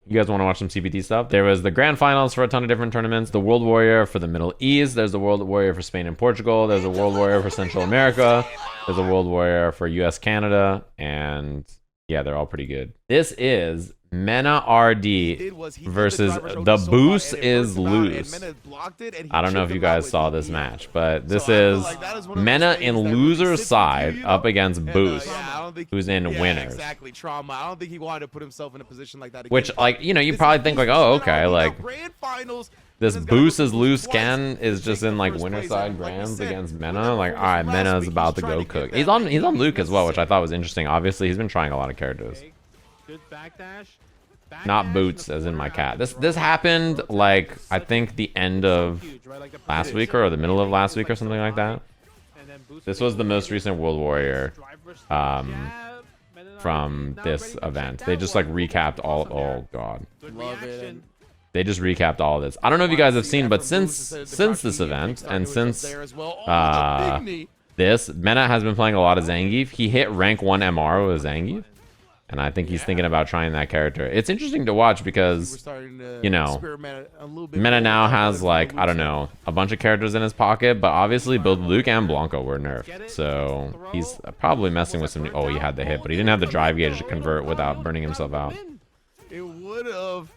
You guys want to watch some CPT stuff? There was the grand finals for a ton of different tournaments. The World Warrior for the Middle East. There's the World Warrior for Spain and Portugal. There's a World Warrior for Central America. There's a World Warrior for US, Canada. And yeah, they're all pretty good. This is MenaRD versus the Booce is loose. I don't know if you guys saw this match, but this is Mena in loser's side up against Booce, who's in winners. Exactly, trauma. I don't think he wanted to put himself in a position like that. Which, like, you know, you probably think like, oh, okay, like this Booce is loose Ken is just in like winner side grands against Mena. Like, all right, Mena's about to go cook. He's on Luke as well, which I thought was interesting. Obviously, he's been trying a lot of characters. Good backdash. Not Boots as in my cat. This happened like I think the end of last week or the middle of last week or something like that. This was the most recent World Warrior from this event. They just like recapped all. Oh god. They just recapped all of this. I don't know if you guys have seen, but since this event and since this, Mena has been playing a lot of Zangief. He hit rank 1 MR with Zangief. And I think he's thinking about trying that character. It's interesting to watch because, you know, Mena now has like, I don't know, a bunch of characters in his pocket, but obviously both Luke and Blanco were nerfed. So he's probably messing with some, oh, he had the hit, but he didn't have the drive gauge to convert without burning himself out. It would have.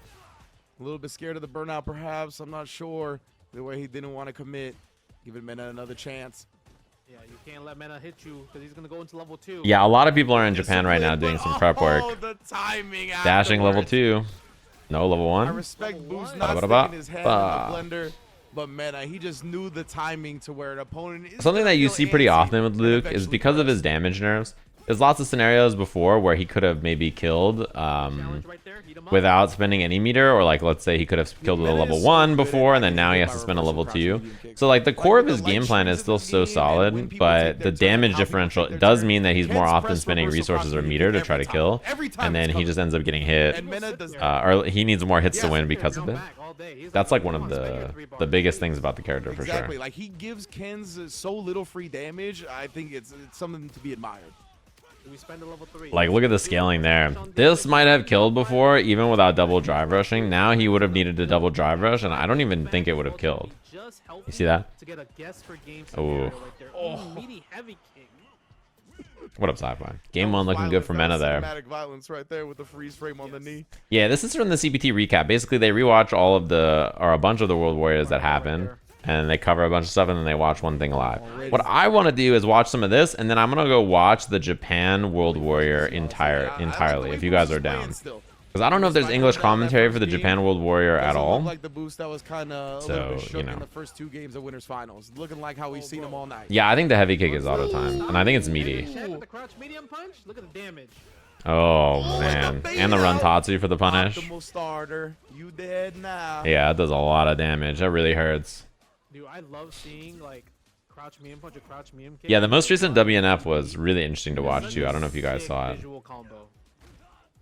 A little bit scared of the burnout, perhaps. I'm not sure. The way he didn't want to commit, giving Mena another chance. Yeah, you can't let Mena hit you because he's gonna go into level 2. Yeah, a lot of people are in Japan right now doing some prep work. The timing Dashing level 2. No, level 1. I respect Booce not sticking his head in the blender, but Mena, he just knew the timing to where an opponent is. Something that you see pretty often with Luke is because of his damage nerfs. There's lots of scenarios before where he could have maybe killed without spending any meter, or like let's say he could have killed with a level 1 before and then now he has to spend a level 2. So like the core of his game plan is still so solid, but the damage differential does mean that he's more often spending resources or meter to try to kill, and then he just ends up getting hit, or he needs more hits to win because of it. That's like one of the biggest things about the character for sure. Like he gives Kens so little free damage. I think it's something to be admired. Like, look at the scaling there. This might have killed before, even without double drive rushing. Now he would have needed to double drive rush, and I don't even think it would have killed. You see that? Oh. What up, Sci-Fi? Game 1 looking good for Mena there. Yeah, this is from the CPT recap. Basically, they rewatch all of the, or a bunch of the World Warriors that happened. And they cover a bunch of stuff, and then they watch one thing live. What I want to do is watch some of this, and then I'm gonna go watch the Japan World Warrior entirely, if you guys are down. Because I don't know if there's English commentary for the Japan World Warrior at all. So, you know. Yeah, I think the heavy kick is auto time, and I think it's meaty. Oh man, and the run Tatsu for the punish. Yeah, it does a lot of damage. That really hurts. Dude, I love seeing like crouch medium punch or crouch medium kick. Yeah, the most recent WNF was really interesting to watch too. I don't know if you guys saw it.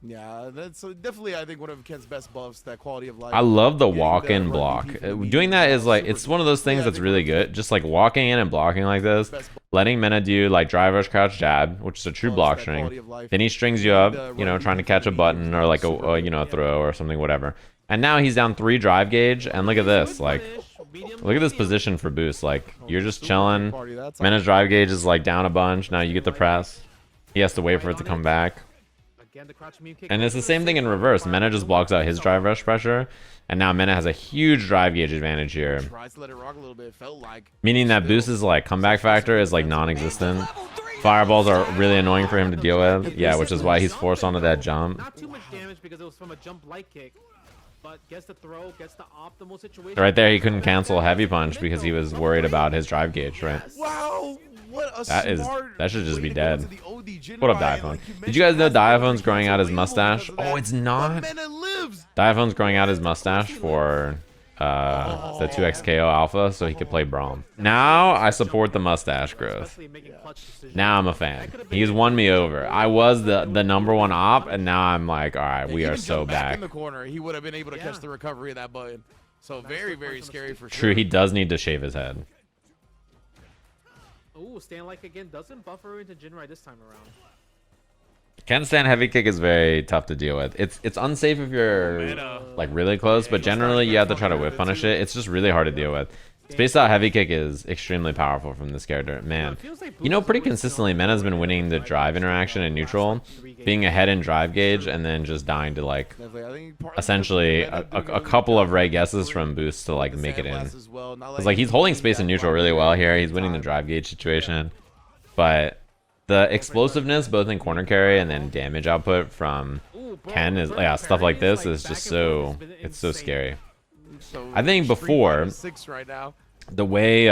Yeah, that's definitely, I think, one of Ken's best buffs, that quality of life. I love the walk-in block. Doing that is like, it's one of those things that's really good. Just like walking in and blocking like this, letting Mena do like drive rush crouch jab, which is a true block string. Then he strings you up, you know, trying to catch a button or like a you know, a throw or something, whatever. And now he's down 3 drive gauge, and look at this, like, look at this position for Booce. Like, you're just chilling. Mena's drive gauge is like down a bunch. Now you get the press. He has to wait for it to come back. And it's the same thing in reverse. Mena just blocks out his drive rush pressure, and now Mena has a huge drive gauge advantage here. Meaning that Booce's like comeback factor is like non-existent. Fireballs are really annoying for him to deal with. Yeah, which is why he's forced onto that jump. Not too much damage because it was from a jump light kick, but gets the throw, gets the optimal situation. Right there, he couldn't cancel a heavy punch because he was worried about his drive gauge, right? Wow, what a that should just be dead. What up, Diaphone? Did you guys know Diaphone's growing out his mustache? Oh, it's not. Diaphone's growing out his mustache for the 2XKO alpha so he could play Braum. Now I support the mustache growth. Now I'm a fan. He's won me over. I was the #1 op, and now I'm like, all right, we are so back. In the corner, he would have been able to catch the recovery of that button. So very, very scary for sure. True, he does need to shave his head. Ooh, stand like again doesn't buffer into Jinrai this time around. Handstand heavy kick is very tough to deal with. It's unsafe if you're like really close, but generally you have to try to whip punish it. It's just really hard to deal with. Spaced out heavy kick is extremely powerful from this character. Man, you know, pretty consistently, Mena's been winning the drive interaction in neutral, being ahead in drive gauge, and then just dying to like essentially a couple of right guesses from Booce to like make it in. It's like he's holding space in neutral really well here. He's winning the drive gauge situation, but the explosiveness both in corner carry and then damage output from Ken is stuff like this is just so scary. I think before the way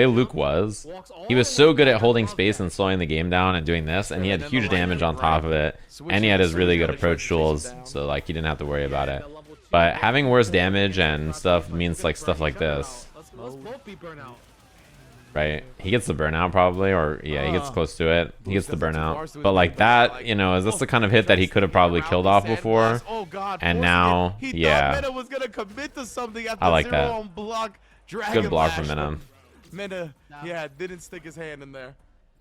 Luke was, he was so good at holding space and slowing the game down and doing this, and he had huge damage on top of it, and he had his really good approach tools, so like he didn't have to worry about it. But having worse damage and stuff means like stuff like this. Right, he gets the burnout probably, or yeah, he gets close to it. He gets the burnout, but like that, you know, is this the kind of hit that he could have probably killed off before? And now, yeah, I like that. Good block from Mena. Mena, yeah, didn't stick his hand in there.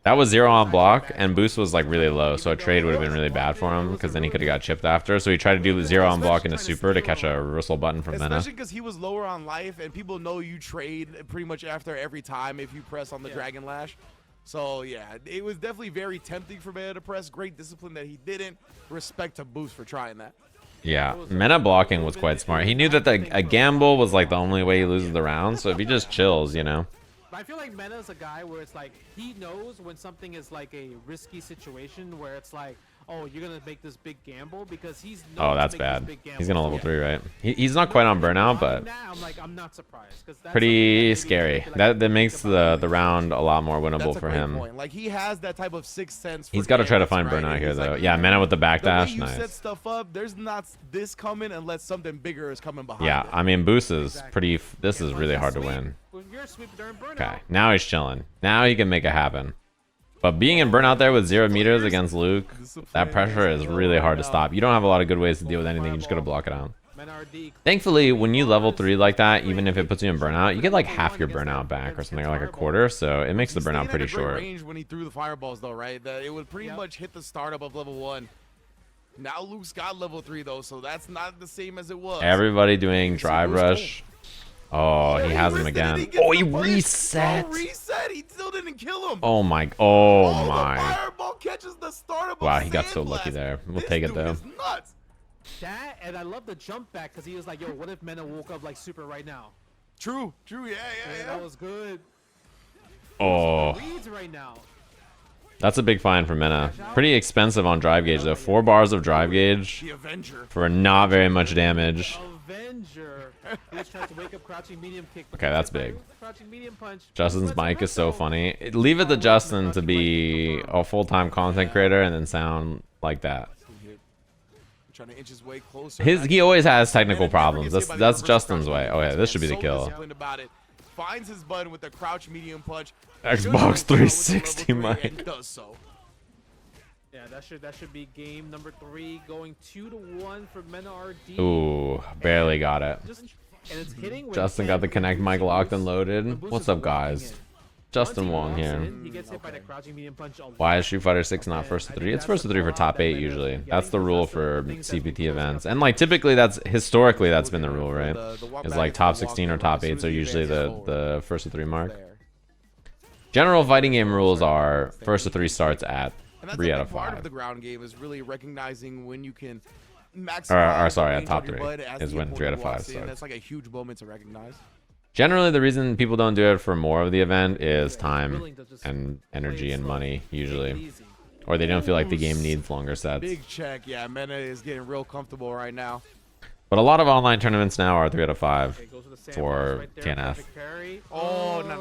That was 0 on block, and Booce was like really low, so a trade would have been really bad for him because then he could have got chipped after. So he tried to do 0 on block into super to catch a reversal button from Mena. Especially because he was lower on life, and people know you trade pretty much after every time if you press on the Dragon Lash. So yeah, it was definitely very tempting for Mena to press. Great discipline that he didn't. Respect to Booce for trying that. Yeah, Mena blocking was quite smart. He knew that a gamble was like the only way he loses the round, so if he just chills, you know. I feel like Mena's a guy where it's like he knows when something is like a risky situation where it's like, oh, you're gonna make this big gamble because he's. Oh, that's bad. He's gonna level 3, right? He's not quite on burnout, but I'm not surprised because pretty scary. That makes the round a lot more winnable for him. Like he has that type of sixth sense. He's got to try to find burnout here though. Yeah, Mena with the backdash, nice. Set stuff up. There's not this coming unless something bigger is coming behind. Yeah, I mean Booce is pretty. This is really hard to win. Okay, now he's chilling. Now he can make it happen. But being in burnout there with 0 meters against Luke, that pressure is really hard to stop. You don't have a lot of good ways to deal with anything. You just gotta block it out. Thankfully, when you level 3 like that, even if it puts you in burnout, you get like half your burnout back or something, or like a quarter. So it makes the burnout pretty short. Range when he threw the fireballs though, right? That it would pretty much hit the startup of level 1. Now Luke's got level 3 though, so that's not the same as it was. Everybody doing drive rush. Oh, he has him again. Oh, he reset. Oh, reset. He still didn't kill him. Oh my. Oh my. The fireball catches the startup. Wow, he got so lucky there. We'll take it though. That, and I love the jump back because he was like, yo, what if Mena woke up like super right now? True, yeah. That was good. Oh. Right now. That's a big fine for Mena. Pretty expensive on drive gauge though. 4 bars of drive gauge for not very much damage. Okay, that's big. Justin's mic is so funny. Leave it to Justin to be a full-time content creator and then sound like that. He always has technical problems. That's Justin's way. Oh yeah, this should be the kill. Finds his button with the crouch medium punch. Xbox 360 mic. Yeah, that should be game number 3, going 2-1 for MenaRD. Ooh, barely got it. And it's hitting Justin got the Connect mic locked and loaded. What's up, guys? Justin Wong here. Why is Street Fighter 6 not first to 3? It's first to 3 for top 8 usually. That's the rule for CPT events, and like typically that's historically that's been the rule, right? It's like top 16 or top 8s are usually the first to 3 mark. General fighting game rules are first to 3 starts at 3 out of 5. Part of the ground game is really recognizing when you can maximize. Or sorry, at top 3 is when 3 out of 5 starts. That's like a huge moment to recognize. Generally, the reason people don't do it for more of the event is time and energy and money, usually. Or they don't feel like the game needs longer sets. Big check, yeah. Mena is getting real comfortable right now. But a lot of online tournaments now are 3 out of 5 for TNF. Oh, no.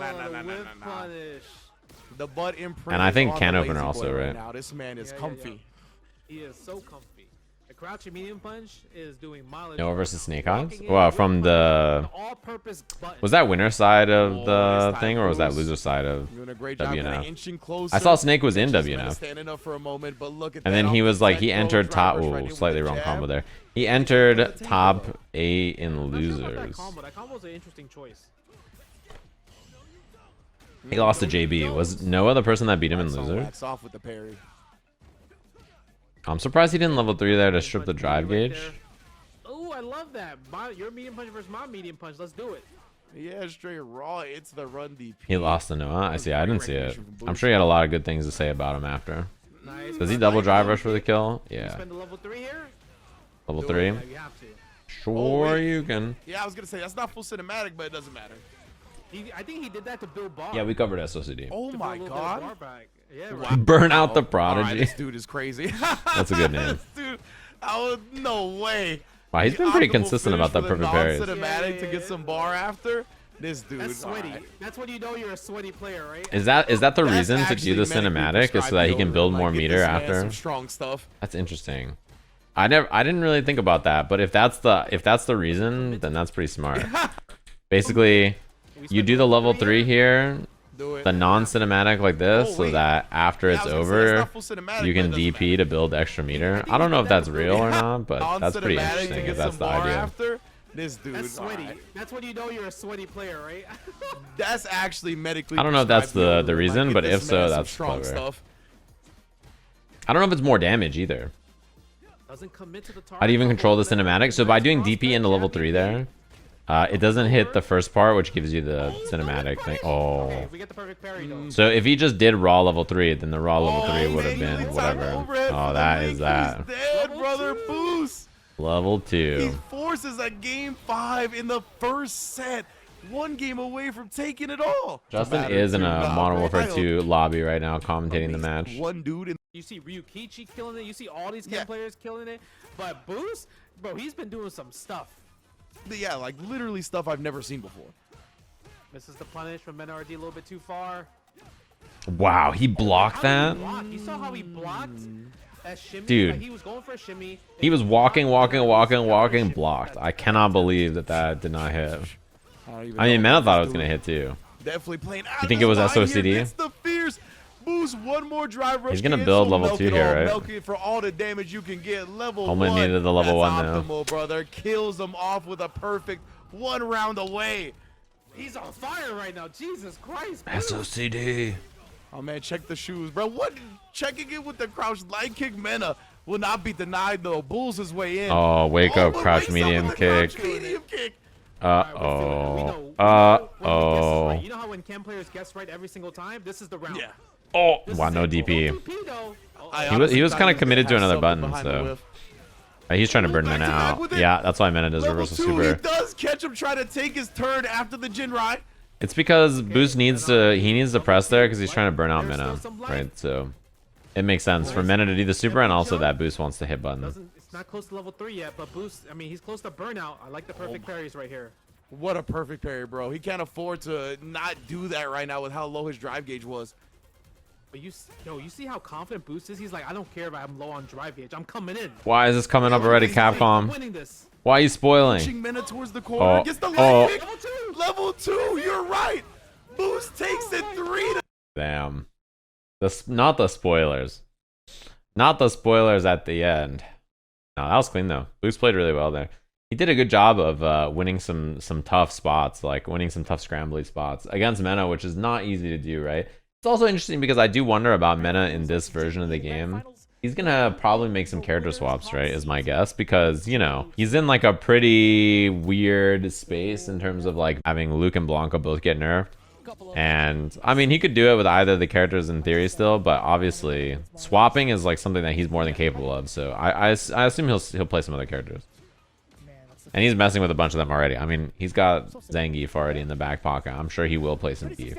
The butt imprint. And I think can opener also, right? Now this man is comfy. He is so comfy. The crouching medium punch is doing mileage. Noah versus Snake Eyes? Well, from the... Was that winner side of the thing, or was that loser side of WNF? I saw Snake was in WNF. And then he was like, he entered top... Ooh, slightly wrong combo there. He entered top 8 in losers. That combo is an interesting choice. He lost to JB. Was Noah the person that beat him in losers? I'm surprised he didn't level 3 there to strip the drive gauge. Oh, I love that. Your medium punch versus my medium punch. Let's do it. Yeah, straight raw. It's the run DP. He lost to Noah. I see. I didn't see it. I'm sure he had a lot of good things to say about him after. Nice. Does he double drive rush for the kill? Yeah. Spend the level 3 here? Level 3? Yeah, you have to. Sure you can. Yeah, I was gonna say that's not full cinematic, but it doesn't matter. I think he did that to build bar. Yeah, we covered SOCD. Oh To build my a little bit of god. bar back. Yeah, Wow. right. Burn out the All right, prodigy. this dude is crazy. That's a good name. This dude, no way. Wow, he's been pretty consistent about that perfect parries. Cinematic to get some bar after. This dude. That's sweaty. Alright. That's when you know you're a sweaty player, right? Is that the That's reason to actually do the medically cinematic? Is so that he can prescribed build deodorant. more Like, get meter this man after? some strong stuff. That's interesting. I didn't really think about that, but if that's the reason, then that's pretty smart. Basically, you do the level 3 here, Do it. the non-cinematic like this, Oh, so wait. that after Yeah, it's I was gonna say, it's over, not full cinematic, you but can it doesn't DP to build extra meter. I don't know if that's real or not, but that's pretty Non-cinematic to interesting get if that's some the bar idea. After. This dude. That's sweaty. alright. That's when you know you're a sweaty player, right? That's actually medically. I don't know if that's prescribed the deodorant. reason, Like, but get if this so, man some that's strong clever. stuff. I don't know if it's more damage either. Doesn't commit to the target. How do you even control the Level cinematic? So by doing DP into level 3 there, it doesn't hit the first part, which gives you the cinematic thing. Oh. Okay, we get the perfect parry though. So if he just did raw level 3, then the raw level 3 Oh, would have man, been you whatever. overhead Oh, for the that link. is that. He's dead, Level brother. 2. Booce. Level He 2. forces a game 5 in the first set. One game away from taking it all. Justin Matter is in to a not Modern Warfare fail. 2 lobby right now, commentating the Amazing. match. One dude in. You see Ryukichi killing it. You see all these Yeah. players killing it. But Booce, bro, he's been doing some stuff. Yeah, like literally stuff I've never seen before. Misses the punish from MenaRD a little bit too far. Wow, he blocked How that? did he block? You saw how he blocked that shimmy? Dude. Like, he was going for a shimmy. He was walking, blocked. I cannot believe that did not hit. I mean, Mena thought it was going to hit too. Definitely playing out. You think it was of line SOCD? Here. Gets the fierce Booce. One more drive rush. He's gonna in, build so level milk 2 it here, all, right? milk it for all the damage you can get. Level Only 1. needed the level That's 1 now. optimal, brother. Kills them off with a perfect 1 round away. He's on fire right now. Jesus Christ. Booce. SOCD. Oh man, check the shoes, bro. What? Checking it with the crouch light kick. Mena will not be denied though. Bulls his way in. Oh, wake up, but crouch wakes up medium with the crouch kick. medium kick. Uh-oh. Right. You know how when Cam players guess right every single time? This is the round. Yeah. Oh, This wow, is no it. DP. No DP though. I He was honestly kinda thought he was committed gonna to another have button, something behind the so- whiff. He's trying to burn Back Mena to back out. with it. Yeah, that's why Mena does Level reversal 2, he super. does catch him trying to take his turn after the Jinrai. It's because Booce needs to press there because he's trying to burn out There's Mena, still some life. right? So it makes sense for Mena to do the super, and also that Booce wants to hit button. It's not close to level 3 yet, but Booce, I mean, he's close to burnout. I like the perfect parries right here. What a perfect parry, bro. He can't afford to not do that right now with how low his drive gauge was. But you see how confident Booce is? He's like, I don't care if I'm low on drive gauge. I'm coming in. Why is this coming up already, I'm Capcom? winning this. Why are you spoiling? Pushing Mena towards the corner. Oh, Gets the oh. leg kick. Level 2. Level 2, you're right. Booce takes it 3 to Damn. Not the spoilers. Not the spoilers at the end. No, that was clean though. Booce played really well there. He did a good job of winning some tough spots, like winning some tough scrambly spots against Mena, which is not easy to do, right? It's also interesting because I do wonder about Mena in this version of the game. He's gonna probably make some character swaps, right, is my guess, because, you know, he's in like a pretty weird space in terms of like having Luke and Blanca both get nerfed. And I mean, he could do it with either of the characters in theory still, but obviously swapping is like something that he's more than capable of. So I assume he'll play some other characters. And he's messing with a bunch of them already. I mean, he's got Zangief already in the back pocket. I'm sure he will play some Thief.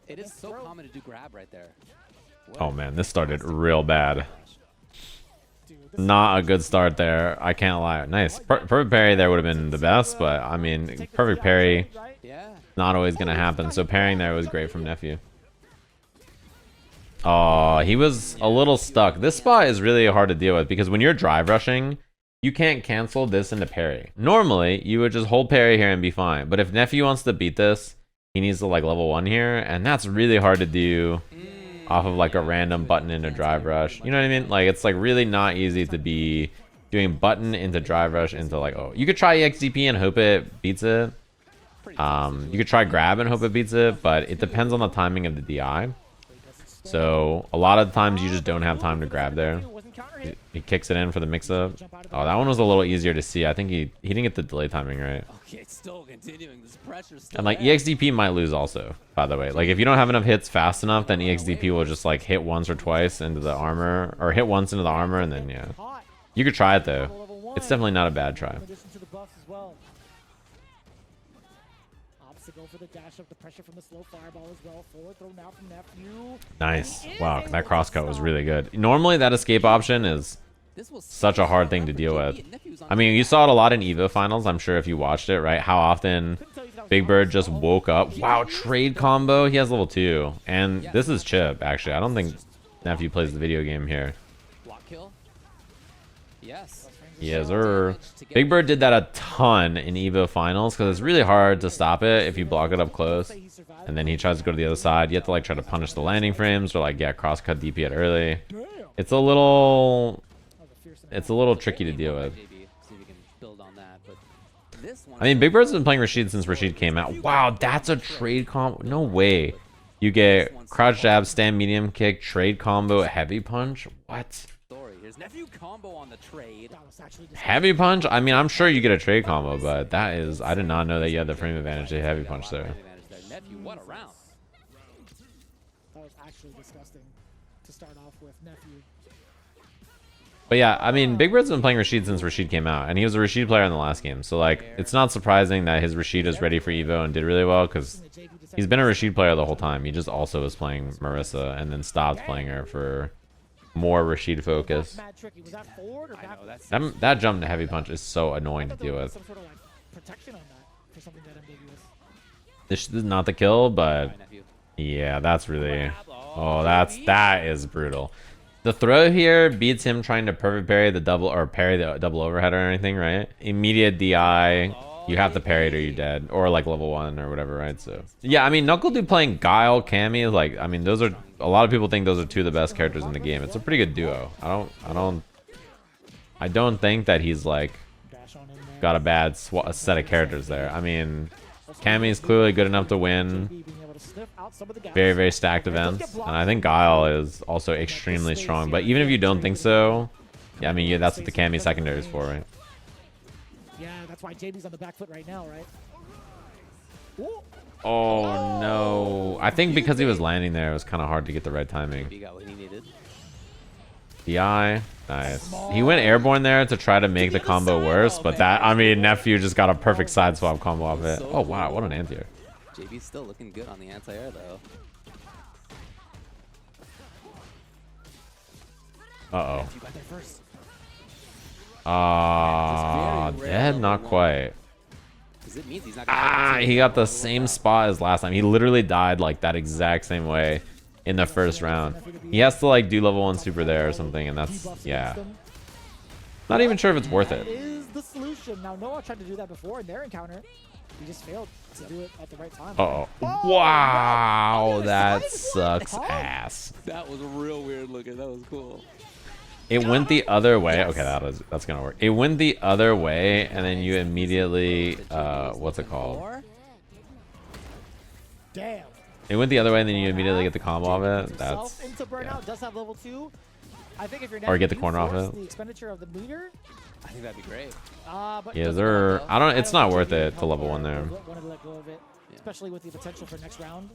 It is so common to do grab right there. Oh man, this started real bad. Not a good start there. I can't lie. Nice. Perfect parry there would have been the best, but I mean, perfect parry, Yeah. not always going to happen. So parrying there was great from Nephew. Oh, he was a little stuck. This spot is really hard to deal with because when you're drive rushing, you can't cancel this into parry. Normally, you would just hold parry here and be fine. But if Nephew wants to beat this, he needs to like level 1 here, and that's really hard to do off of like a random button into drive rush. You know what I mean? Like it's like really not easy to be doing button into drive rush into like, oh, you could try EXDP and hope it beats it. You could try grab and hope it beats it, but it depends on the timing of the DI. So a lot of times you just don't have time to grab there. He kicks it in for the mix-up. Oh, that one was a little easier to see. I think he didn't get the delay timing right. Okay, still continuing. This pressure still And like there. EXDP might lose also, by the way. Like if you don't have enough hits fast enough, then EXDP will just like hit once or twice into the armor, or hit once into the armor, and then yeah. You could try it though. It's definitely not a bad try. Go for the dash up, the pressure from the slow fireball as well. Forward throw now from Nephew. Nice. Wow, that crosscut was really good. Normally that escape option is such a hard thing to deal with. I mean, you saw it a lot in EVO finals, I'm sure if you watched it, right? How often Big Bird just woke up. Wow, trade combo. He has level 2. And this is Chip, actually. I don't think Nephew plays the video game here. Block kill. Yes. Yes, sir. Big Bird did that a ton in EVO finals because it's really hard to stop it if you block it up close. And then he tries to go to the other side. You have to like try to punish the landing frames or like cross-cut DP it early. It's a little tricky to deal with. I mean, Big Bird's been playing Rashid since Rashid came out. Wow, that's a trade combo. No way. You get crouch jab, stand medium kick, trade combo, heavy punch. What? Here's Nephew combo on the trade. Heavy punch? I mean, I'm sure you get a trade combo, but that is... I did not know that you had the frame advantage to heavy punch there. Nephew, what a round. That was actually disgusting to start off with Nephew. But yeah, I mean, Big Bird's been playing Rashid since Rashid came out, and he was a Rashid player in the last game. So, like, it's not surprising that his Rashid is ready for EVO and did really well, because he's been a Rashid player the whole time. He just also was playing Marissa and then stopped playing her for more Rashid focus. That jump to heavy punch is so annoying to deal with. This is not the kill, but yeah, that's really... Oh, that is brutal. The throw here beats him trying to perfect parry the double, or parry the double overhead or anything, right? Immediate DI, you have to parry it or you're dead, or like level 1 or whatever, right? So yeah, I mean, Knuckle Dude playing Guile, Cammy is like, I mean, those are, a lot of people think those are two of the best characters in the game. It's a pretty good duo. I don't think that he's like got a bad set of characters there. I mean, Cammy is clearly good enough to win very, very stacked events, and I think Guile is also extremely strong. But even if you don't think so, yeah, I mean, yeah, that's what the Cammy secondary is for, right? Yeah, that's why JB's on the back foot right now, right? Oh no! I think because he was landing there, it was kind of hard to get the right timing. He got what he needed. DI, nice. He went airborne there to try to make the combo worse, but that, I mean, Nephew just got a perfect side swap combo off it. Oh wow, what an anti-air. JB's still looking good on the anti-air though. Uh oh. Dead? Not quite. It means he's not He got the same spot as last time. He literally died like that exact same way in the first round. He has to like do level 1 super there or something, and that's, yeah. Not even sure if it's worth it. Is the solution. Now Noah tried to do that before in their encounter. He just failed to do it at the right time. Uh oh. Wow, that sucks ass. That was real weird looking. That was cool. It went the other way. Okay, that's gonna work. It went the other way, and then you immediately what's it called? Damn. It went the other way, and then you immediately get the combo off it. That's into burnout. Does have level 2. I think if you're or get the corner off it. The expenditure of the meter. I think that'd be great. But yeah, there. I don't. It's not worth it to level 1 there. Wanted to let go of it, especially with the potential for next round.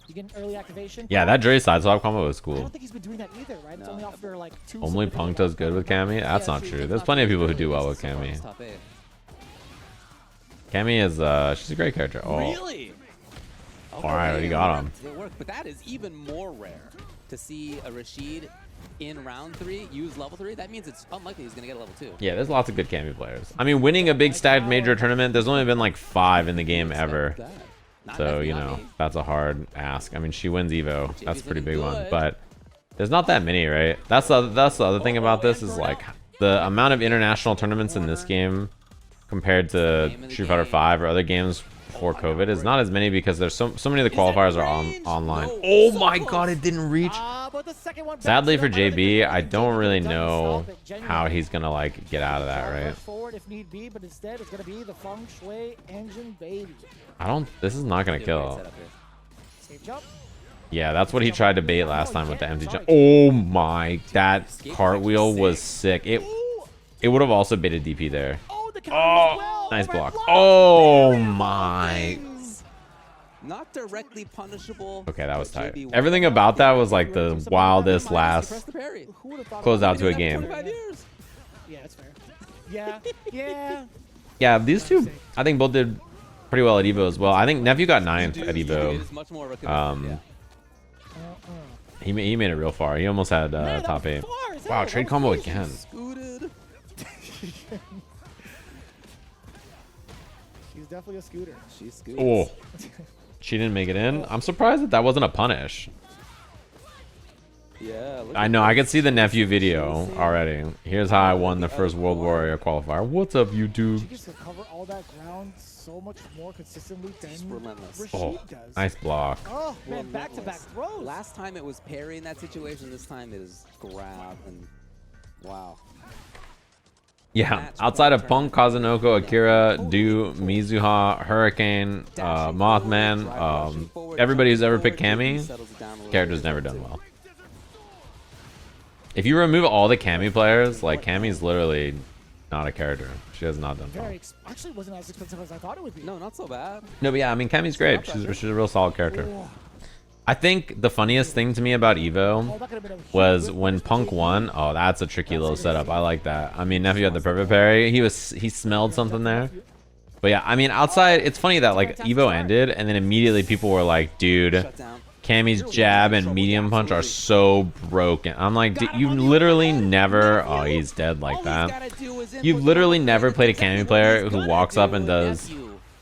You get an early activation. Yeah, that Juri side swap combo was I cool. don't think he's been doing that either, right? It's only after like 2. Only Punk does good with Cammy? That's not true. There's plenty of people who do well with Cammy. Cammy is, she's a great character. Oh. Really? Alright, you got him. But that is even more rare to see a Rashid in round 3 use level 3. That means it's unlikely he's going to get a level 2. Yeah, there's lots of good Cammy players. I mean, winning a big stacked major tournament, there's only been like 5 in the game ever. So, you know, that's a hard ask. I mean, she wins EVO. That's a pretty big one. But there's not that many, right? That's the other thing about this is, like, the amount of international tournaments in this game compared to Street Fighter 5 or other games before COVID is not as many because there's so many of the qualifiers are online. Oh my god, it didn't reach. Sadly for JB, I don't really know how he's gonna like get out of that, right? Forward if need be, but instead it's gonna be the feng shui engine baby. This is not gonna kill. Safe jump. Yeah, that's what he tried to bait last time with the empty jump. Oh my, that cartwheel was sick. It would have also baited DP there. Oh, nice block. Oh my. Not directly punishable. Okay, that was tight. Everything about that was like the wildest last close out to a game. Yeah, that's fair. Yeah, yeah. Yeah, these two, I think both did pretty well at Evo as well. I think Nephew got 9th at Evo. He made it real far. He almost had top 8. Wow, trade combo again. She's definitely a scooter. She's scooter. Oh, she didn't make it in. I'm surprised that wasn't a punish. Yeah. I know. I could see the Nephew video already. Here's how I won the first World Warrior qualifier. What's up, YouTube? She gets to cover all that ground so much more consistently than Rashid does. Nice block. Oh man, back-to-back throws. Last time it was parry in that situation. This time it is grab and wow. Yeah, outside of Punk, Kazunoko, Akira, Do, Mizuha, Hurricane, Mothman, everybody who's ever picked Cammy, character's never done well. If you remove all the Cammy players, like Cammy's literally not a character. She has not done well. Actually wasn't as expensive as I thought it would be. No, not so bad. No, but yeah, I mean Cammy's great. She's a real solid character. I think the funniest thing to me about Evo was when Punk won. Oh, that's a tricky little setup. I like that. I mean, Nephew had the perfect parry. He smelled something there. But yeah, I mean, outside, it's funny that like Evo ended and then immediately people were like, dude, Cammy's jab and medium punch are so broken. I'm like, you literally never. Oh, he's dead like that. You've literally never played a Cammy player who walks up and does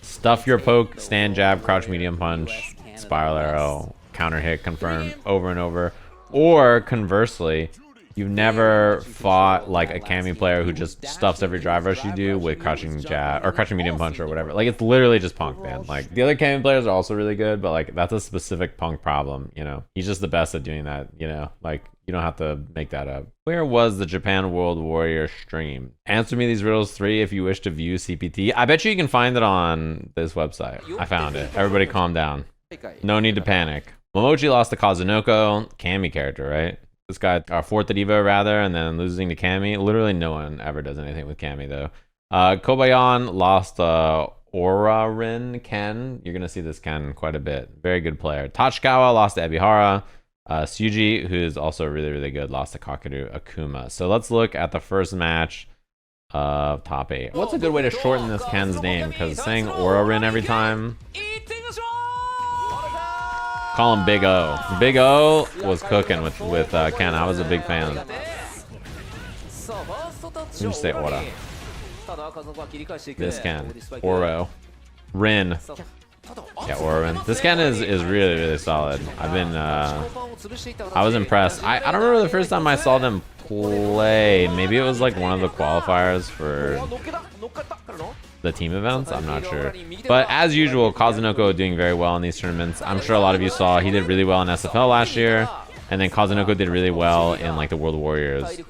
stuff your poke, stand jab, crouch medium punch, spiral arrow, counter hit, confirm over and over. Or conversely, you've never fought like a Cammy player who just stuffs every drive rush you do with crouching jab or crouching medium punch or whatever. Like, it's literally just Punk, man. Like, the other Cammy players are also really good, but like that's a specific Punk problem, you know. He's just the best at doing that, you know. Like, you don't have to make that up. Where was the Japan World Warrior stream? Answer me these riddles 3 if you wish to view CPT. I bet you can find it on this website. I found it. Everybody calm down. No need to panic. Momochi lost to Kazunoko. Cammy character, right? This guy, 4th at Evo rather, and then losing to Cammy. Literally no one ever does anything with Cammy though. Kobayan lost orarinn Ken. You're gonna see this Ken quite a bit. Very good player. Tachikawa lost to Ebihara. Syuji, who's also really, really good, lost to Kakeru Akuma. So let's look at the first match of top 8. What's a good way to shorten this Ken's name? Because saying orarinn every time. Call him Big O. Big O was cooking with Ken. I was a big fan. Let me just say Ora. This Ken. Oro. Rin. Yeah, orarinn. This Ken is really, really solid. I was impressed. I don't remember the first time I saw them play. Maybe it was like one of the qualifiers for the team events. I'm not sure. But as usual, Kazunoko doing very well in these tournaments. I'm sure a lot of you saw he did really well in SFL last year. And then Kazunoko did really well in like the World Warriors.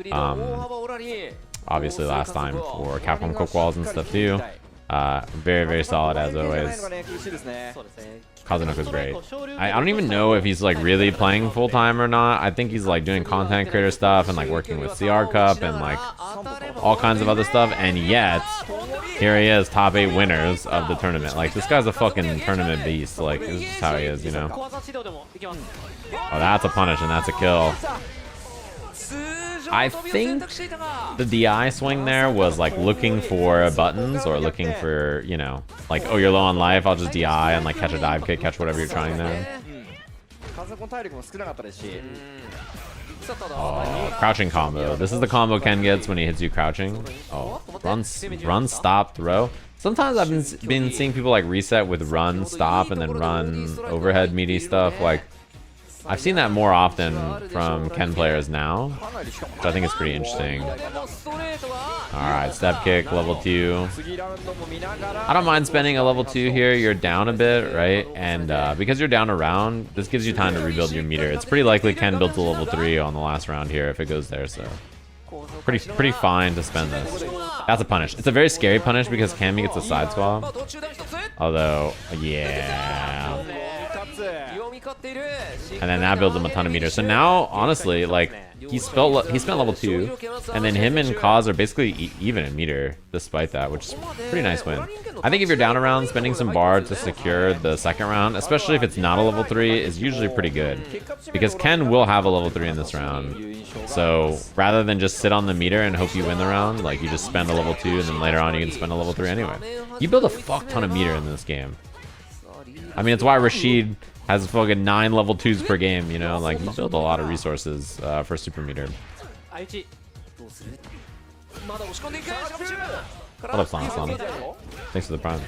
Obviously last time for Capcom Cook Walls and stuff too. Very, very solid as always. Kazunoko's great. I don't even know if he's like really playing full time or not. I think he's like doing content creator stuff and like working with CR Cup and like all kinds of other stuff. And yet, here he is, top 8 winners of the tournament. Like, this guy's a fucking tournament beast. Like, this is just how he is, you know. Oh, that's a punish and that's a kill. I think the DI swing there was like looking for buttons or looking for, you know, like, oh, you're low on life, I'll just DI and like catch a dive kick, catch whatever you're trying there. Oh, crouching combo. This is the combo Ken gets when he hits you crouching. Oh, run, stop, throw. Sometimes I've been seeing people like reset with run, stop, and then run overhead meaty stuff. Like, I've seen that more often from Ken players now, which I think is pretty interesting. Alright, step kick, level 2. I don't mind spending a level 2 here. You're down a bit, right? And because you're down a round, this gives you time to rebuild your meter. It's pretty likely Ken built to level 3 on the last round here if it goes there, so pretty fine to spend this. That's a punish. It's a very scary punish because Cammy gets a side swap. Although, yeah. and then that builds him a ton of meter. So now, honestly, like he spent level 2, and then him and Kaz are basically even in meter despite that, which is a pretty nice win. I think if you're down a round, spending some bar to secure the second round, especially if it's not a level 3, is usually pretty good, because Ken will have a level 3 in this round. So rather than just sit on the meter and hope you win the round, like you just spend a level 2 and then later on you can spend a level 3 anyway. You build a fuck ton of meter in this game. I mean, it's why Rashid has fucking 9 level 2s per game, you know? Like, you build a lot of resources for super meter. What up, Sana? Thanks for the prime.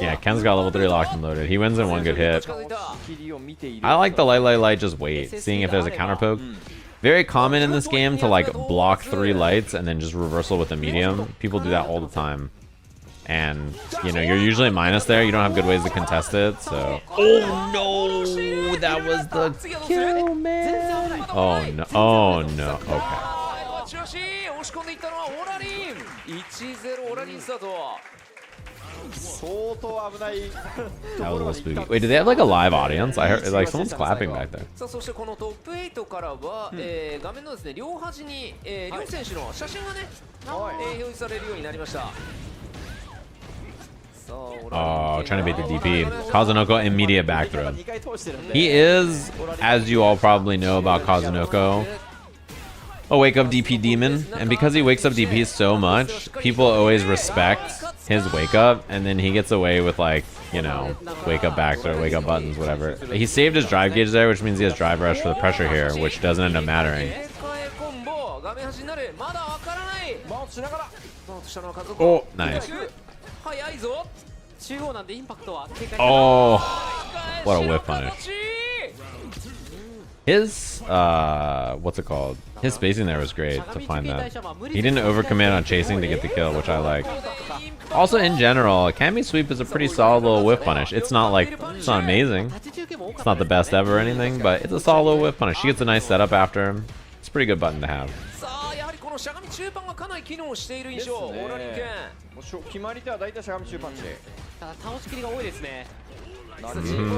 Yeah, Ken's got level 3 locked and loaded. He wins in one good hit. I like the light, just wait, seeing if there's a counter poke. Very common in this game to like block 3 lights and then just reversal with a medium. People do that all the time. And, you know, you're usually minus there. You don't have good ways to contest it, so... Oh, no! That was the kill, man! Oh, no. Oh, no. Okay. That was a little spooky. Wait, do they have like a live audience? I heard like someone's clapping back there. Oh, trying to beat the DP. Kazunoko immediate back throw. He is, as you all probably know about Kazunoko, a wake up DP demon, and because he wakes up DP so much, people always respect his wake up, and then he gets away with like, you know, wake up back throw, wake up buttons, whatever. He saved his drive gauge there, which means he has drive rush for the pressure here, which doesn't end up mattering. Oh, nice. Oh, what a whip punish. His, what's it called? His spacing there was great to find that. He didn't overcommit on chasing to get the kill, which I like. Also, in general, Cammy sweep is a pretty solid little whip punish. It's not like, it's not amazing. It's not the best ever or anything, but it's a solid little whip punish. She gets a nice setup after him. It's a pretty good button to have.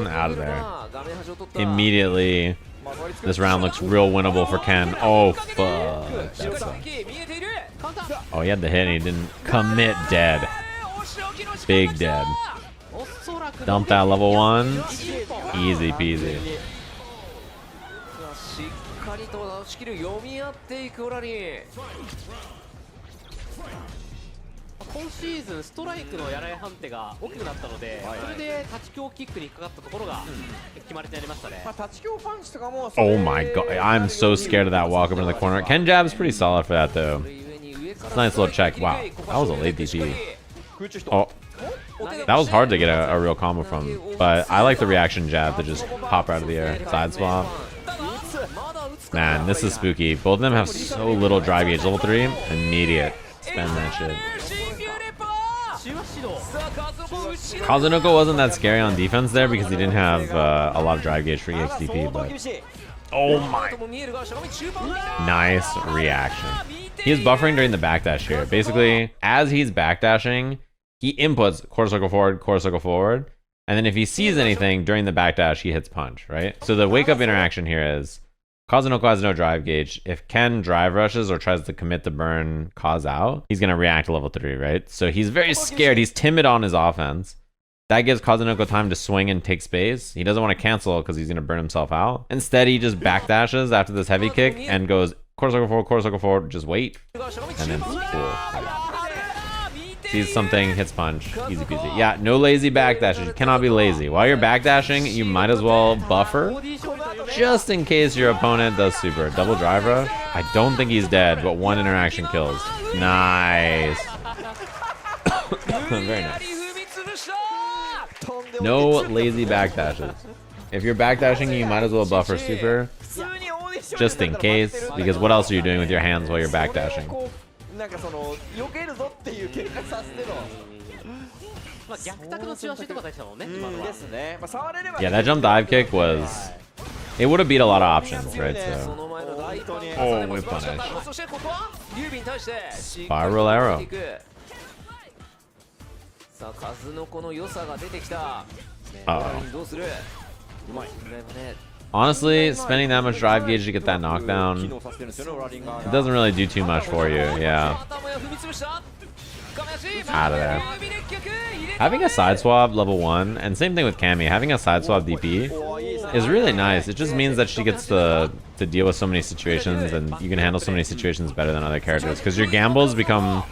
Out of there. Immediately. This round looks real winnable for Ken. Oh, fuck. That sucks. Oh, he had the hit and he didn't commit. Dead. Big dead. Dump that level 1. Easy peasy. 今シーズンストライクのやられ判定が大きくなったので、それでタチキョウキックに引っかかったところが決まりになりましたね。Oh my god, I'm so scared of that walk up in the corner. Ken jab's pretty solid for that though. It's a nice little check. Wow, that was a late DP. Oh, that was hard to get a real combo from, but I like the reaction jab to just pop out of the air. Side swap. Man, this is spooky. Both of them have so little drive gauge. Level 3, immediate. Spend that shit. Kazunoko wasn't that scary on defense there because he didn't have a lot of drive gauge for EXDP, but... Oh my... Nice reaction. He is buffering during the backdash here. Basically, as he's backdashing, he inputs quarter circle forward, and then if he sees anything during the backdash, he hits punch, right? So the wake-up interaction here is Kazunoko has no drive gauge. If Ken drive rushes or tries to commit to burn Kaz out, he's going to react to level 3, right? So he's very scared. He's timid on his offense. That gives Kazunoko time to swing and take space. He doesn't want to cancel because he's going to burn himself out. Instead, he just backdashes after this heavy kick and goes quarter circle forward, just wait. And then cool. Sees something, hits punch, easy peasy. Yeah, no lazy backdashes. You cannot be lazy. While you're backdashing, you might as well buffer just in case your opponent does super. Double drive rush? I don't think he's dead, but one interaction kills. Nice. Very nice. No lazy backdashes. If you're backdashing, you might as well buffer super. Just in case, because what else are you doing with your hands while you're backdashing? Yeah, that jump dive kick was... It would have beat a lot of options, right? So. Oh, whip punish. Spiral arrow. Uh-oh. Honestly, spending that much drive gauge to get that knockdown, it doesn't really do too much for you. Yeah. Out of there. Having a side swap level 1, and same thing with Cammy, having a side swap DP is really nice. It just means that she gets to deal with so many situations, and you can handle so many situations better than other characters, because your gambles become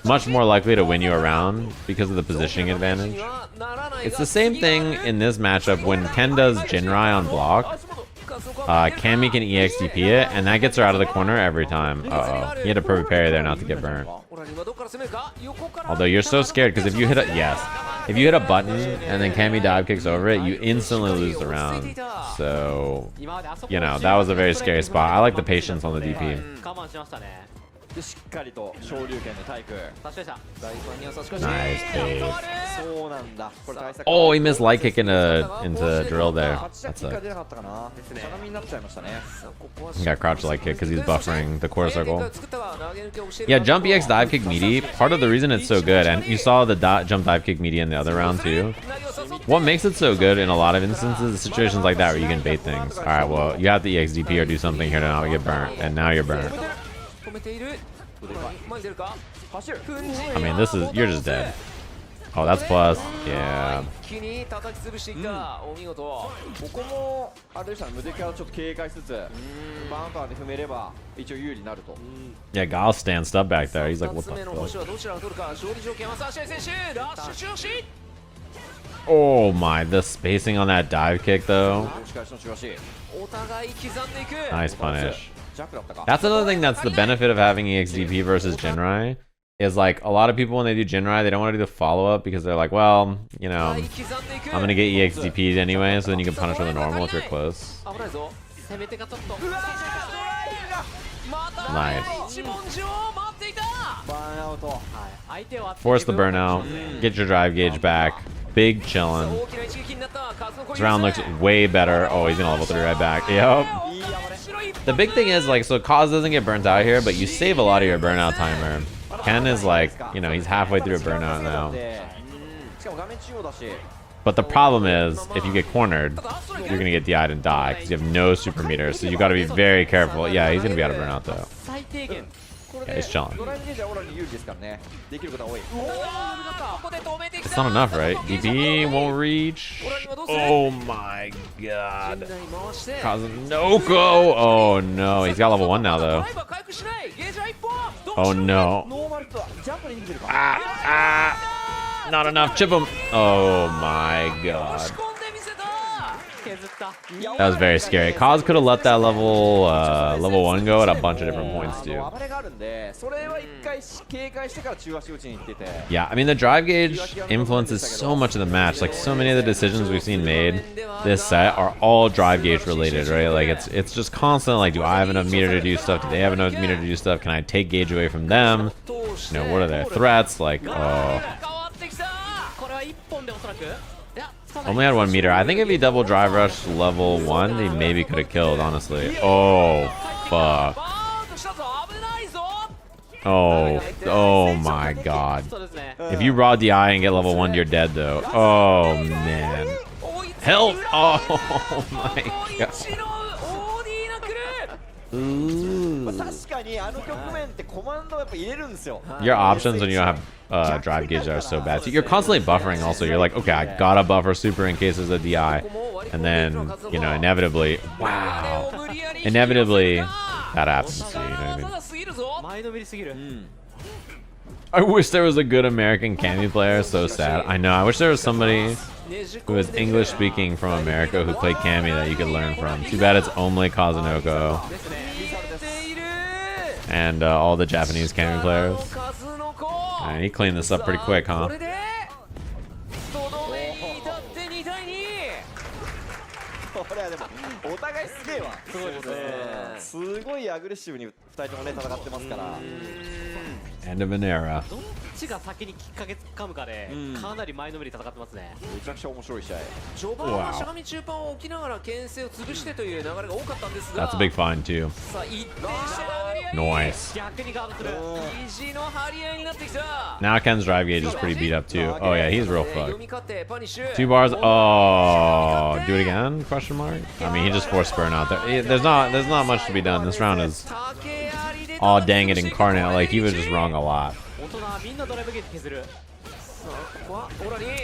much more likely to win you around because of the positioning advantage. It's the same thing in this matchup when Ken does Jinrai on block. Cammy can EXDP it, and that gets her out of the corner every time. Uh-oh. He had a perfect parry there not to get burnt. Although you're so scared, because if you hit a button and then Cammy dive kicks over it, you instantly lose the round. So, you know, that was a very scary spot. I like the patience on the DP. Nice bait. Oh, he missed light kick into drill there. That's a... He got crouch light kick because he's buffering the quarter circle. Yeah, jump EX dive kick meaty. Part of the reason it's so good, and you saw the jump dive kick meaty in the other round too. What makes it so good in a lot of instances is situations like that where you can bait things. All right, well, you have to EXDP or do something here to not get burnt, and now you're burnt. I mean, you're just dead. Oh, that's plus. Yeah. Yeah, Guile stands up back there. He's like, what the fuck? Oh my, the spacing on that dive kick though. Nice punish. That's another thing that's the benefit of having EXDP versus Jinrai. Is like a lot of people when they do Jinrai, they don't want to do the follow-up because they're like, well, you know, I'm gonna get EXDP'd anyway, so then you can punish with a normal if you're close. Nice. Force the burnout, get your drive gauge back. Big chillin'. This round looks way better. Oh, he's gonna level 3 right back. Yep. The big thing is, like, so Kaz doesn't get burnt out here, but you save a lot of your burnout timer. Ken is like, you know, he's halfway through a burnout now. But the problem is, if you get cornered, you're gonna get DI'd and die because you have no super meter. So you gotta be very careful. Yeah, he's gonna be out of burnout though. Yeah, he's chilling. It's not enough, right? DP won't reach. Oh my god. Kazunoko. Oh no, he's got level 1 now though. Oh no. Not enough. Chip him. Oh my god. That was very scary. Kaz could have let that level 1 go at a bunch of different points too. Yeah, I mean the drive gauge influences so much of the match. Like so many of the decisions we've seen made this set are all drive gauge related, right? Like it's just constant. Like, do I have enough meter to do stuff? Do they have enough meter to do stuff? Can I take gauge away from them? You know, what are their threats? Like, oh. Only had 1 meter. I think if he double drive rush level 1, he maybe could have killed, honestly. Oh, fuck. Oh my god. If you raw DI and get level 1, you're dead though. Oh man. Help! Oh my god. Your options when you don't have drive gauge are so bad. So you're constantly buffering also. You're like, okay, I gotta buffer super in case there's a DI. And then, you know, inevitably, wow. Inevitably, that happens too, you know what I mean? I wish there was a good American Cammy player. So sad. I know. I wish there was somebody who is English speaking from America who played Cammy that you could learn from. Too bad it's only Kazunoko and all the Japanese Cammy players. And he cleaned this up pretty quick, huh? End of an era. Wow. That's a big find too. Nice. Now Ken's drive gauge is pretty beat up too. Oh yeah, he's real fucked. 2 bars. Oh, do it again? Question mark. I mean, he just forced burn out there. There's not much to be done. This round is, oh dang it, incarnate. Like he was just wrong a lot.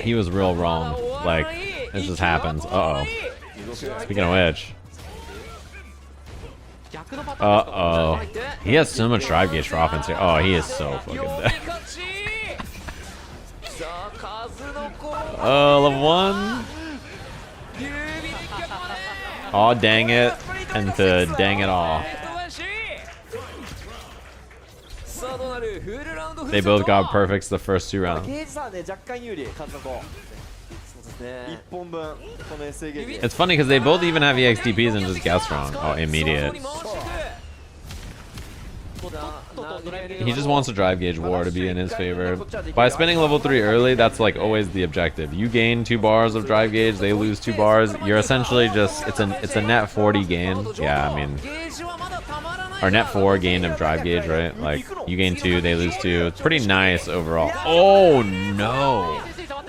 He was real wrong. Like this just happens. Uh oh. Speaking of which. Uh-oh. He has so much drive gauge for offense here. Oh, he is so fucking dead. Oh, level 1. Oh, dang it. And to dang it all. They both got perfects the first 2 rounds. It's funny because they both even have EXDPs and just guess wrong. Oh, immediate. He just wants a drive gauge war to be in his favor. By spending level 3 early, that's like always the objective. You gain 2 bars of drive gauge, they lose 2 bars. You're essentially just, it's a net 40 gain. Yeah, I mean, or net 4 gain of drive gauge, right? Like you gain 2, they lose 2. It's pretty nice overall. Oh no.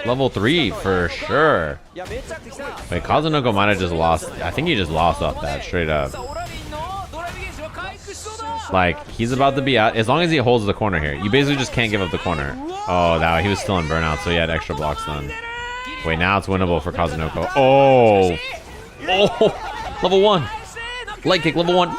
Level 3 for sure. Wait, Kazunoko might have just lost. I think he just lost off that straight up. Like he's about to be out. As long as he holds the corner here, you basically just can't give up the corner. Oh, that he was still in burnout, so he had extra blocks done. Wait, now it's winnable for Kazunoko. Oh, oh, level 1. Light kick, level 1. No.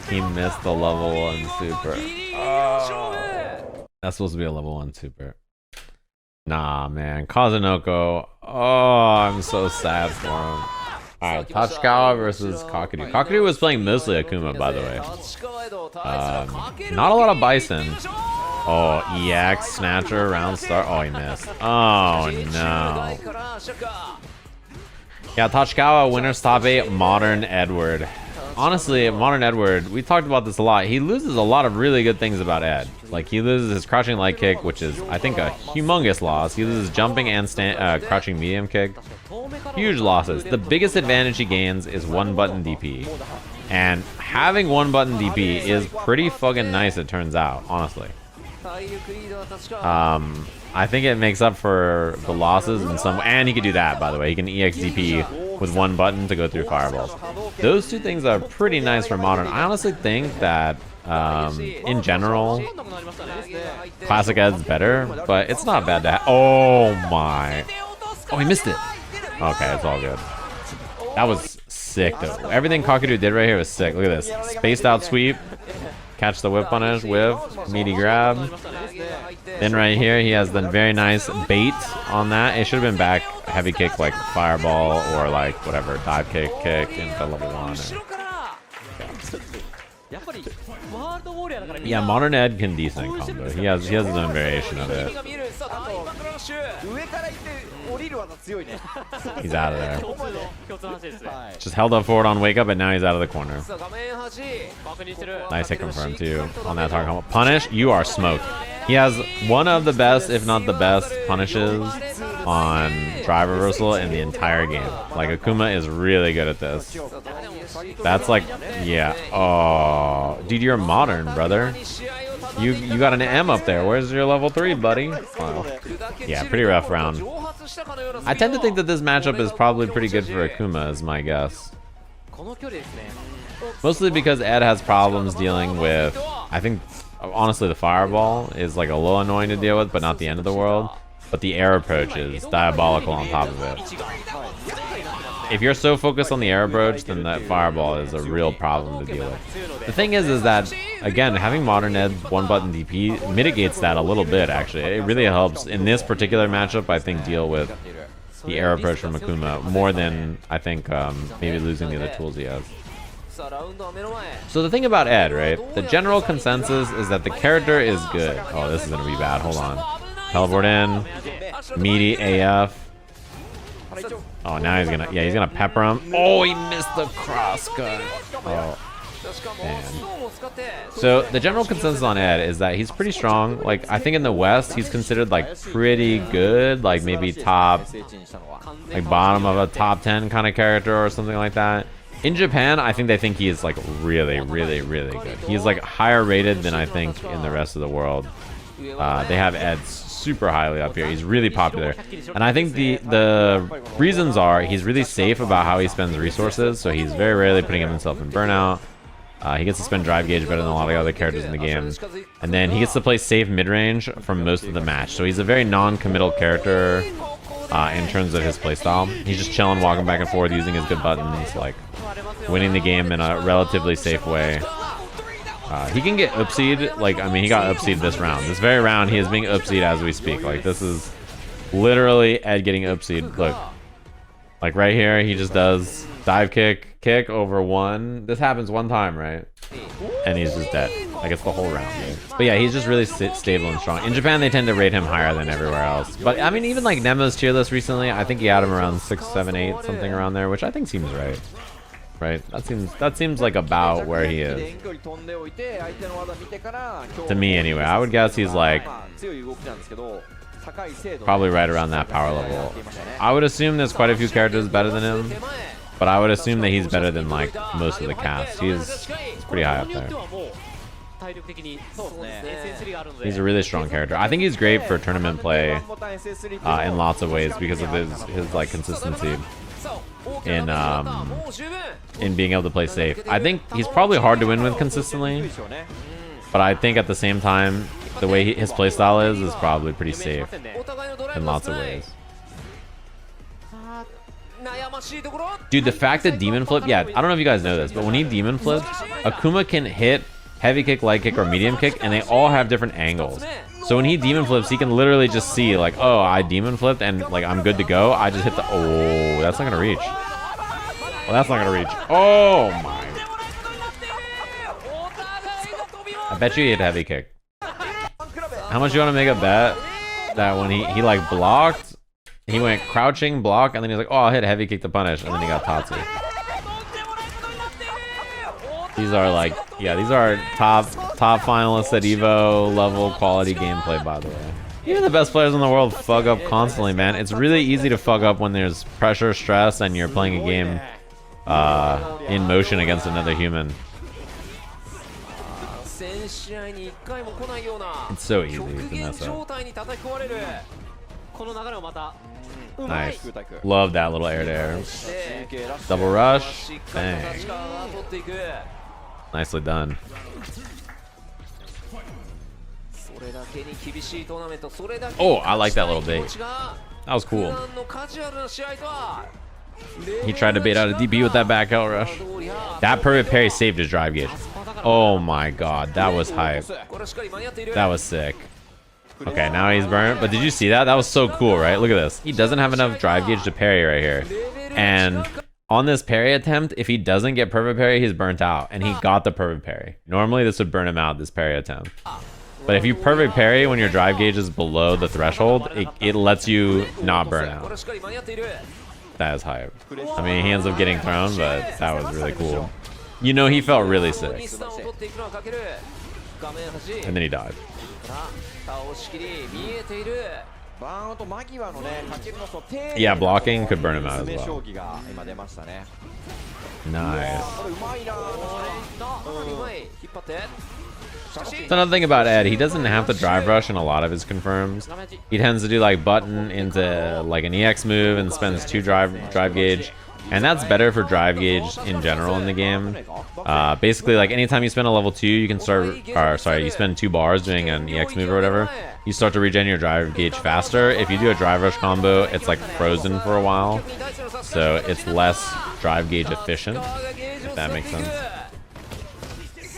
He missed the level 1 super. Oh. That's supposed to be a level 1 super. Nah, man. Kazunoko. Oh, I'm so sad for him. Alright, Tachikawa versus Kakeru. Kakeru was playing mostly Akuma, by the way. Not a lot of Bison. Oh, EX, Snatcher, round start. Oh, he missed. Oh, no. Yeah, Tachikawa, winner's top 8, Modern Edward. Honestly, Modern Edward, we talked about this a lot. He loses a lot of really good things about Ed. Like, he loses his crouching light kick, which is, I think, a humongous loss. He loses jumping and crouching medium kick. Huge losses. The biggest advantage he gains is 1-button DP. And having 1-button DP is pretty fucking nice, it turns out, honestly. I think it makes up for the losses in some, and he could do that, by the way. He can EXDP with 1 button to go through fireballs. Those 2 things are pretty nice for Modern. I honestly think that in general, Classic Ed's better, but it's not bad to oh my. Oh, he missed it. Okay, it's all good. That was sick, though. Everything Kakeru did right here was sick. Look at this. Spaced out sweep. Catch the whip punish, whiff, meaty grab. Then right here, he has the very nice bait on that. It should have been back heavy kick like fireball or like whatever, dive kick into level 1. Yeah, Modern Ed can decent combo. He has his own variation of it. He's out of there. Just held up forward on wake up, and now he's out of the corner. Nice hit confirm too on that target combo. Punish, you are smoked. He has one of the best, if not the best, punishes on drive reversal in the entire game. Like, Akuma is really good at this. That's like, yeah. Oh, dude, you're Modern, brother. You got an M up there. Where's your level 3, buddy? Wow. Yeah, pretty rough round. I tend to think that this matchup is probably pretty good for Akuma, is my guess. Mostly because Ed has problems dealing with, I think, honestly, the fireball is like a little annoying to deal with, but not the end of the world. But the air approach is diabolical on top of it. If you're so focused on the air approach, then that fireball is a real problem to deal with. The thing is that, again, having Modern Ed 1-button DP mitigates that a little bit, actually. It really helps in this particular matchup, I think, deal with the air approach from Akuma more than, I think, maybe losing the other tools he has. So the thing about Ed, right? The general consensus is that the character is good. Oh, this is going to be bad. Hold on. Teleport in. Meaty AF. Oh, now he's gonna, yeah, he's gonna pepper him. Oh, he missed the cross cut. Oh, And so the general consensus on Ed is that he's pretty strong. Like, I think in the West, he's considered like pretty good, like maybe top, like bottom of a top 10 kind of character or something like that. In Japan, I think they think he is like really, really, really good. He's like higher rated than I think in the rest of the world. They have Ed super highly up here. He's really popular. And I think the reasons are he's really safe about how he spends resources. So he's very rarely putting himself in burnout. He gets to spend drive gauge better than a lot of other characters in the game. And then he gets to play safe mid-range from most of the match. So he's a very non-committal character in terms of his playstyle. He's just chilling, walking back and forth, using his good buttons, like winning the game in a relatively safe way. He can get upseed. Like, I mean, he got upseed this round. This very round, he is being upseed as we speak. Like, this is literally Ed getting upseed. Look. Like, right here, he just does dive kick over one. This happens one time, right? And he's just dead. Like, it's the whole round, dude. But yeah, he's just really stable and strong. In Japan, they tend to rate him higher than everywhere else. But, I mean, even, like, Nemo's tier list recently, I think he had him around 6, 7, 8, something around there, which I think seems right. Right? That seems like about where he is. To me, anyway. I would guess he's, like, probably right around that power level. I would assume there's quite a few characters better than him, but I would assume that he's better than like most of the cast. He's pretty high up there. He's a really strong character. I think he's great for tournament play in lots of ways because of his like consistency in being able to play safe. I think he's probably hard to win with consistently, but I think at the same time, the way his playstyle is probably pretty safe in lots of ways. Dude, the fact that demon flip, yeah, I don't know if you guys know this, but when he demon flips, Akuma can hit heavy kick, light kick, or medium kick, and they all have different angles. So when he demon flips, he can literally just see like, oh, I demon flipped and like I'm good to go. I just hit the, oh, that's not gonna reach. Well, that's not gonna reach. Oh my. I bet you he hit heavy kick. How much you want to make a bet that when he like blocked, he went crouching, block, and then he's like, oh, I'll hit heavy kick to punish, and then he got Tatsu. These are like, yeah, these are top finalists at Evo level quality gameplay, by the way. Even the best players in the world fuck up constantly, man. It's really easy to fuck up when there's pressure, stress, and you're playing a game in motion against another human. It's so easy to mess up. Nice. Love that little air to air. Double rush. Bang. Nicely done. Oh, I like that little bait. That was cool. He tried to bait out a DP with that back out rush. That perfect parry saved his drive gauge. Oh my god, that was hype. That was sick. Okay, now he's burnt. But did you see that? That was so cool, right? Look at this. He doesn't have enough drive gauge to parry right here. And on this parry attempt, if he doesn't get perfect parry, he's burnt out. And he got the perfect parry. Normally, this would burn him out, this parry attempt. But if you perfect parry when your drive gauge is below the threshold, it lets you not burn out. That is hype. I mean, he ends up getting thrown, but that was really cool. You know, he felt really sick. And then he died. Yeah, blocking could burn him out as well. Nice. So another thing about Ed, he doesn't have to drive rush in a lot of his confirms. He tends to do like button into like an EX move and spends 2 drive gauge. And that's better for drive gauge in general in the game. Basically, like anytime you spend a level 2, you can you spend 2 bars doing an EX move or whatever. You start to regen your drive gauge faster. If you do a drive rush combo, it's like frozen for a while. So it's less drive gauge efficient, if that makes sense.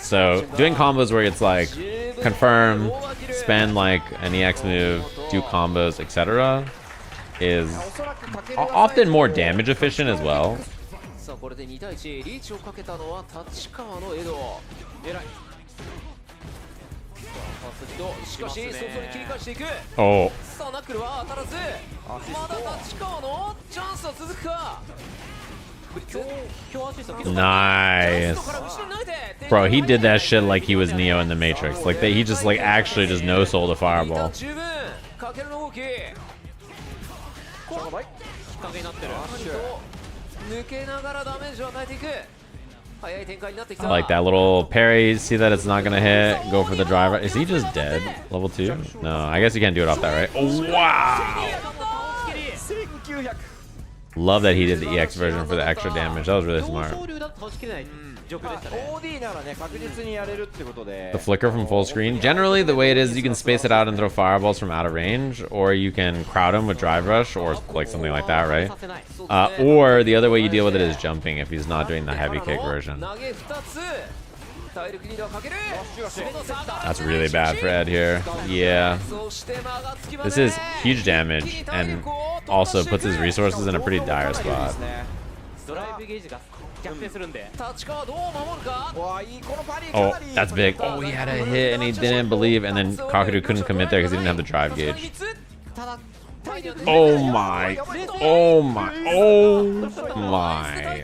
So doing combos where it's like confirm, spend like an EX move, do combos, etc. is often more damage efficient as well. Oh. Nice. Bro, he did that shit like he was Neo in the Matrix. Like he just like actually just no-sold a fireball. I like that little parry. See that it's not gonna hit. Go for the driver. Is he just dead? Level 2? No, I guess you can't do it off that, right? Oh, wow. Love that he did the EX version for the extra damage. That was really smart. The flicker from full screen. Generally, the way it is, you can space it out and throw fireballs from out of range, or you can crowd him with drive rush, or like something like that, right? Or the other way you deal with it is jumping if he's not doing the heavy kick version. That's really bad for Ed here. Yeah. This is huge damage and also puts his resources in a pretty dire spot. Oh, that's big. Oh, he had a hit and he didn't believe, and then Kakeru couldn't commit there because he didn't have the drive gauge. Oh my. Oh my. Oh my.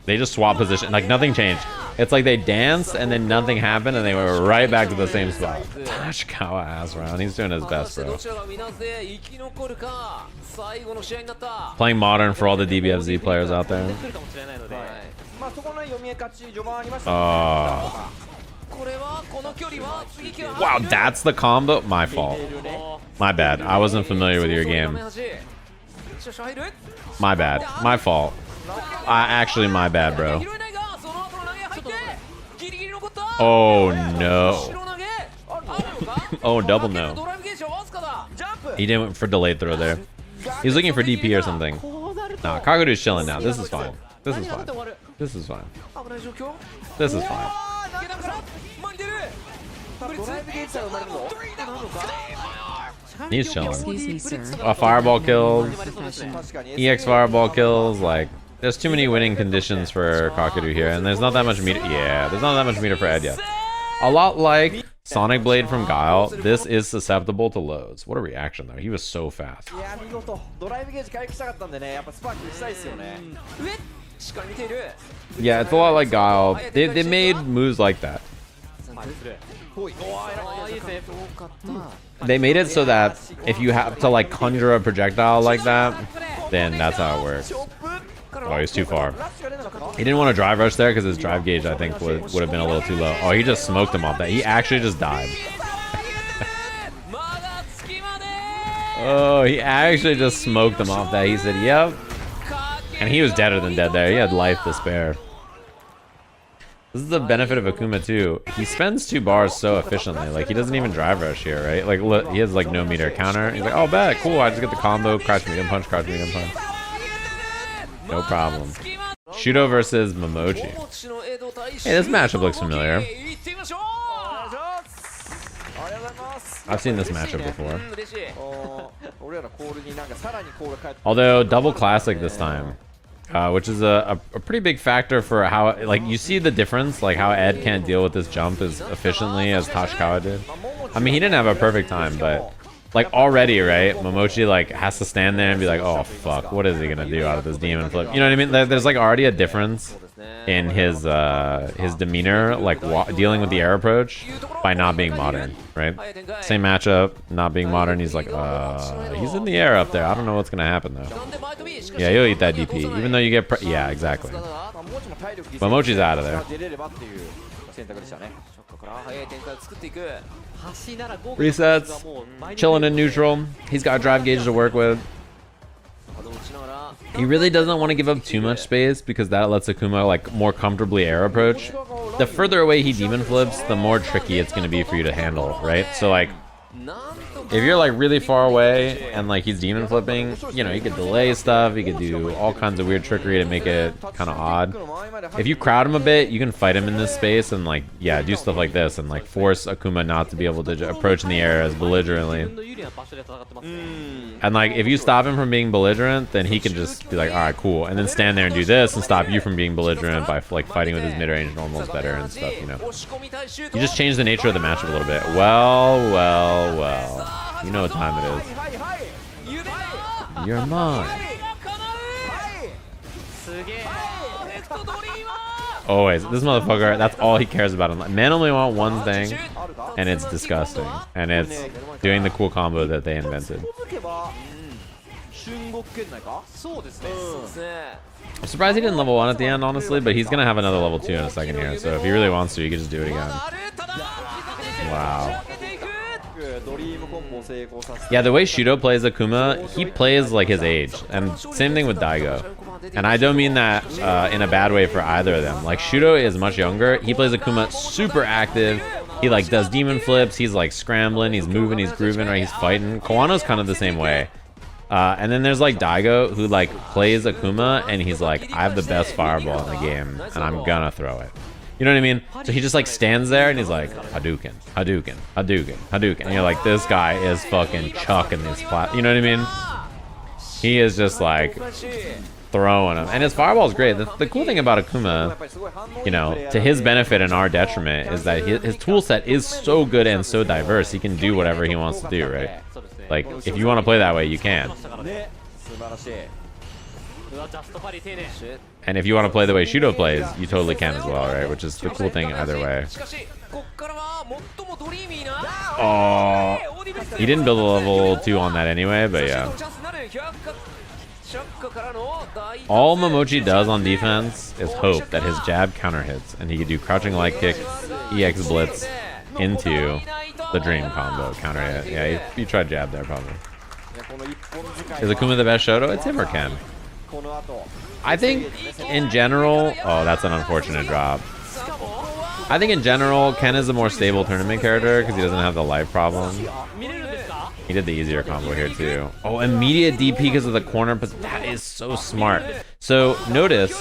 They just swap position. Like nothing changed. It's like they danced and then nothing happened and they were right back to the same spot. Tachikawa ass round. He's doing his best, bro. Playing modern for all the DBFZ players out there. Wow, that's the combo? My fault. My bad. I wasn't familiar with your game. My bad. My fault. Actually, my bad, bro. Oh, no. Oh, double no. He didn't for delayed throw there. He's looking for DP or something. Nah, Kakeru's chilling now. This is fine. This is fine. This is fine. This is fine. He's chilling. Fireball kills. EX fireball kills. Like, there's too many winning conditions for Kakeru here, and there's not that much meter. Yeah, there's not that much meter for Ed yet. A lot like Sonic Blade from Guile, this is susceptible to loads. What a reaction, though. He was so fast. Yeah, it's a lot like Guile. They made moves like that. They made it so that if you have to like conjure a projectile like that, then that's how it works. Oh, he's too far. He didn't want to drive rush there because his drive gauge, I think, would have been a little too low. Oh, he just smoked him off that. He actually just died. Oh, he actually just smoked him off that. He said, yep. And he was deader than dead there. He had life to spare. This is the benefit of Akuma too. He spends 2 bars so efficiently. Like, he doesn't even drive rush here, right? Like, look, he has like no meter counter. He's like, oh, bet, cool. I just get the combo, crouch medium punch, crouch medium punch. No problem. Shuto versus Momochi. Hey, this matchup looks familiar. I've seen this matchup before. Although double classic this time. Which is a pretty big factor for how, like, you see the difference, like how Ed can't deal with this jump as efficiently as Tachikawa did. I mean, he didn't have a perfect time, but like already, right? Momochi like has to stand there and be like, oh fuck, what is he gonna do out of this demon flip? You know what I mean? There's like already a difference in his demeanor, like dealing with the air approach by not being modern, right? Same matchup, not being modern. He's like, he's in the air up there. I don't know what's gonna happen though. Yeah, he'll eat that DP, even though you get yeah, exactly. Momochi's out of there. Resets, chilling in neutral. He's got drive gauge to work with. He really doesn't want to give up too much space because that lets Akuma like more comfortably air approach. The further away he demon flips, the more tricky it's going to be for you to handle, right? So like, if you're like really far away and like he's demon flipping, you know, you could delay stuff, you could do all kinds of weird trickery to make it kind of odd. If you crowd him a bit, you can fight him in this space and like, yeah, do stuff like this and like force Akuma not to be able to approach in the air as belligerently. And like, if you stop him from being belligerent, then he can just be like, all right, cool, and then stand there and do this and stop you from being belligerent by like fighting with his mid-range normals better and stuff, you know. You just change the nature of the matchup a little bit. Well. You know what time it is. You're mine. Always. This motherfucker, that's all he cares about in life. Men only want one thing, and it's disgusting. And it's doing the cool combo that they invented. I'm surprised he didn't level 1 at the end, honestly, but he's going to have another level 2 in a second here. So if he really wants to, he can just do it again. Wow. Yeah, the way Shuto plays Akuma, he plays like his age. And same thing with Daigo. And I don't mean that in a bad way for either of them. Like, Shuto is much younger. He plays Akuma super active. He like does demon flips. He's like scrambling. He's moving. He's grooving. Right? He's fighting. Kawano's kind of the same way. And then there's like Daigo, who like plays Akuma, and he's like, I have the best fireball in the game, and I'm gonna throw it. You know what I mean? So he just like stands there, and he's like, Hadouken, Hadouken, Hadouken, Hadouken. And you're like, this guy is fucking chucking this plat. You know what I mean? He is just like throwing them. And his fireball is great. The cool thing about Akuma, you know, to his benefit and our detriment, is that his tool set is so good and so diverse. He can do whatever he wants to do, right? Like, if you want to play that way, you can. And if you want to play the way Shuto plays, you totally can as well, right? Which is the cool thing either way. Oh, he didn't build a level 2 on that anyway, but yeah. All Momochi does on defense is hope that his jab counter hits, and he could do crouching light kick, EX blitz into the dream combo counter hit. Yeah, he tried jab there probably. Is Akuma the best Shoto? It's him or Ken. I think in general, oh, that's an unfortunate drop. I think in general, Ken is a more stable tournament character because he doesn't have the life problem. He did the easier combo here too. Oh, immediate DP because of the corner, but that is so smart. So notice,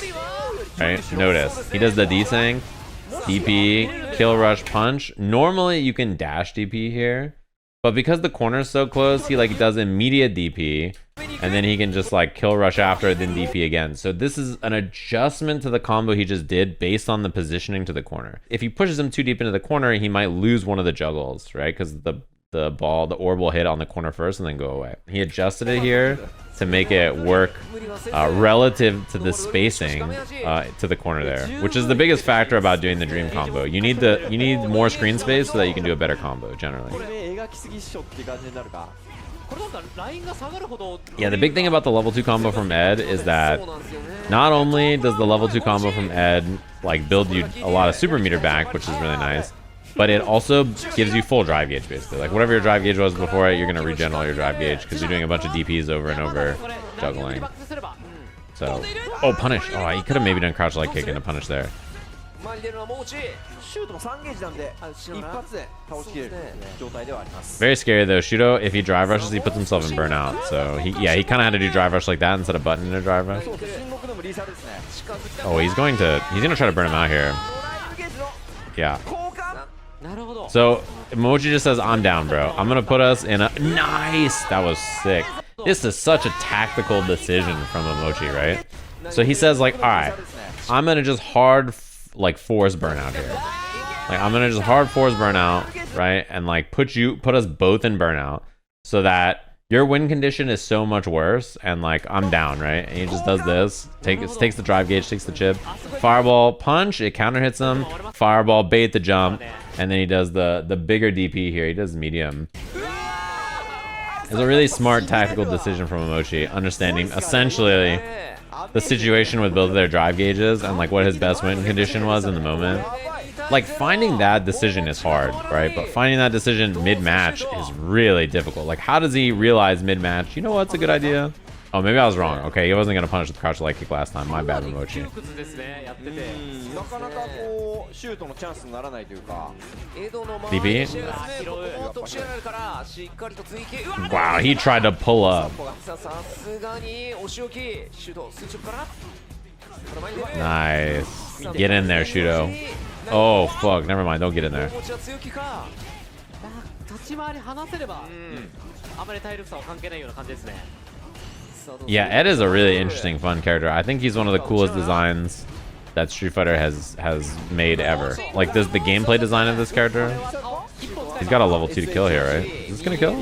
right? Notice he does the desync, DP, kill rush punch. Normally you can dash DP here, but because the corner is so close, he like does immediate DP, and then he can just like kill rush after, then DP again. So this is an adjustment to the combo he just did based on the positioning to the corner. If he pushes him too deep into the corner, he might lose one of the juggles, right? Because the orb will hit on the corner first and then go away. He adjusted it here to make it work relative to the spacing to the corner there, which is the biggest factor about doing the dream combo. You need more screen space so that you can do a better combo generally. Yeah, the big thing about the level 2 combo from Ed is that not only does the level 2 combo from Ed like build you a lot of super meter back, which is really nice, but it also gives you full drive gauge basically. Like whatever your drive gauge was before it, you're gonna regen all your drive gauge because you're doing a bunch of DPs over and over, juggling. So, oh, punish. Oh, he could have maybe done crouch light kick and a punish there. Very scary though. Shuto, if he drive rushes, he puts himself in burnout. So he kind of had to do drive rush like that instead of button to drive rush. Oh, he's gonna try to burn him out here. Yeah. So Momochi just says, I'm down, bro. I'm gonna put us in a nice. That was sick. This is such a tactical decision from Momochi, right? So he says like, all right, I'm gonna just hard like force burnout here. Like I'm gonna just hard force burnout, right? And like put us both in burnout so that your win condition is so much worse, and like I'm down, right? And he just does this, takes the drive gauge, takes the chip, fireball punch, it counter hits him, fireball bait the jump, and then he does the bigger DP here. He does medium. It's a really smart tactical decision from Momochi, understanding essentially the situation with both of their drive gauges and like what his best win condition was in the moment. Like finding that decision is hard, right? But finding that decision mid-match is really difficult. Like how does he realize mid-match, you know what's a good idea? Oh, maybe I was wrong. Okay, he wasn't gonna punish the crouch light kick last time. My bad, Momochi. DP? Wow, he tried to pull up. Nice. Get in there, Shuto. Oh, fuck. Never mind. Don't get in there. Yeah, Ed is a really interesting, fun character. I think he's one of the coolest designs that Street Fighter has made ever. Like, the gameplay design of this character. He's got a level 2 to kill here, right? Is this gonna kill?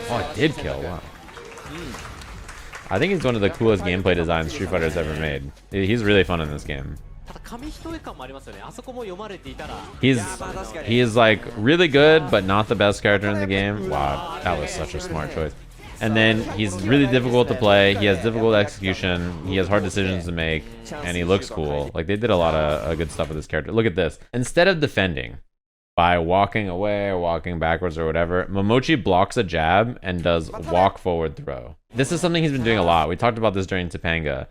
Oh, it did kill. Wow. I think he's one of the coolest gameplay designs Street Fighter's ever made. He's really fun in this game. He's like really good, but not the best character in the game. Wow, that was such a smart choice. And then he's really difficult to play. He has difficult execution. He has hard decisions to make, and he looks cool. Like, they did a lot of good stuff with this character. Look at this. Instead of defending by walking away or walking backwards or whatever, Momochi blocks a jab and does walk forward throw. This is something he's been doing a lot. We talked about this during Topanga.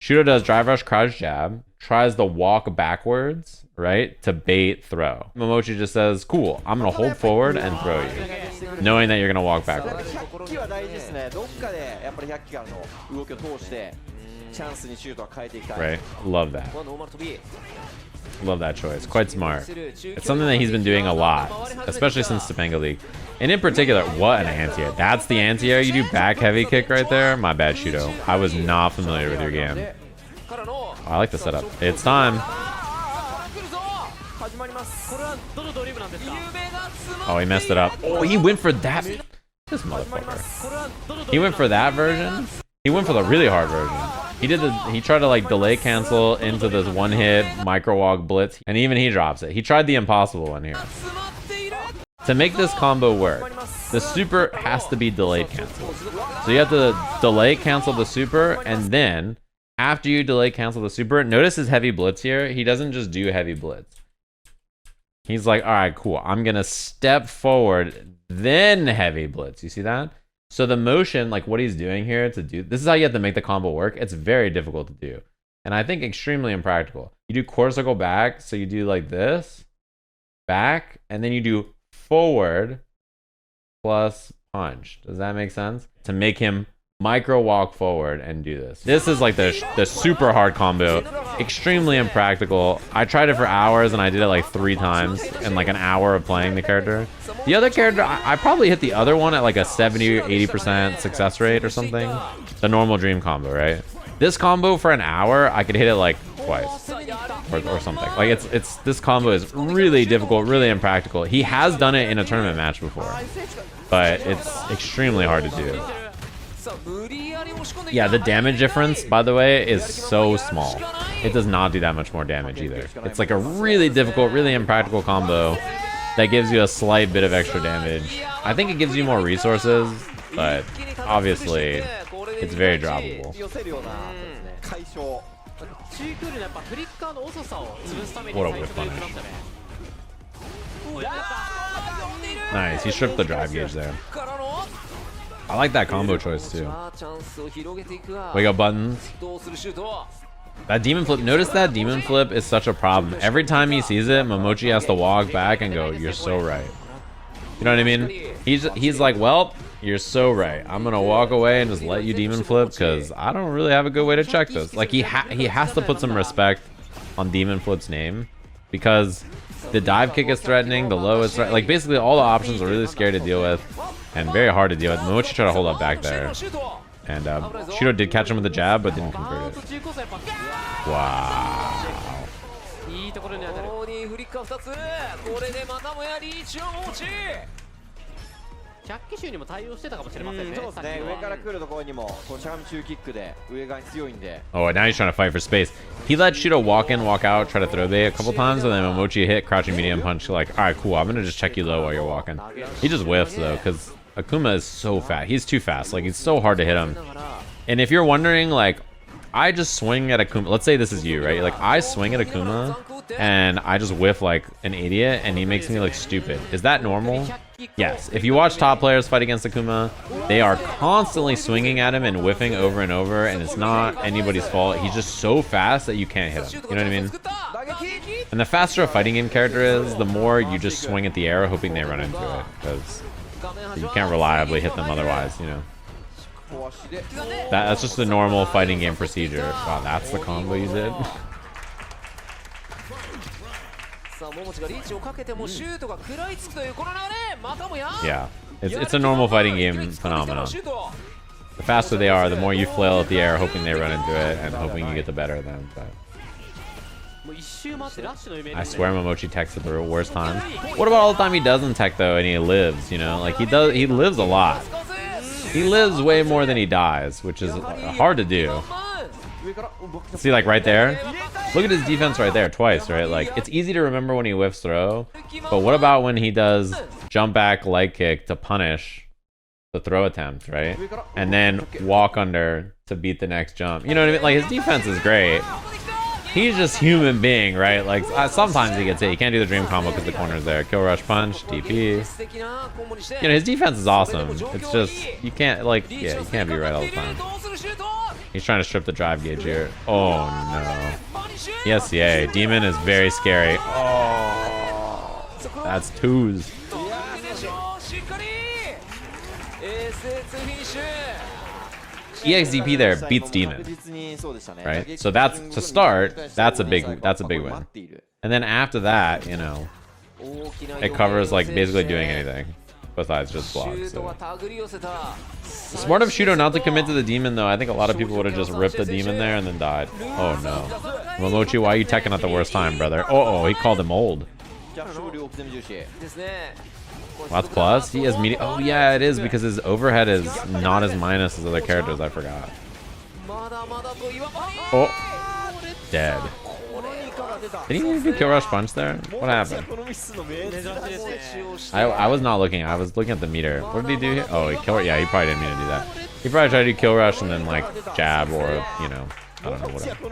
Shuto does drive rush crouch jab, tries to walk backwards, right, to bait throw. Momochi just says, cool, I'm gonna hold forward and throw you, knowing that you're gonna walk backwards. Right, love that. Love that choice. Quite smart. It's something that he's been doing a lot, especially since Topanga League. And in particular, what an anti-air. That's the anti-air. You do back heavy kick right there. My bad, Shuto. I was not familiar with your game. Oh, I like the setup. It's time. Oh, he messed it up. Oh, he went for that. This motherfucker. He went for that version. He went for the really hard version. He tried to like delay cancel into this one hit micro walk blitz, and even he drops it. He tried the impossible one here. To make this combo work, the super has to be delayed cancel. So you have to delay cancel the super, and then after you delay cancel the super, notice his heavy blitz here. He doesn't just do heavy blitz. He's like, all right, cool. I'm gonna step forward, then heavy blitz. You see that? So the motion, like what he's doing here to do, this is how you have to make the combo work. It's very difficult to do. And I think extremely impractical. You do quarter circle back, so you do like this, back, and then you do forward plus punch. Does that make sense? To make him micro walk forward and do this. This is like the super hard combo. Extremely impractical. I tried it for hours and I did it like 3 times in like an hour of playing the character. The other character, I probably hit the other one at like a 70 or 80% success rate or something. The normal dream combo, right? This combo for an hour, I could hit it like twice or something. Like it's this combo is really difficult, really impractical. He has done it in a tournament match before, but it's extremely hard to do. Yeah, the damage difference, by the way, is so small. It does not do that much more damage either. It's like a really difficult, really impractical combo that gives you a slight bit of extra damage. I think it gives you more resources, but obviously it's very droppable. What a whip punish. Nice, he stripped the drive gauge there. I like that combo choice too. We got buttons. That demon flip, notice that demon flip is such a problem. Every time he sees it, Momochi has to walk back and go, you're so right. You know what I mean? He's like, well, you're so right. I'm gonna walk away and just let you demon flip because I don't really have a good way to check this. Like he has to put some respect on demon flip's name because the dive kick is threatening, the low is like basically all the options are really scary to deal with and very hard to deal with. Momochi tried to hold up back there. And Shuto did catch him with the jab, but didn't convert it. Wow. Oh, and now he's trying to fight for space. He let Shuto walk in, walk out, try to throw bait a couple times, and then Momochi hit crouching medium punch. Like, all right, cool. I'm gonna just check you low while you're walking. He just whiffs though, because Akuma is so fast. He's too fast. Like, he's so hard to hit him. And if you're wondering, like, I just swing at Akuma. Let's say this is you, right? Like, I swing at Akuma, and I just whiff like an idiot, and he makes me look stupid. Is that normal? Yes. If you watch top players fight against Akuma, they are constantly swinging at him and whiffing over and over, and it's not anybody's fault. He's just so fast that you can't hit him. You know what I mean? And the faster a fighting game character is, the more you just swing at the air, hoping they run into it, because you can't reliably hit them otherwise, you know. That's just the normal fighting game procedure. Wow, that's the combo you did. Yeah, it's a normal fighting game phenomenon. The faster they are, the more you flail at the air, hoping they run into it and hoping you get the better of them. But I swear Momochi techs at the worst time. What about all the time he doesn't tech though and he lives, you know? Like he lives a lot. He lives way more than he dies, which is hard to do. See, like right there? Look at his defense right there, twice, right? Like, it's easy to remember when he whiffs throw, but what about when he does jump back leg kick to punish the throw attempt, right? And then walk under to beat the next jump. You know what I mean? Like, his defense is great. He's just human being, right? Like, sometimes he gets hit. He can't do the dream combo because the corner's there. Kill rush punch, DP. You know, his defense is awesome. It's just, you can't, like, yeah, you can't be right all the time. He's trying to strip the drive gauge here. Oh, no. Yes, yeah. Demon is very scary. Oh, that's twos. EXDP there beats Demon, right? So that's to start. That's a big win. And then after that, you know, it covers like basically doing anything besides just block. So. Smart of Shuto not to commit to the Demon though. I think a lot of people would have just ripped the Demon there and then died. Oh no, Momochi, why are you teching at the worst time, brother? Oh, he called him old. That's plus. He has medium. Oh yeah, it is because his overhead is not as minus as other characters. I forgot. Oh, dead. Did he even do kill rush punch there? What happened? I was not looking. I was looking at the meter. What did he do here? Oh, he killed. Yeah, he probably didn't mean to do that. He probably tried to do kill rush and then like jab or you know, I don't know whatever.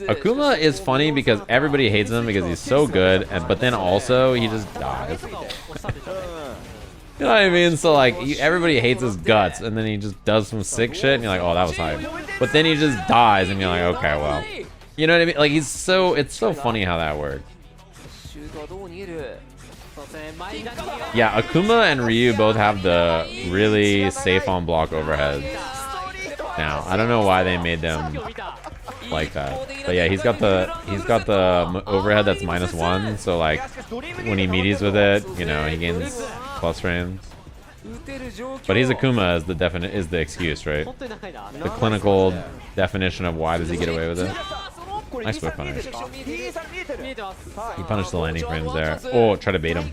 Akuma is funny because everybody hates him because he's so good, but then also he just dies. You know what I mean? So like everybody hates his guts, and then he just does some sick shit, and you're like, oh, that was hype. But then he just dies, and you're like, okay, well, you know what I mean? Like it's so funny how that works. Yeah, Akuma and Ryu both have the really safe on block overhead. Now I don't know why they made them like that, but yeah, he's got the overhead that's -1, so like when he meaties with it, you know, he gains plus frames. But he's Akuma is the excuse, right? The clinical definition of why does he get away with it. Nice whip punish. He punished the landing frames there. Oh, try to bait him.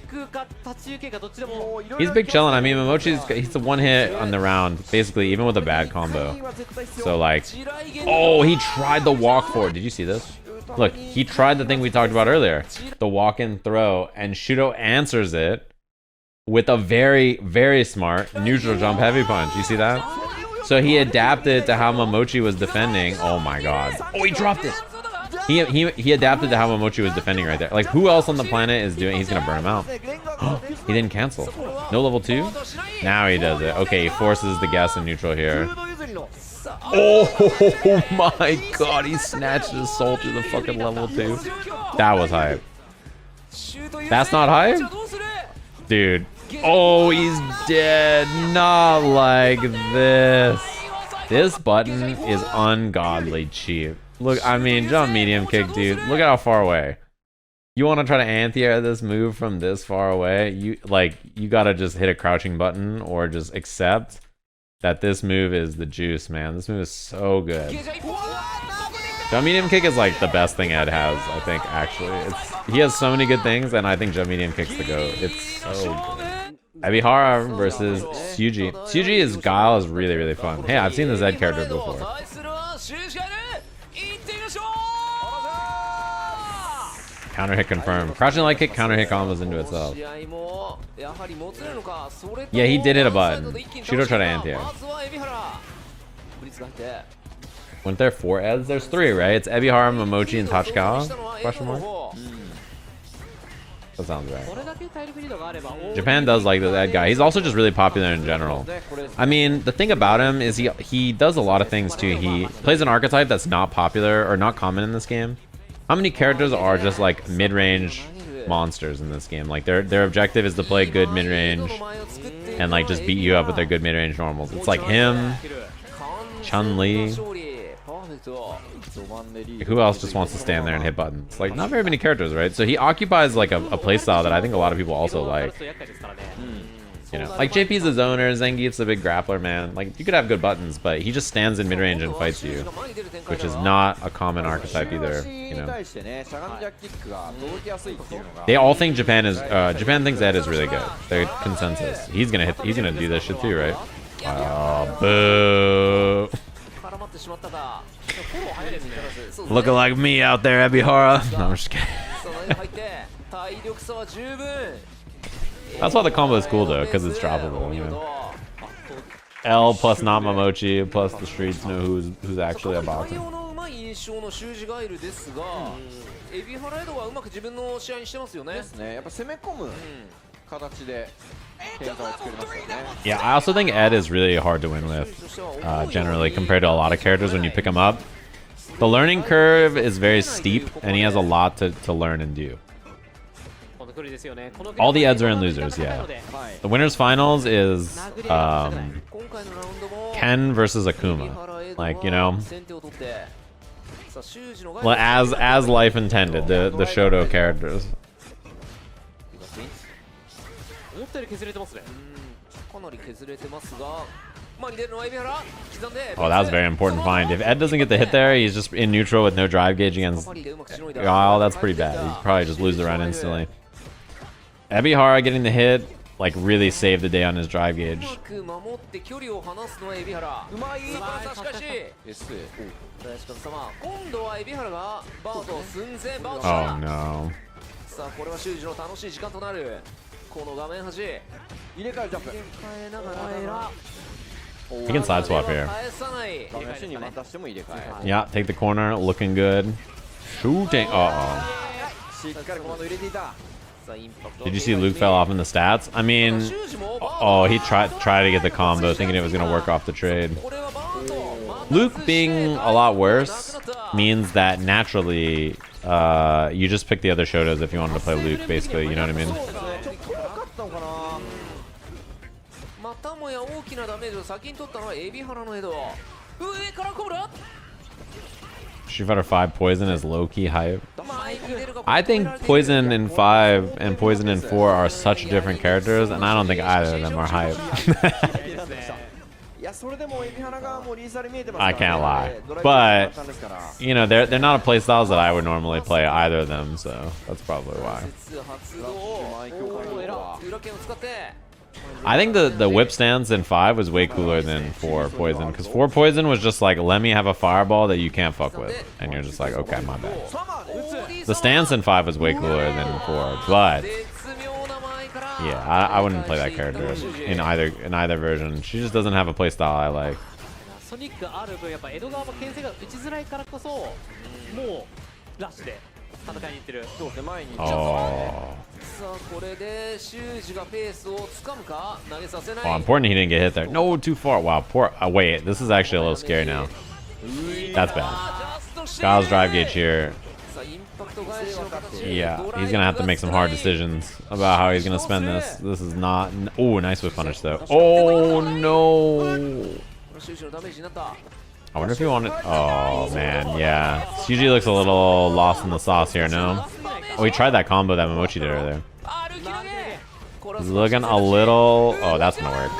He's big chillin'. I mean, he's a one hit on the round, basically, even with a bad combo. So like, oh, he tried the walk forward. Did you see this? Look, he tried the thing we talked about earlier, the walk in throw, and Shuto answers it with a very, very smart neutral jump heavy punch. You see that? So he adapted to how Momochi was defending. Oh my god. Oh, he dropped it. He adapted to how Momochi was defending right there. Like, who else on the planet is doing? He's gonna burn him out. He didn't cancel. No level 2? Now he does it. Okay, he forces the guess in neutral here. Oh my god, he snatched his soul through the fucking level 2. That was hype. That's not hype? Dude. Oh, he's dead. Not like this. This button is ungodly cheap. Look, I mean, jump medium kick, dude. Look at how far away. You want to try to anti-air this move from this far away? You gotta just hit a crouching button or just accept that this move is the juice, man. This move is so good. Jump medium kick is like the best thing Ed has, I think, actually. He has so many good things, and I think jump medium kick's the GOAT. It's so good. Ebihara versus Syuji. Syuji's Guile is really, really fun. Hey, I've seen the Zed character before. Counter hit confirmed. Crouching light kick, counter hit combos into itself. Yeah, he did hit a button. Shuto tried to anti-air. Weren't there 4 Eds? There's 3, right? It's Ebihara, Momochi, and Tachikawa? Question mark? That sounds right. Japan does like this Ed guy. He's also just really popular in general. I mean, the thing about him is he does a lot of things too. He plays an archetype that's not popular or not common in this game. How many characters are just like mid-range monsters in this game? Like their objective is to play good mid-range and like just beat you up with their good mid-range normals. It's like him, Chun-Li. Who else just wants to stand there and hit buttons? Like, not very many characters, right? So he occupies like a playstyle that I think a lot of people also like. You know, like JP's a zoner, Zangief's a big grappler, man. Like, you could have good buttons, but he just stands in mid-range and fights you, which is not a common archetype either, you know. They all think Japan thinks Ed is really good. They're consensus. He's gonna do this shit too, right? Oh, boo. Looking like me out there, Ebihara. No, I'm just kidding. That's why the combo is cool though, because it's droppable, you know. L plus not Momochi plus the streets know who's actually a boxer. Yeah, I also think Ed is really hard to win with, generally, compared to a lot of characters when you pick him up. The learning curve is very steep, and he has a lot to learn and do. All the Eds are in losers, yeah. The winners finals is Ken versus Akuma. Like, you know, well, as life intended, the Shuto characters. Oh, that was a very important find. If Ed doesn't get the hit there, he's just in neutral with no drive gauge against Guile. That's pretty bad. He'd probably just lose the run instantly. Ebihara getting the hit, like, really saved the day on his drive gauge. Oh no. He can side swap here. Yeah, take the corner, looking good. Shooting. Did you see Luke fell off in the stats? I mean, oh, he tried to get the combo, thinking it was gonna work off the trade. Luke being a lot worse means that naturally, you just pick the other Shotos if you wanted to play Luke, basically. You know what I mean? Street Fighter 5 Poison is low-key hype. I think Poison in 5 and Poison in 4 are such different characters, and I don't think either of them are hype. I can't lie. But, you know, they're not a playstyles that I would normally play, either of them, so that's probably why. I think the whip stance in 5 was way cooler than 4 Poison, because 4 Poison was just like, let me have a fireball that you can't fuck with, and you're just like, okay, my bad. The stance in 5 was way cooler than 4, but yeah, I wouldn't play that character in either version. She just doesn't have a playstyle I like. Oh, important he didn't get hit there. No, too far. Wow, poor. Wait, this is actually a little scary now. That's bad. Guile's drive gauge here. Yeah, he's gonna have to make some hard decisions about how he's gonna spend this. This is not. Oh, nice whip punish though. Oh no. I wonder if he wanted. Oh man, yeah. Syuji looks a little lost in the sauce here. No. Oh, he tried that combo that Momochi did earlier. He's looking a little. Oh, that's gonna work.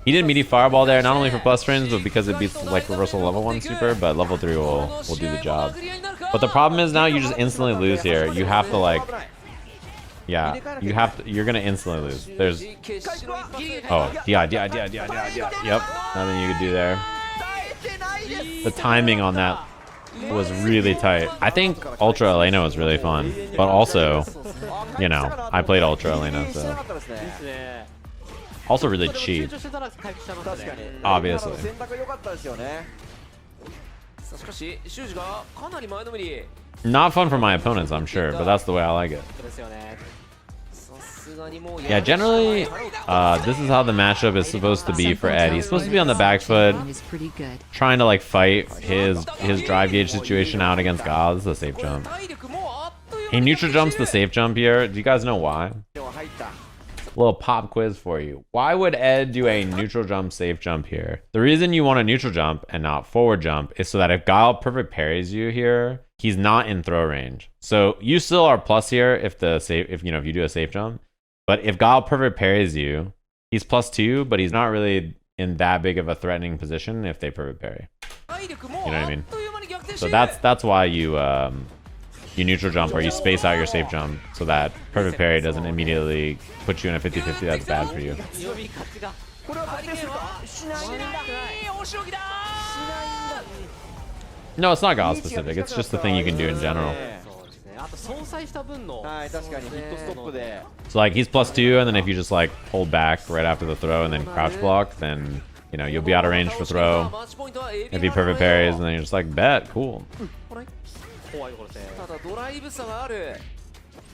He did meaty fireball there, not only for plus frames, but because it beats like reversal level 1 super, but level 3 will do the job. But the problem is now you just instantly lose here. You have to like, yeah, you're gonna instantly lose. There's, oh, DI. Yep, nothing you could do there. The timing on that was really tight. I think Ultra Elena was really fun, but also, you know, I played Ultra Elena, so. Also really cheap, obviously. Not fun for my opponents, I'm sure, but that's the way I like it. Yeah, generally, this is how the matchup is supposed to be for Ed. He's supposed to be on the back foot, trying to like fight his drive gauge situation out against Guile. This is a safe jump. He neutral jumps the safe jump here. Do you guys know why? Little pop quiz for you. Why would Ed do a neutral jump safe jump here? The reason you want a neutral jump and not forward jump is so that if Guile perfect parries you here, he's not in throw range. So you still are plus here if you do a safe jump. But if Guile perfect parries you, He's +2, but he's not really in that big of a threatening position if they perfect parry. You know what I mean? So that's why you neutral jump or you space out your safe jump so that perfect parry doesn't immediately put you in a 50-50 that's bad for you. No, it's not Guile specific. It's just the thing you can do in general. So like he's +2, and then if you just like hold back right after the throw and then crouch block, then you know you'll be out of range for throw. If he perfect parries, and then you're just like bet, cool.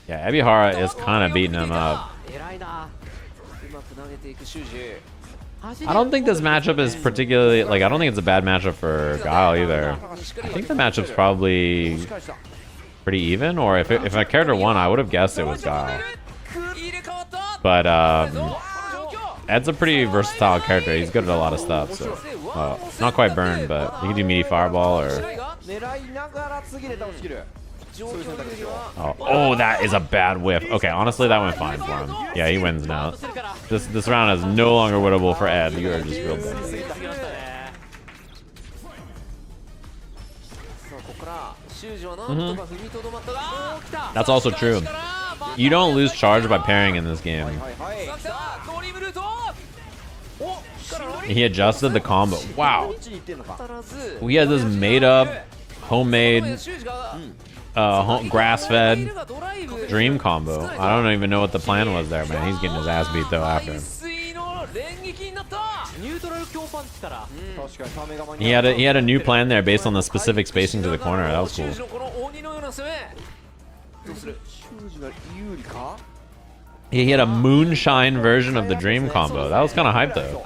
Yeah, Ebihara is kind of beating him up. I don't think this matchup is particularly like I don't think it's a bad matchup for Guile either. I think the matchup's probably pretty even, or if a character won, I would have guessed it was Guile. But Ed's a pretty versatile character. He's good at a lot of stuff. So not quite burn, but he can do meaty fireball or. Oh, that is a bad whiff. Okay, honestly, that went fine for him. Yeah, he wins now. This round is no longer winnable for Ed. You are just real bad. That's also true. You don't lose charge by parrying in this game. He adjusted the combo. Wow. We had this made up, homemade, grass-fed dream combo. I don't even know what the plan was there, man. He's getting his ass beat though after. He had a new plan there based on the specific spacing to the corner. That was cool. He had a moonshine version of the dream combo. That was kind of hype though.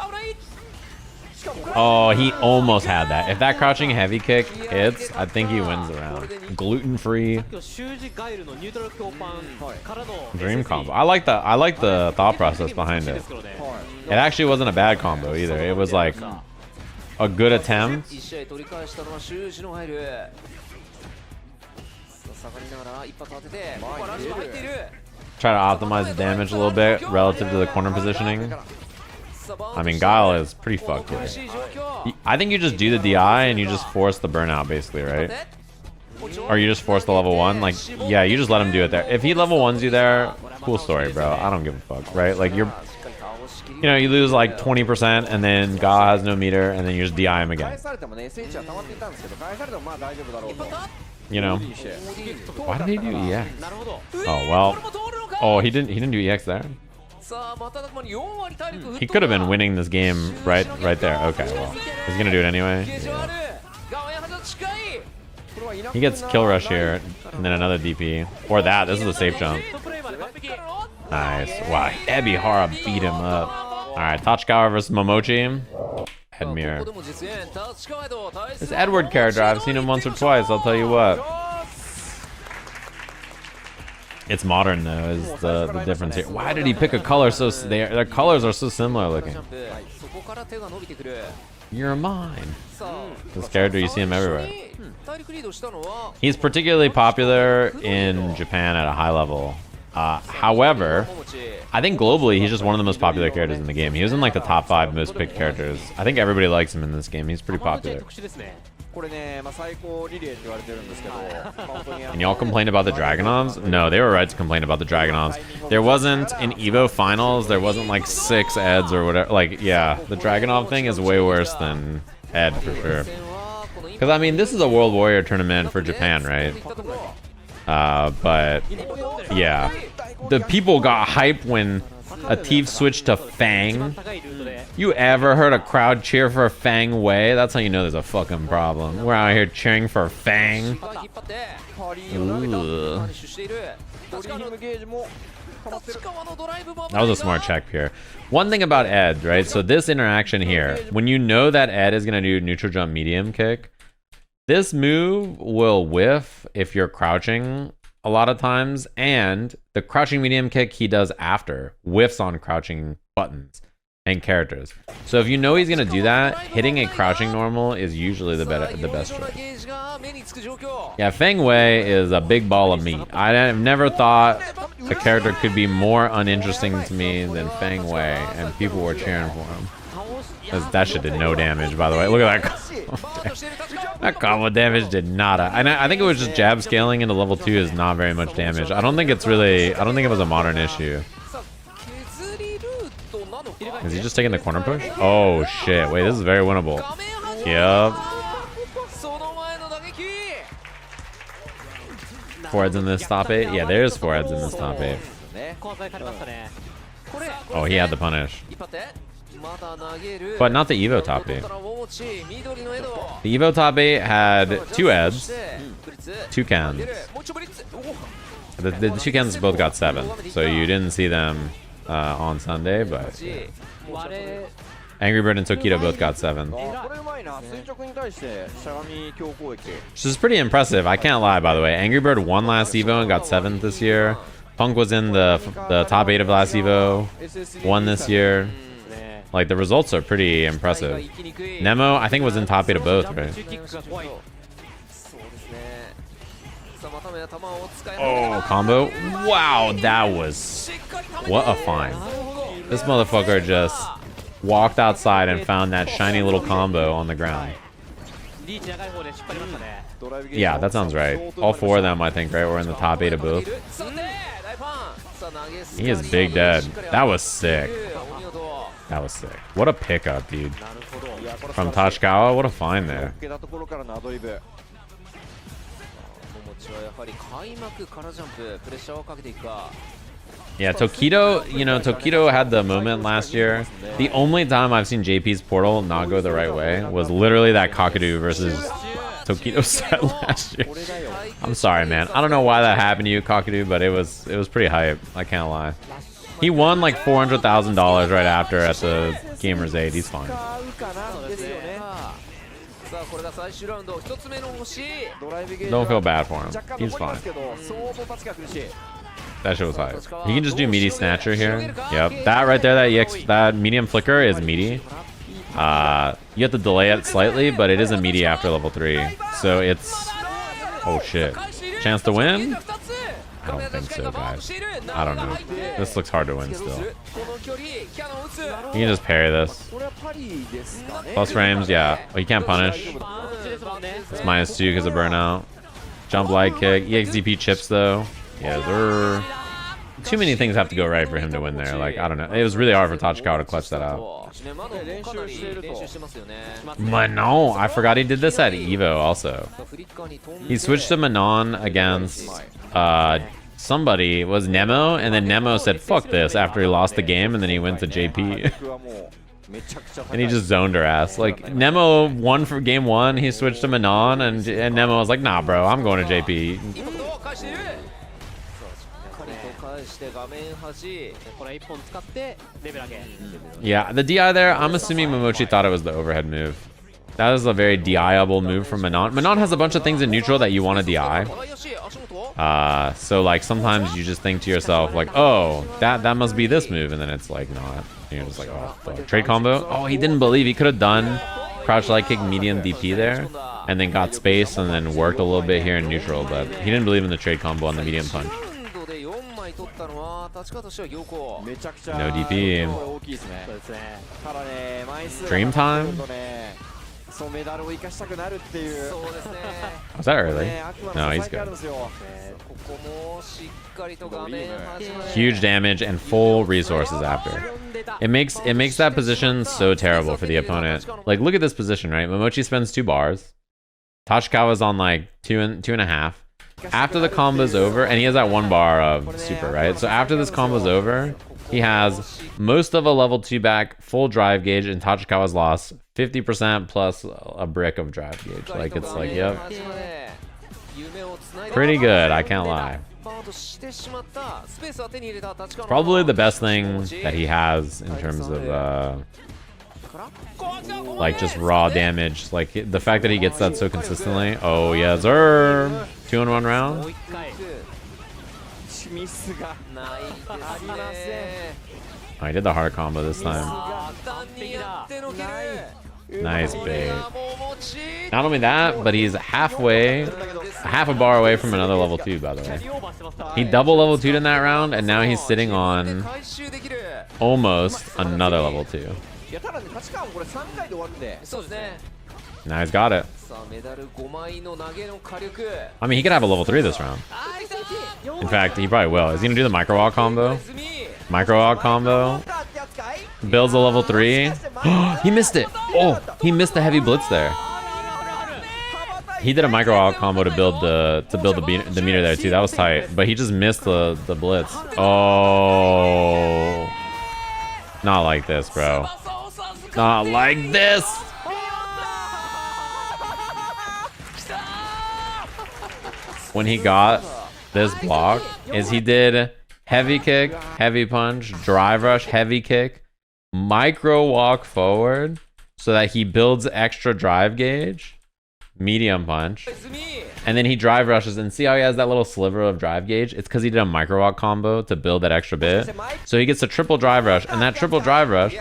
Oh, he almost had that. If that crouching heavy kick hits, I think he wins the round. Gluten-free dream combo. I like the thought process behind it. It actually wasn't a bad combo either. It was like a good attempt. Try to optimize the damage a little bit relative to the corner positioning. I mean, Guile is pretty fucked here. I think you just do the DI and you just force the burnout, basically, right? Or you just force the level 1. Like, yeah, you just let him do it there. If he level 1s you there, cool story, bro. I don't give a fuck, right? Like, you lose like 20% and then Guile has no meter and then you just DI him again. You know? Why did he do EX? Oh, well. Oh, he didn't do EX there? He could have been winning this game right there. Okay, well, he's gonna do it anyway. Yeah. He gets kill rush here, and then another DP, or that. This is a safe jump. Nice. Wow, Ebihara beat him up. All right, Tachikawa versus Momochi. Head mirror. This Edward character, I've seen him once or twice. I'll tell you what. It's modern though, is the difference here. Why did he pick a color so... Their colors are so similar looking. You're mine. This character, you see him everywhere. He's particularly popular in Japan at a high level. However, I think globally he's just one of the most popular characters in the game. He was in like the top 5 most picked characters. I think everybody likes him in this game. He's pretty popular. And y'all complained about the Dragonovs? No, they were right to complain about the Dragonovs. There wasn't in EVO finals, there wasn't like 6 Eds or whatever. Like, yeah, the Dragonov thing is way worse than Ed for sure. Because, I mean, this is a World Warrior tournament for Japan, right? But, yeah. The people got hyped when a Thief switched to Fang. You ever heard a crowd cheer for Fang Wei? That's how you know there's a fucking problem. We're out here cheering for Fang. Ooh. That was a smart check here. One thing about Ed, right? So this interaction here, when you know that Ed is going to do neutral jump medium kick, this move will whiff if you're crouching a lot of times, and the crouching medium kick he does after whiffs on crouching buttons and characters. So if you know he's gonna do that, hitting a crouching normal is usually the best choice. Yeah, Feng Wei is a big ball of meat. I've never thought the character could be more uninteresting to me than Fang Wei, and people were cheering for him. That shit did no damage, by the way. Look at that. That combo damage did nada. And I think it was just jab scaling into level 2 is not very much damage. I don't think it's really, I don't think it was a modern issue. Is he just taking the corner push? Oh shit, wait, this is very winnable. Yep. Foreheads in this top 8? Yeah, there's foreheads in this top 8. Oh, he had the punish. But not the Evo top 8. The Evo top 8 had 2 Eds, 2 Kens. The 2 Kens both got 7, so you didn't see them on Sunday, but Angry Bird and Tokido both got 7. Which is pretty impressive, I can't lie, by the way. Angry Bird won last Evo and got 7th this year. Punk was in the top 8 of last Evo, won this year. Like, the results are pretty impressive. Nemo, I think, was in top 8 of both, right? Oh, combo. Wow, that was... What a find. This motherfucker just walked outside and found that shiny little combo on the ground. Yeah, that sounds right. All 4 of them, I think, right, were in the top 8 of both. He is big dead. That was sick. That was sick. What a pickup, dude. From Tachikawa, what a find there. Yeah, Tokido, you know, Tokido had the moment last year. The only time I've seen JP's portal not go the right way was literally that Kakeru versus Tokido set last year. I'm sorry, man. I don't know why that happened to you, Kakeru, but it was pretty hype. I can't lie. He won like $400,000 right after at the Gamers 8. He's fine. Don't feel bad for him. He's fine. That shit was hype. He can just do meaty snatcher here. Yep. That right there, that medium flicker is meaty. You have to delay it slightly, but it is a meaty after level 3. So it's... Oh shit. Chance to win? I don't think so, guys. I don't know. This looks hard to win still. You can just parry this. Plus frames, yeah. Oh, you can't punish. It's -2 because of burnout. Jump light kick. EXDP chips though. Yeah, too many things have to go right for him to win there. Like, I don't know. It was really hard for Tachikawa to clutch that out. Manon. I forgot he did this at Evo also. He switched to Manon against somebody. It was Nemo, and then Nemo said fuck this after he lost the game, and then he went to JP. And he just zoned her ass. Like, Nemo won for game 1, he switched to Manon, and Nemo was like, nah bro, I'm going to JP. Yeah, the DI there, I'm assuming Momochi thought it was the overhead move. That is a very DI-able move from Manon. Manon has a bunch of things in neutral that you want to DI. So like sometimes you just think to yourself like, oh, that must be this move, and then it's like not. And you're just like, oh fuck. Trade combo. Oh, he didn't believe he could have done crouch light kick medium DP there, and then got space and then worked a little bit here in neutral, but he didn't believe in the trade combo on the medium punch. No DP. Dream time? Was that early? No, he's good. Huge damage and full resources after. It makes that position so terrible for the opponent. Like, look at this position, right? Momochi spends 2 bars. Tachikawa's on like 2.5. After the combo's over, and he has that 1 bar of super, right? So after this combo's over, he has most of a level 2 back, full drive gauge, and Tachikawa's lost 50% plus a brick of drive gauge. Like, it's like, yep. Pretty good, I can't lie. It's probably the best thing that he has in terms of like just raw damage. Like the fact that he gets that so consistently. Oh yeah, sir. 2 in 1 round. Oh, he did the hard combo this time. Nice bait. Not only that, but he's halfway half a bar away from another level 2, by the way. He double level 2'd in that round, and now he's sitting on almost another level 2. いやただね立川もこれ3回で終わるんでそうですね Now he's got it. さあメダル5枚の投げの火力 I mean, he could have a level 3 this round. In fact, he probably will. Is he gonna do the micro wall combo? Micro wall combo. Builds a level 3. He missed it. Oh, he missed the heavy blitz there. He did a micro wall combo to build the meter there too. That was tight, but he just missed the blitz. Oh, not like this, bro. Not like this. When he got this block is he did heavy kick, heavy punch, drive rush, heavy kick, micro walk forward so that he builds extra drive gauge, medium punch, and then he drive rushes. And see how he has that little sliver of drive gauge? It's because he did a micro walk combo to build that extra bit. So he gets a triple drive rush, and that triple drive rush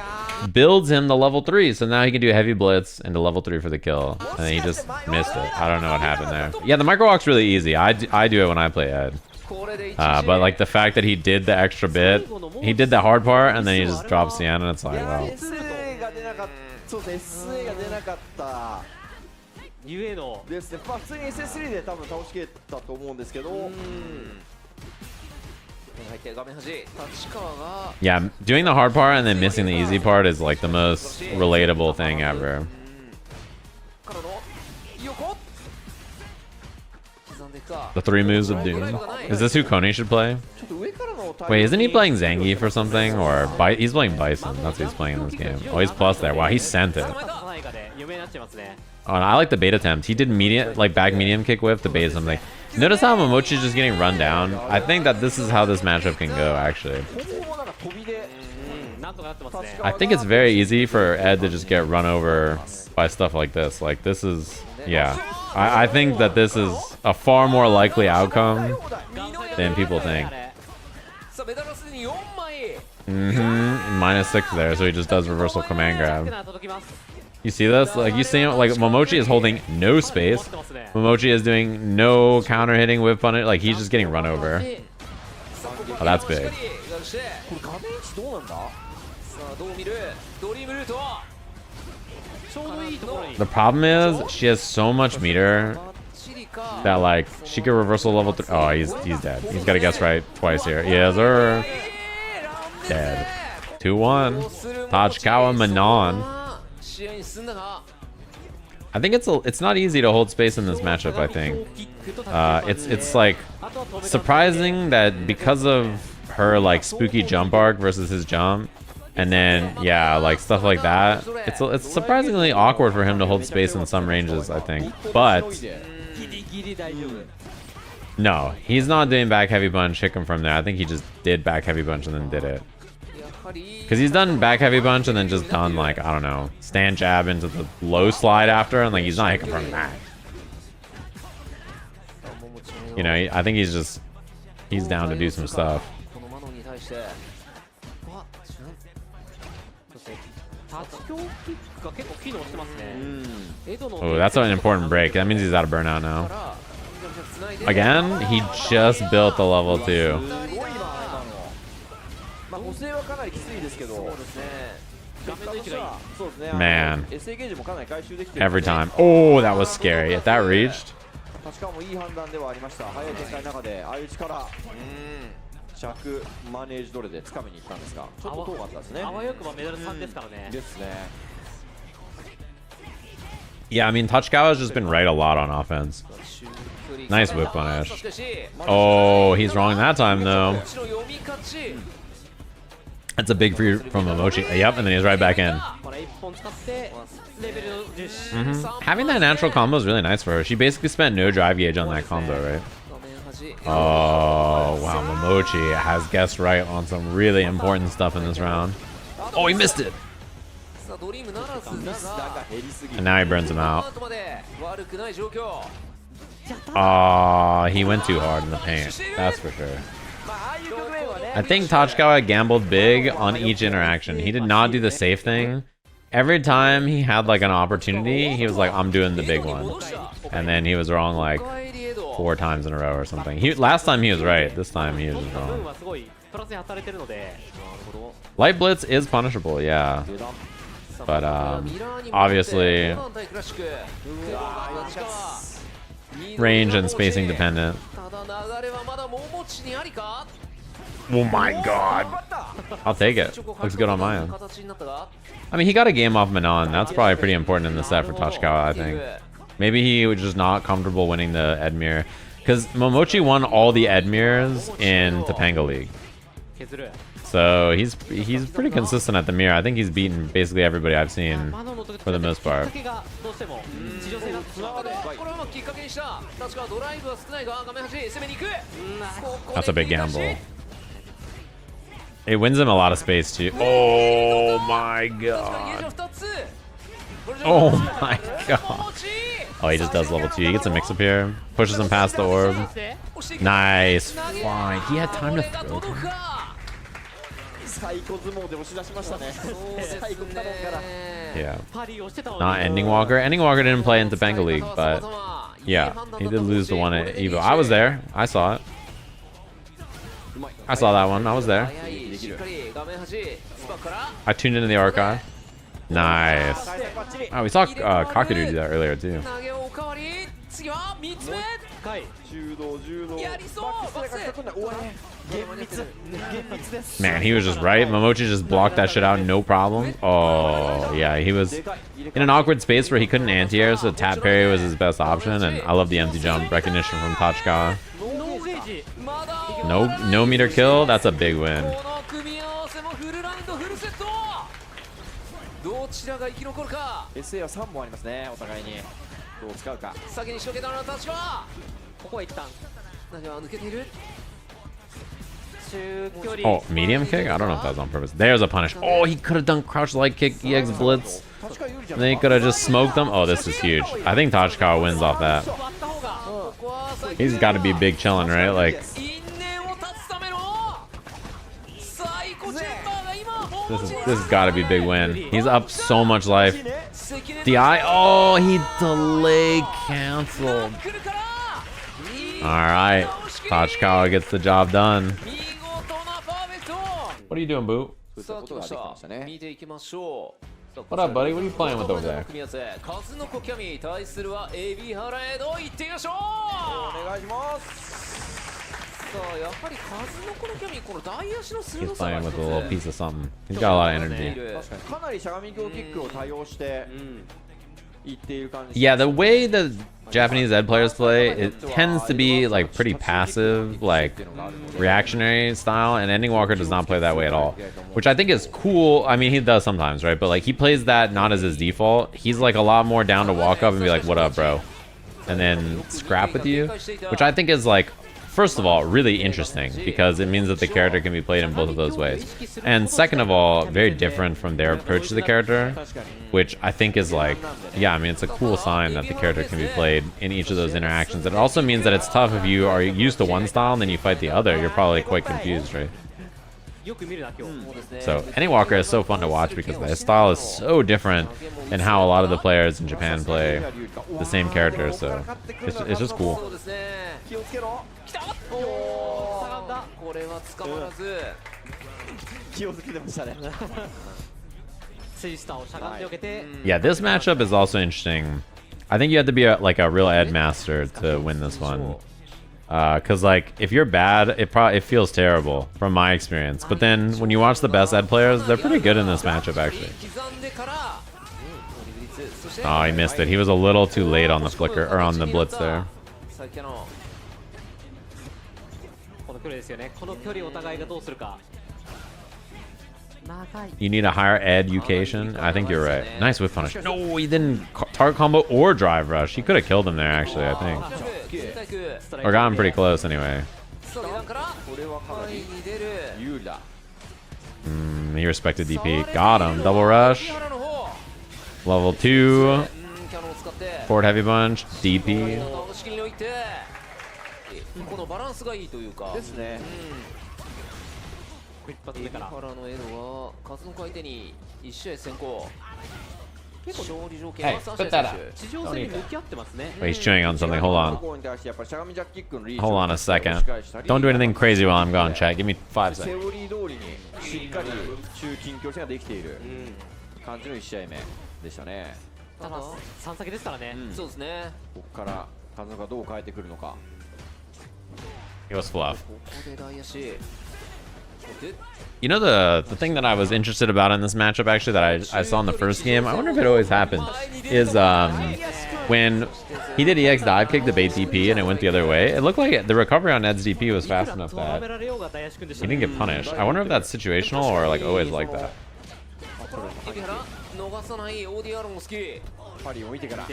builds him the level 3. So now he can do heavy blitz into level 3 for the kill. And then he just missed it. I don't know what happened there. Yeah, the micro walk's really easy. I do it when I play Ed. But like the fact that he did the extra bit, he did the hard part, and then he just drops the end, and it's like, wow. そうですね SA が出なかったゆえのですね普通に SS3 で多分倒しきれたと思うんですけど Yeah, doing the hard part and then missing the easy part is like the most relatable thing ever. The 3 moves of doom. Is this who Kone should play? Wait, isn't he playing Zangief or something? Or he's playing Bison. That's what he's playing in this game. Oh, he's plus there. Wow, he sent it. Oh, and I like the bait attempt. He did medium, like back medium kick whip to bait something. Notice how Momochi is just getting run down? I think that this is how this matchup can go, actually. I think it's very easy for Ed to just get run over by stuff like this. Like, this is... Yeah. I think that this is a far more likely outcome than people think. -6 there, so he just does reversal command grab. You see this? Like, you see him, like, Momochi is holding no space. Momochi is doing no counter hitting whip on it. Like, he's just getting run over. Oh, that's big. The problem is, she has so much meter that, like, she could reversal level 3. Oh, he's dead. He's got to guess right twice here. Yes, sir. Dead. 2-1. Tachikawa Manon. I think it's not easy to hold space in this matchup, I think. It's like surprising that because of her like spooky jump arc versus his jump, and then yeah, like stuff like that, it's surprisingly awkward for him to hold space in some ranges, I think. But no, he's not doing back heavy punch, kick him from there. I think he just did back heavy punch and then did it. Because he's done back heavy punch and then just done like, I don't know, stand jab into the low slide after, and like he's not hitting from that. You know, I think he's down to do some stuff. Oh, that's an important break. That means he's out of burnout now. Again, he just built the level 2. Man, every time. Oh, that was scary. If that reached. Yeah, I mean, Tachikawa has just been right a lot on offense. Nice whip punish. Oh, he's wrong that time, though. That's a big free from Momochi. Yep, and then he's right back in. Having that natural combo is really nice for her. She basically spent no drive gauge on that combo, right? Oh, wow. Momochi has guessed right on some really important stuff in this round. Oh, he missed it. And now he burns him out. Oh, he went too hard in the paint. That's for sure. I think Tachikawa gambled big on each interaction. He did not do the safe thing. Every time he had like an opportunity, he was like, I'm doing the big one. And then he was wrong like 4 times in a row or something. Last time he was right. This time he was wrong. Light blitz is punishable, yeah. But obviously range and spacing dependent. Oh my god. I'll take it. Looks good on my end. I mean, he got a game off Manon. That's probably pretty important in the set for Tachikawa, I think. Maybe he was just not comfortable winning the Edmir. Because Momochi won all the Edmirs in Topanga League. So he's pretty consistent at the mirror. I think he's beaten basically everybody I've seen for the most part. That's a big gamble. It wins him a lot of space too. Oh my god. Oh my god. Oh, he just does level 2. He gets a mix up here. Pushes him past the orb. Nice. Fine. He had time to throw them. Yeah. Not Ending Walker. Ending Walker didn't play in Topanga League, but yeah, he did lose the one at Evo. I was there. I saw it. I saw that one. I was there. I tuned into the archive. Nice. Oh, we saw Kakeru do that earlier too. Man, he was just right. Momochi just blocked that shit out, no problem. Oh, yeah, he was in an awkward space where he couldn't anti-air, so tap parry was his best option, and I love the empty jump recognition from Tachikawa. No meter kill, that's a big win. Oh, medium kick? I don't know if that was on purpose. There's a punish. Oh, he could have done crouch light kick, EX blitz. And then he could have just smoked them. Oh, this is huge. I think Tachikawa wins off that. He's got to be big chillin', right? Like, this has got to be big win. He's up so much life. DI. Oh, he delay canceled. All right, Tachikawa gets the job done. What are you doing, Boo? What up, buddy? What are you playing with over there? He's playing with a little piece of something. He's got a lot of energy. Yeah, the way the Japanese Ed players play, it tends to be like pretty passive, like reactionary style, and Ending Walker does not play that way at all, which I think is cool. I mean, he does sometimes, right? But like he plays that not as his default. He's like a lot more down to walk up and be like, "What up, bro?" and then scrap with you, which I think is like, first of all, really interesting because it means that the character can be played in both of those ways. And second of all, very different from their approach to the character, which I think is like, yeah, I mean, it's a cool sign that the character can be played in each of those interactions. It also means that it's tough if you are used to one style and then you fight the other. You're probably quite confused, right? So, Ending Walker is so fun to watch because his style is so different in how a lot of the players in Japan play the same character, so it's just cool. Yeah, this matchup is also interesting. I think you have to be like a real Ed master to win this one. Cause like if you're bad, it feels terrible from my experience. But then when you watch the best Ed players, they're pretty good in this matchup actually. Oh, he missed it. He was a little too late on the flicker or on the blitz there. You need a higher education. I think you're right. Nice whip punish. No, he didn't target combo or drive rush. He could have killed him there actually, I think. Or got him pretty close anyway. He respected DP. Got him. Double rush. Level 2. Forward heavy bunch. DP. Hey, put that out. Don't eat that. Wait, he's chewing on something. Hold on. Hold on a second. Don't do anything crazy while I'm gone, chat. Give me 5 セ seconds. オリー通りにしっかり中近距離戦ができている感じの1試合目でしたね。ただ3先ですからね。そうですね。ここからカズノがどう変えてくるのか。 It was fluff. ここで大足。You know the thing that I was interested about in this matchup actually that I saw in the first game, I wonder if it always happens, is when he did EX dive kick to bait DP and it went the other way, it looked like the recovery on Ed's DP was fast enough that he didn't get punished. I wonder if that's situational or like always like that. 海老原逃さない ODR も好き。パリを見てから。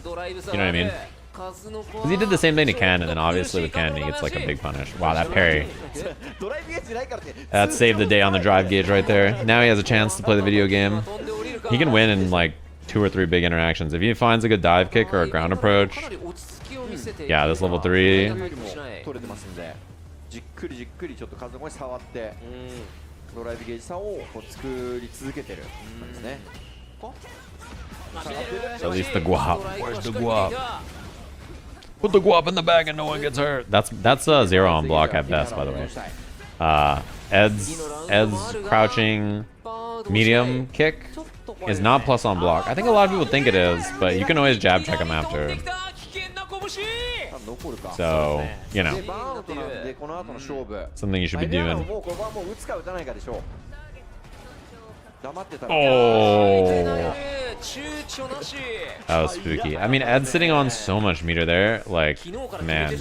ドライブサ You know what I mean? カズノコ Because he did the same thing to Ken, and then obviously with Ken he gets like a big punish. Wow, that parry. ドライブゲージないからって。 That saved the day on the drive gauge right there. Now he has a chance to play the video game. He can win in like 2 or 3 big interactions. If he finds a good dive kick or a ground approach, yeah, this level 3. 取れてますんで、じっくりじっくりちょっとカズノコに触って、ドライブゲージ差をこう作り続けてるんですね。 At least the guap. Where's the guap? Put the guap in the bag and no one gets hurt. That's 0 on block at best, by the way. Ed's crouching medium kick is not plus on block. I think a lot of people think it is, but you can always jab check him after. So, you know, でバーンとなってこの後の勝負。 something you should be エビアラ doing. ももうこれはもう打つか打たないかでしょう。黙ってたら。 Oh, that was spooky. I mean, Ed's sitting on so much meter there. Like, man.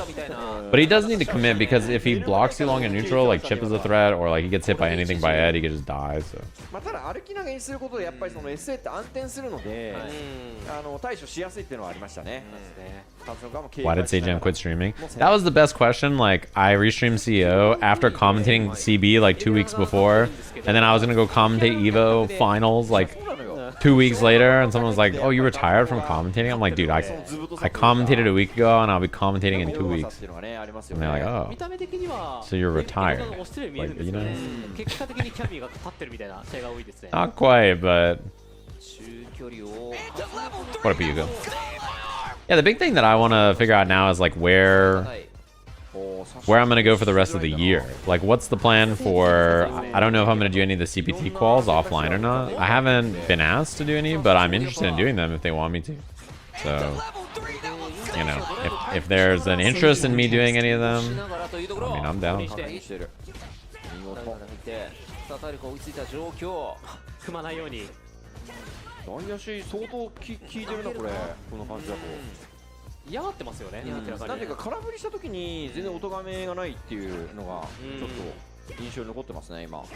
But he does need to commit because if he blocks too long in neutral, like Chip is a threat, or like he gets hit by anything by Ed, he could just die. So. まあただ歩き投げにすることでやっぱりその SA って暗転するので、対処しやすいっていうのはありましたね。Why did Sajam quit streaming? That was the best question. Like, I restreamed CEO after commentating CB like 2 weeks before, and then I was gonna go commentate EVO finals like 2 weeks later, and someone was like, "Oh, you retired from commentating?" I'm like, "Dude, I commentated a week ago, and I'll be commentating in 2 weeks." And they're like, "Oh, so you're retired?" Like, you know, 結果的にキャミーが立ってるみたいな試合が多いですね。 not quite, but 中距離を what up, Hugo? Yeah, the big thing that I want to figure out now is like where I'm gonna go for the rest of the year. Like, what's the plan for? I don't know if I'm gonna do any of the CPT quals offline or not. I haven't been asked to do any, but I'm interested in doing them if they want me to. So, you know, if there's an interest in me doing any of them, I mean, I'm down. 踏まないように。外野手相当効いてるなこれ。この感じだと。嫌がってますよね。なんていうか空振りした時に全然音がめがないっていうのがちょっと印象に残ってますね今。こ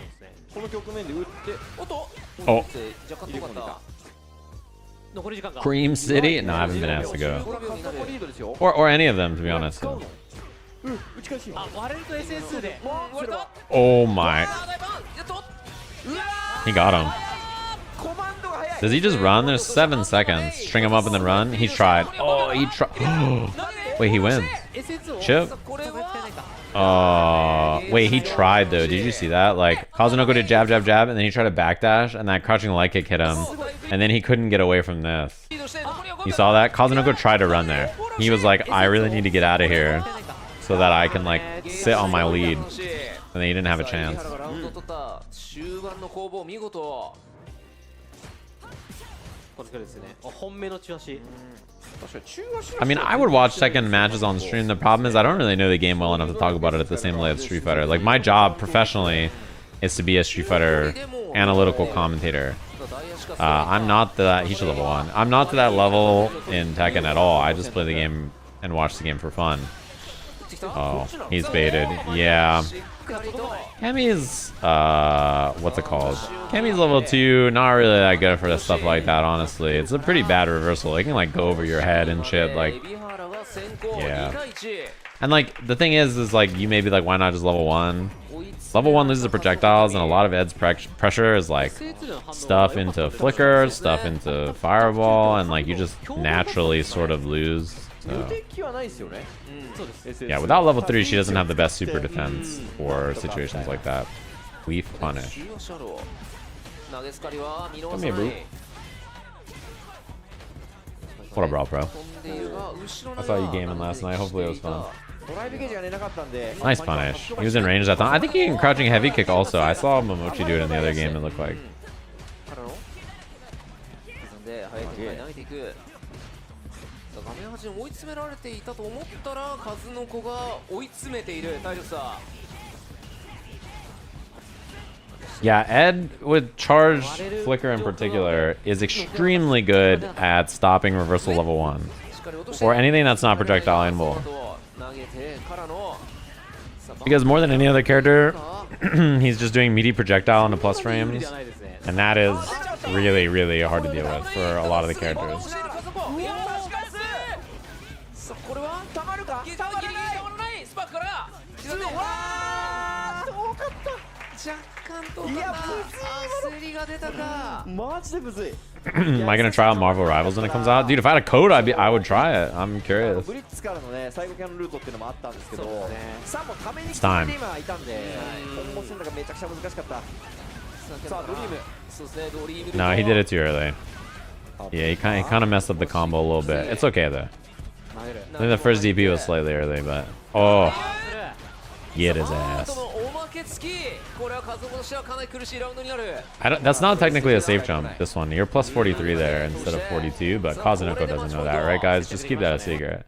の局面で打っておっと。 Oh, 若干遠かった。残り時間が。 Cream City? No, I haven't been asked to go. これカズノコリードですよ。 Or any of them, to be honest. So. 打ち返し。あ、割れると SS で。 Oh my. He got him. コマンドが早い。 Does he just run? There's 7 seconds. String him up and then run? He tried. Oh, he tried. Wait, he wins. Chip? Wait, he tried though. Did you see that? Like, Kazunoko did jab, jab, jab, and then he tried to backdash, and that crouching light kick hit him. And then he couldn't get away from this. You saw that? Kazunoko tried to run there. He was like, I really need to get out of here so that I can, like, sit on my lead. And then he didn't have a chance. 終盤の攻防見事。これですね。本命の中足。 I mean, I would watch second matches on stream. The problem is I don't really know the game well enough to talk about it at the same level as Street Fighter. Like, my job professionally is to be a Street Fighter analytical commentator. I'm not that... He should level 1. I'm not to that level in Tekken at all. I just play the game and watch the game for fun. Oh, he's baited. Yeah. Cammy's, what's it called? Cammy's level 2, not really that good for stuff like that, honestly. It's a pretty bad reversal. It can, like, go over your head and shit, like... Yeah. And, like, the thing is, like, you may be like, why not just level 1? Level 1 loses the projectiles, and a lot of Ed's pressure is, like, stuff into Flicker, stuff into Fireball, and, like, you just naturally sort of lose. So... Yeah, without level 3, she doesn't have the best super defense for situations like that. Weave punish. Come here, boo. What a brawl, pro. I saw you gaming last night. Hopefully it was fun. ドライブゲージがねなかったんで Nice punish. He was in range that time. I think he can crouching heavy kick also. I saw Momochi do it in the other game, it looked like. からので早い展開投げていくさあ画面端に追い詰められていたと思ったら数の子が追い詰めている体力差 Yeah, Ed with charge flicker in particular is extremely good at stopping reversal level 1. Or anything that's not projectile invul. 投げてからの Because more than any other character, he's just doing meaty projectile into plus frames. And that is really, really hard to deal with for a lot of the characters. さあこれはたまるかギリギリたまらないスパックから刻んで若干と焦りが出たか マジでむずい Am I gonna try out Marvel Rivals when it comes out? Dude, if I had a code, I would try it. I'm curious. ブリッツからのね最後キャノンルートっていうのもあったんですけどさもために来て time. 今いたんで本門戦とかめちゃくちゃ難しかったさあドリームそうですねドリーム No, he did it too early. Yeah, he kind of messed up the combo a little bit. It's okay though. I think the first DP was slightly early, but oh, get his ass. おまけ付きこれは数としてはかなり苦しいラウンドになる That's not technically a safe jump. This one, you're plus 43 there instead of 42, but Kazunoko doesn't know that, right, guys? Just keep that a secret.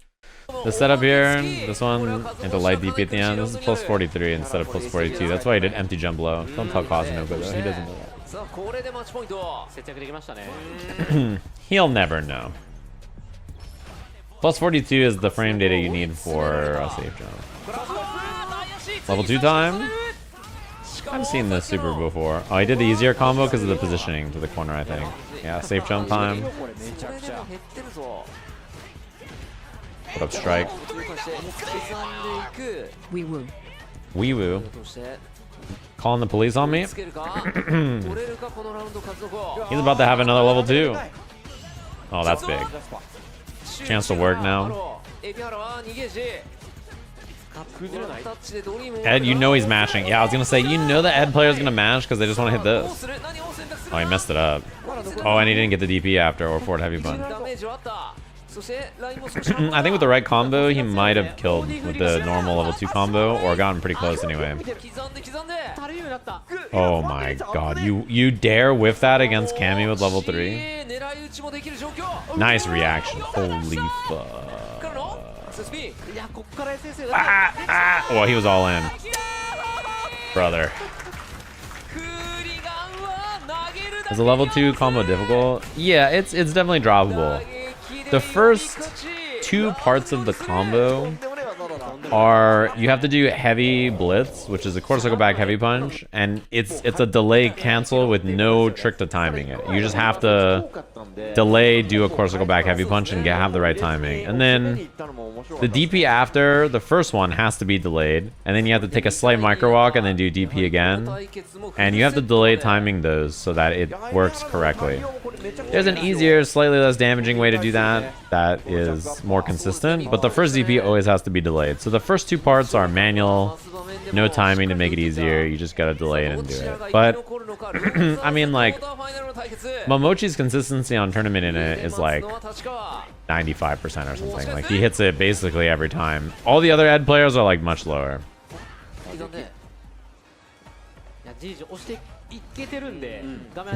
The setup here, this one into light DP at the end. This is plus 43 instead of plus 42. That's why he did empty jump low. Don't tell Kazunoko though. He doesn't know that. さあこれでマッチポイント節約できましたね He'll never know. Plus 42 is the frame data you need for a safe jump. Level 2 time? I've seen this super before. Oh, he did the easier combo because of the positioning to the corner, I think. Yeah, safe jump time. これめちゃくちゃ減ってるぞ Put up strike. 刻んでいく Wee woo. として Calling the police on me? つけるか取れるかこのラウンド数の子 He's about to have another level 2. Oh, that's big. Chance to work now. エビハラは逃げ時 Ed, you know he's mashing. Yeah, I was going to say, you know the Ed player's going to mash because they just want to hit this. Oh, he messed it up. Oh, and he didn't get the DP after or forward heavy punch. I think with the right combo, he might have killed with the normal level 2 combo or gotten pretty close anyway. Oh my god, you dare whiff that against Cammy with level 3? Nice reaction. Holy fuck. Oh, he was all in. Brother. Is the level 2 combo difficult? Yeah, it's definitely droppable. The first 2 parts of the combo are you have to do heavy blitz, which is a quarter circle back heavy punch, and it's a delay cancel with no trick to timing it. You just have to delay, do a quarter circle back heavy punch, and have the right timing. And then the DP after the first one has to be delayed, and then you have to take a slight micro walk and then do DP again, and you have to delay timing those so that it works correctly. There's an easier, slightly less damaging way to do that that is more consistent, but the first DP always has to be delayed. So the first 2 parts are manual, no timing to make it easier, you just gotta delay it and do it. But I mean, like, Momochi's consistency on tournament in it is like 95% or something. Like, he hits it basically every time. All the other Ed players are like much lower.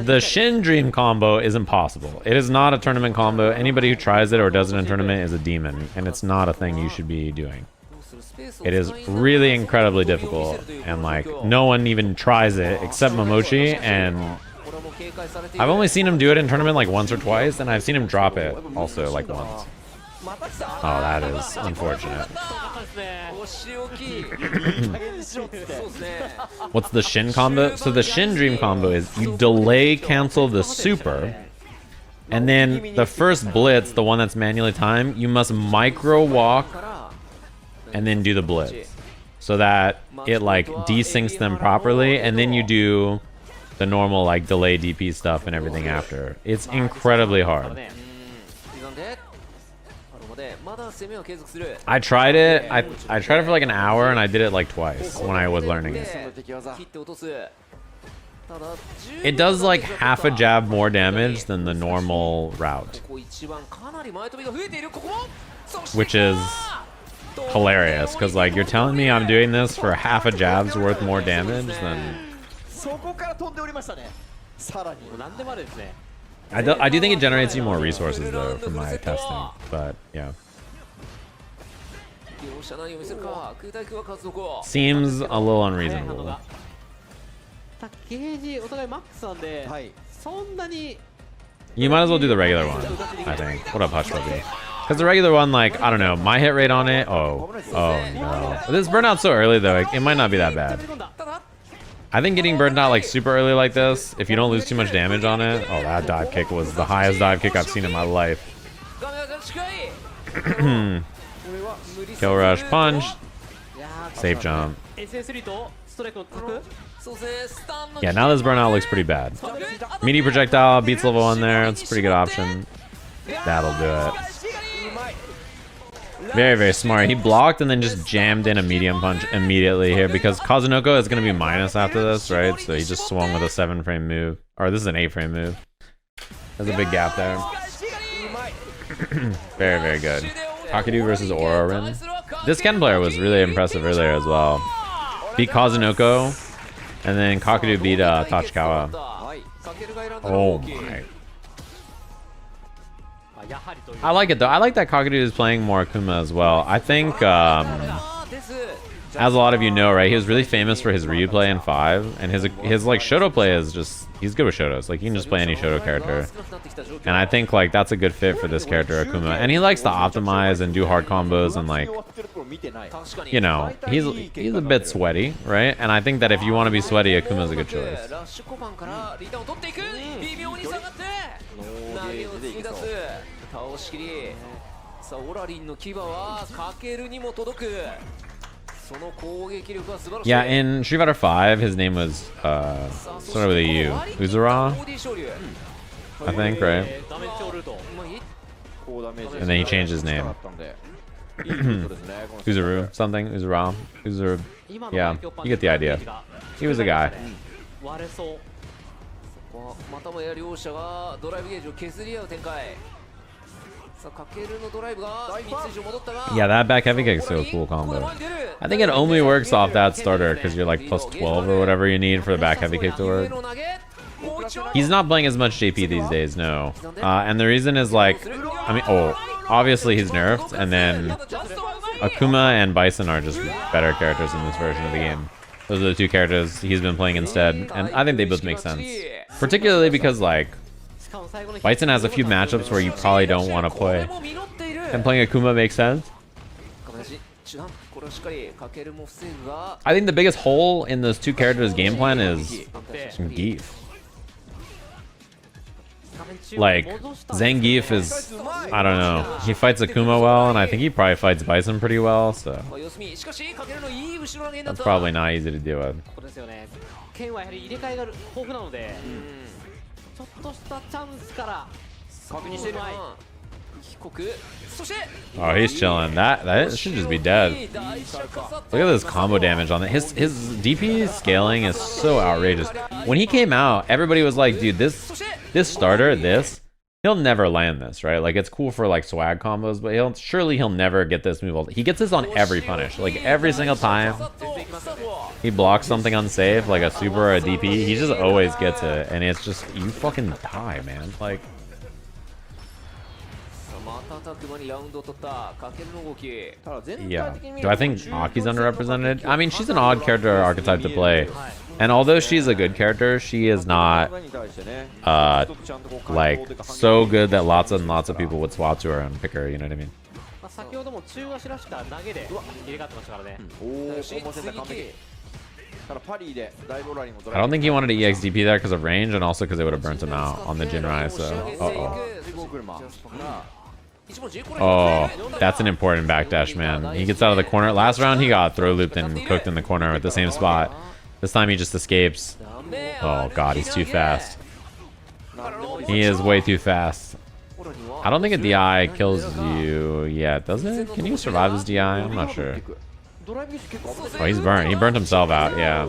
The Shin Dream combo is impossible. It is not a tournament combo. Anybody who tries it or does it in tournament is a demon, and it's not a thing you should be doing. It is really incredibly difficult, and like no one even tries it except Momochi, and I've only seen him do it in tournament like once or twice, and I've seen him drop it also like once. Oh, that is unfortunate. What's the Shin combo? So the Shin Dream combo is you delay cancel the super, and then the first blitz, the one that's manually timed, you must micro walk and then do the blitz so that it like desyncs them properly, and then you do the normal like delay DP stuff and everything after. It's incredibly hard. I tried it. I tried it for like an hour, and I did it like twice when I was learning it. It does like half a jab more damage than the normal route, which is hilarious because like you're telling me I'm doing this for half a jab's worth more damage than. そこから飛んでおりましたね。さらに。何でもあるですね。 I do think it generates you more resources though from my testing, but yeah. Seems a little unreasonable. ゲージお互いマックスなんで、そんなに You might as well do the regular one, I think. What up, Hush Puppy? Because the regular one, like, I don't know, my hit rate on it, oh no. This burnout's so early though, it might not be that bad. I think getting burned out like super early like this, if you don't lose too much damage on it, oh, that dive kick was the highest dive kick I've seen in my life. Kill rush, punch, safe jump. Yeah, now this burnout looks pretty bad. Meaty projectile beats level 1 there. It's a pretty good option. That'll do it. Very, very smart. He blocked and then just jammed in a medium punch immediately here because Kazunoko is going to be minus after this, right? So he just swung with a 7-frame move. Or this is an 8-frame move. There's a big gap there. Very, very good. Kakeru versus orarinn. This Ken player was really impressive earlier as well. Beat Kazunoko, and then Kakeru beat Tachikawa. Oh my. I like it though. I like that Kakeru is playing more Akuma as well. I think, as a lot of you know, right, he was really famous for his Ryu play in 5, and his like Shuto play is just, he's good with Shutos. Like, he can just play any Shuto character. And I think, like, that's a good fit for this character, Akuma. And he likes to optimize and do hard combos and, like, you know, he's a bit sweaty, right? And I think that if you want to be sweaty, Akuma's a good choice. Yeah, in Street Fighter 5, his name was sort of with a U. Uzura, I think, right? And then he changed his name. Uzuru, something, Uzura, Uzuru. Yeah, you get the idea. He was a guy. Yeah, that back heavy kick is so cool combo. I think it only works off that starter because you're like plus 12 or whatever you need for the back heavy kick to work. He's not playing as much JP these days, no. And the reason is like, I mean, obviously he's nerfed, and then Akuma and Bison are just better characters in this version of the game. Those are the two characters he's been playing instead, and I think they both make sense. Particularly because like, Bison has a few matchups where you probably don't want to play, and playing Akuma makes sense. I think the biggest hole in those two characters' game plan is Zangief. Like, Zangief is, I don't know, he fights Akuma well, and I think he probably fights Bison pretty well, so that's probably not easy to deal with. Oh, he's chilling. That should just be dead. Look at this combo damage on it. His DP scaling is so outrageous. When he came out, everybody was like, dude, this starter, he'll never land this, right? Like, it's cool for like swag combos, but surely he'll never get this move. He gets this on every punish. Like, every single time he blocks something unsafe, like a super or a DP, he just always gets it. And it's just, you fucking die, man. Like, yeah. Do I think Aki's underrepresented? I mean, she's an odd character archetype to play. And although she's a good character, she is not like so good that lots and lots of people would swap to her and pick her, you know what I mean? I don't think he wanted to EXDP there because of range and also because it would have burnt him out on the Jinrai, so oh, that's an important backdash, man. He gets out of the corner. Last round he got throw looped and cooked in the corner at the same spot. This time he just escapes. Oh god, he's too fast. He is way too fast. I don't think a DI kills you yet, does it? Can you survive this DI? I'm not sure. Oh, he's burnt. He burnt himself out, yeah.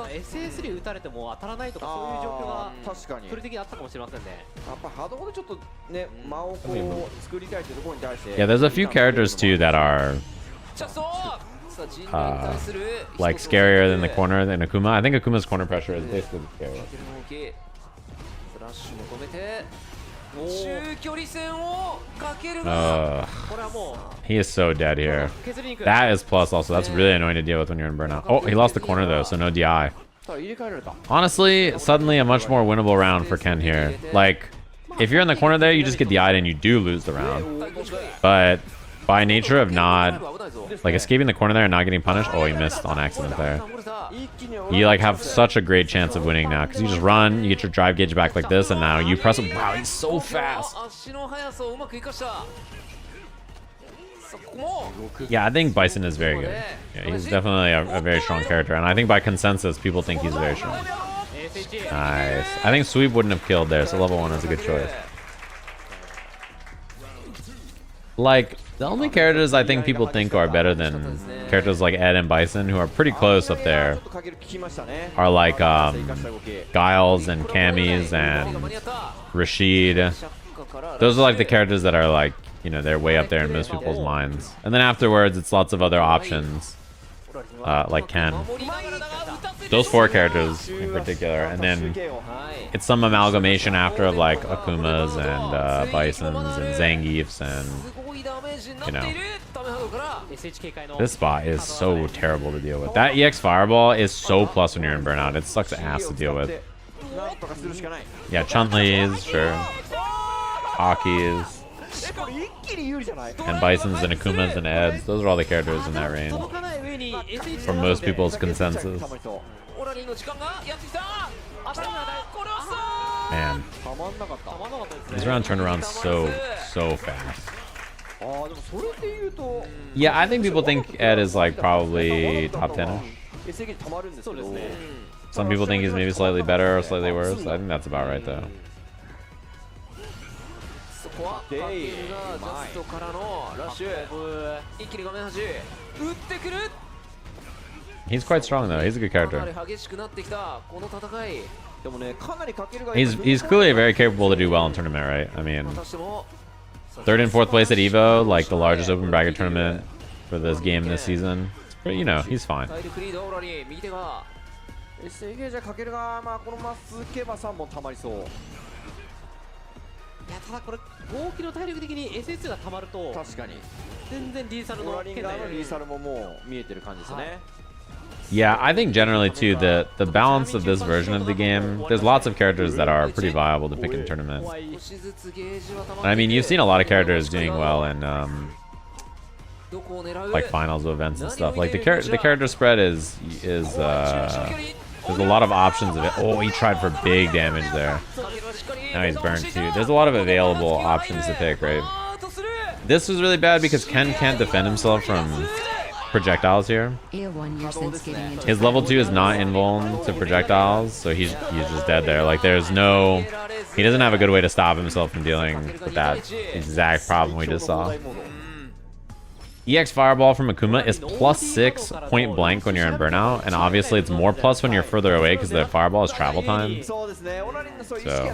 SA3 打たれても当たらないとかそういう状況が確かに距離的にあったかもしれませんね。やっぱハードコアでちょっとね間をこう作りたいというところに対して Yeah, there's a few characters too that are チャンスをさあ人類に対する like scarier than the corner than Akuma. I think Akuma's corner pressure is basically scary. フラッシュも止めて中距離戦をかけるが これはも He is so dead here. う削りに行く。 That is plus also. That's really annoying to deal with when you're in burnout. Oh, he lost the corner though, so no DI. ただ入れ替えられた Honestly, suddenly a much more winnable round for Ken here. Like, if you're in the corner there, you just get DI'd and you do lose the round. But by nature of not, like, escaping the corner there and not getting punished, oh, he missed on accident there. You, like, have such a great chance of winning now, because you just run, you get your drive gauge back like this, and now you press him. Wow, he's so fast. Yeah, I think Bison is very good. Yeah, he's definitely a very strong character, and I think by consensus, people think he's very strong. Nice. I think Sweep wouldn't have killed there, so level 1 is a good choice. Like, the only characters I think people think are better than characters like Ed and Bison, who are pretty close up there, are like Guiles and Cammys and Rashid. Those are like the characters that are like, you know, they're way up there in most people's minds. And then afterwards, it's lots of other options, like Ken. Those 4 characters in particular, and then it's some amalgamation after of like Akumas and Bisons and Zangiefs and, you know. This spot is so terrible to deal with. That EX Fireball is so plus when you're in burnout. It sucks ass to deal with. Yeah, Chun-Li's, sure. Aki's. And Bisons and Akumas and Eds. Those are all the characters in that range. From most people's consensus. Man. These round turnarounds so fast. Yeah, I think people think Ed is like probably top 10-ish. Some people think he's maybe slightly better or slightly worse. I think that's about right though. He's quite strong though. He's a good character. He's clearly very capable to do well in tournament, right? I mean, 3rd and 4th place at Evo, like the largest open bracket tournament for this game this season. It's pretty, you know, he's fine. いやただこれ合気の体力的に SS が溜まると確かに全然リーサルの圏内リーサルももう見えてる感じですね。Yeah, I think generally too the balance of this version of the game, there's lots of characters that are pretty viable to pick in tournaments. And I mean, you've seen a lot of characters doing well in like finals of events and stuff. Like the character spread is there's a lot of options of it. Oh, he tried for big damage there. Now he's burned too. There's a lot of available options to pick, right? This was really bad because Ken can't defend himself from projectiles here. His level 2 is not invuln to projectiles, so he's just dead there. Like there's no, he doesn't have a good way to stop himself from dealing with that exact problem we just saw. EX Fireball from Akuma is +6 point blank when you're in burnout, and obviously it's more plus when you're further away because the fireball is travel time. So yeah,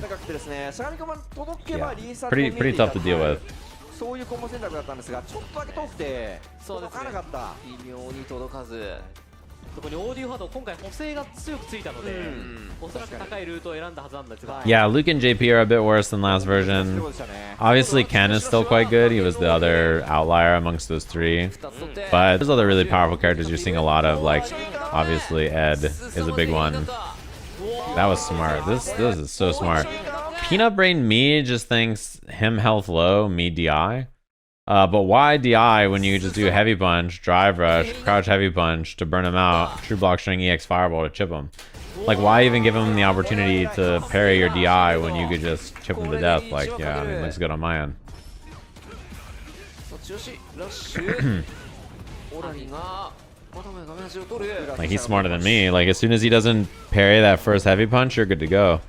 pretty tough to deal with. そういうコンボ選択だったんですが、ちょっとだけ遠くて届かなかった。微妙に届かず。特にオーディオハード今回補正が強くついたので、おそらく高いルートを選んだはずなんですが。Yeah, Luke and JP are a bit worse than last version. Obviously, Ken is still quite good. He was the other outlier amongst those 3. But there's other really powerful characters you're seeing a lot of, like obviously Ed is a big one. That was smart. This is so smart. Peanut Brain me just thinks him health low, me DI. But why DI when you just do heavy punch, drive rush, crouch heavy punch to burn him out, true block string EX fireball to chip him? Like why even give him the opportunity to parry your DI when you could just chip him to death? Like yeah, I mean, looks good on my end. Like he's smarter than me. Like as soon as he doesn't parry that first heavy punch, you're good to go.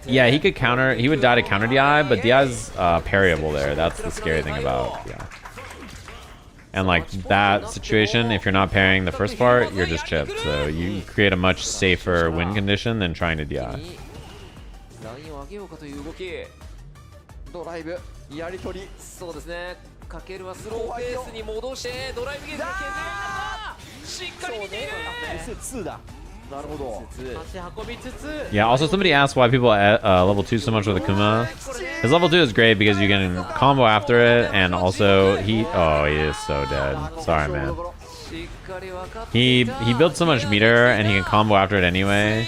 Yeah, he could counter. He would die to counter DI, but DI's parryable there. That's the scary thing about DI. And like that situation, if you're not parrying the first part, you're just chipped. So you create a much safer win condition than trying to DI. ドライブやり取りそうですねかけるはスローペースに戻してドライブゲージを削るしっかり見ている S2 だなるほど Yeah, also somebody asked why people at level 2 so much with Akuma. His level 2 is great because you can combo after it, and also he is so dead. Sorry, man. He built so much meter, and he can combo after it anyway,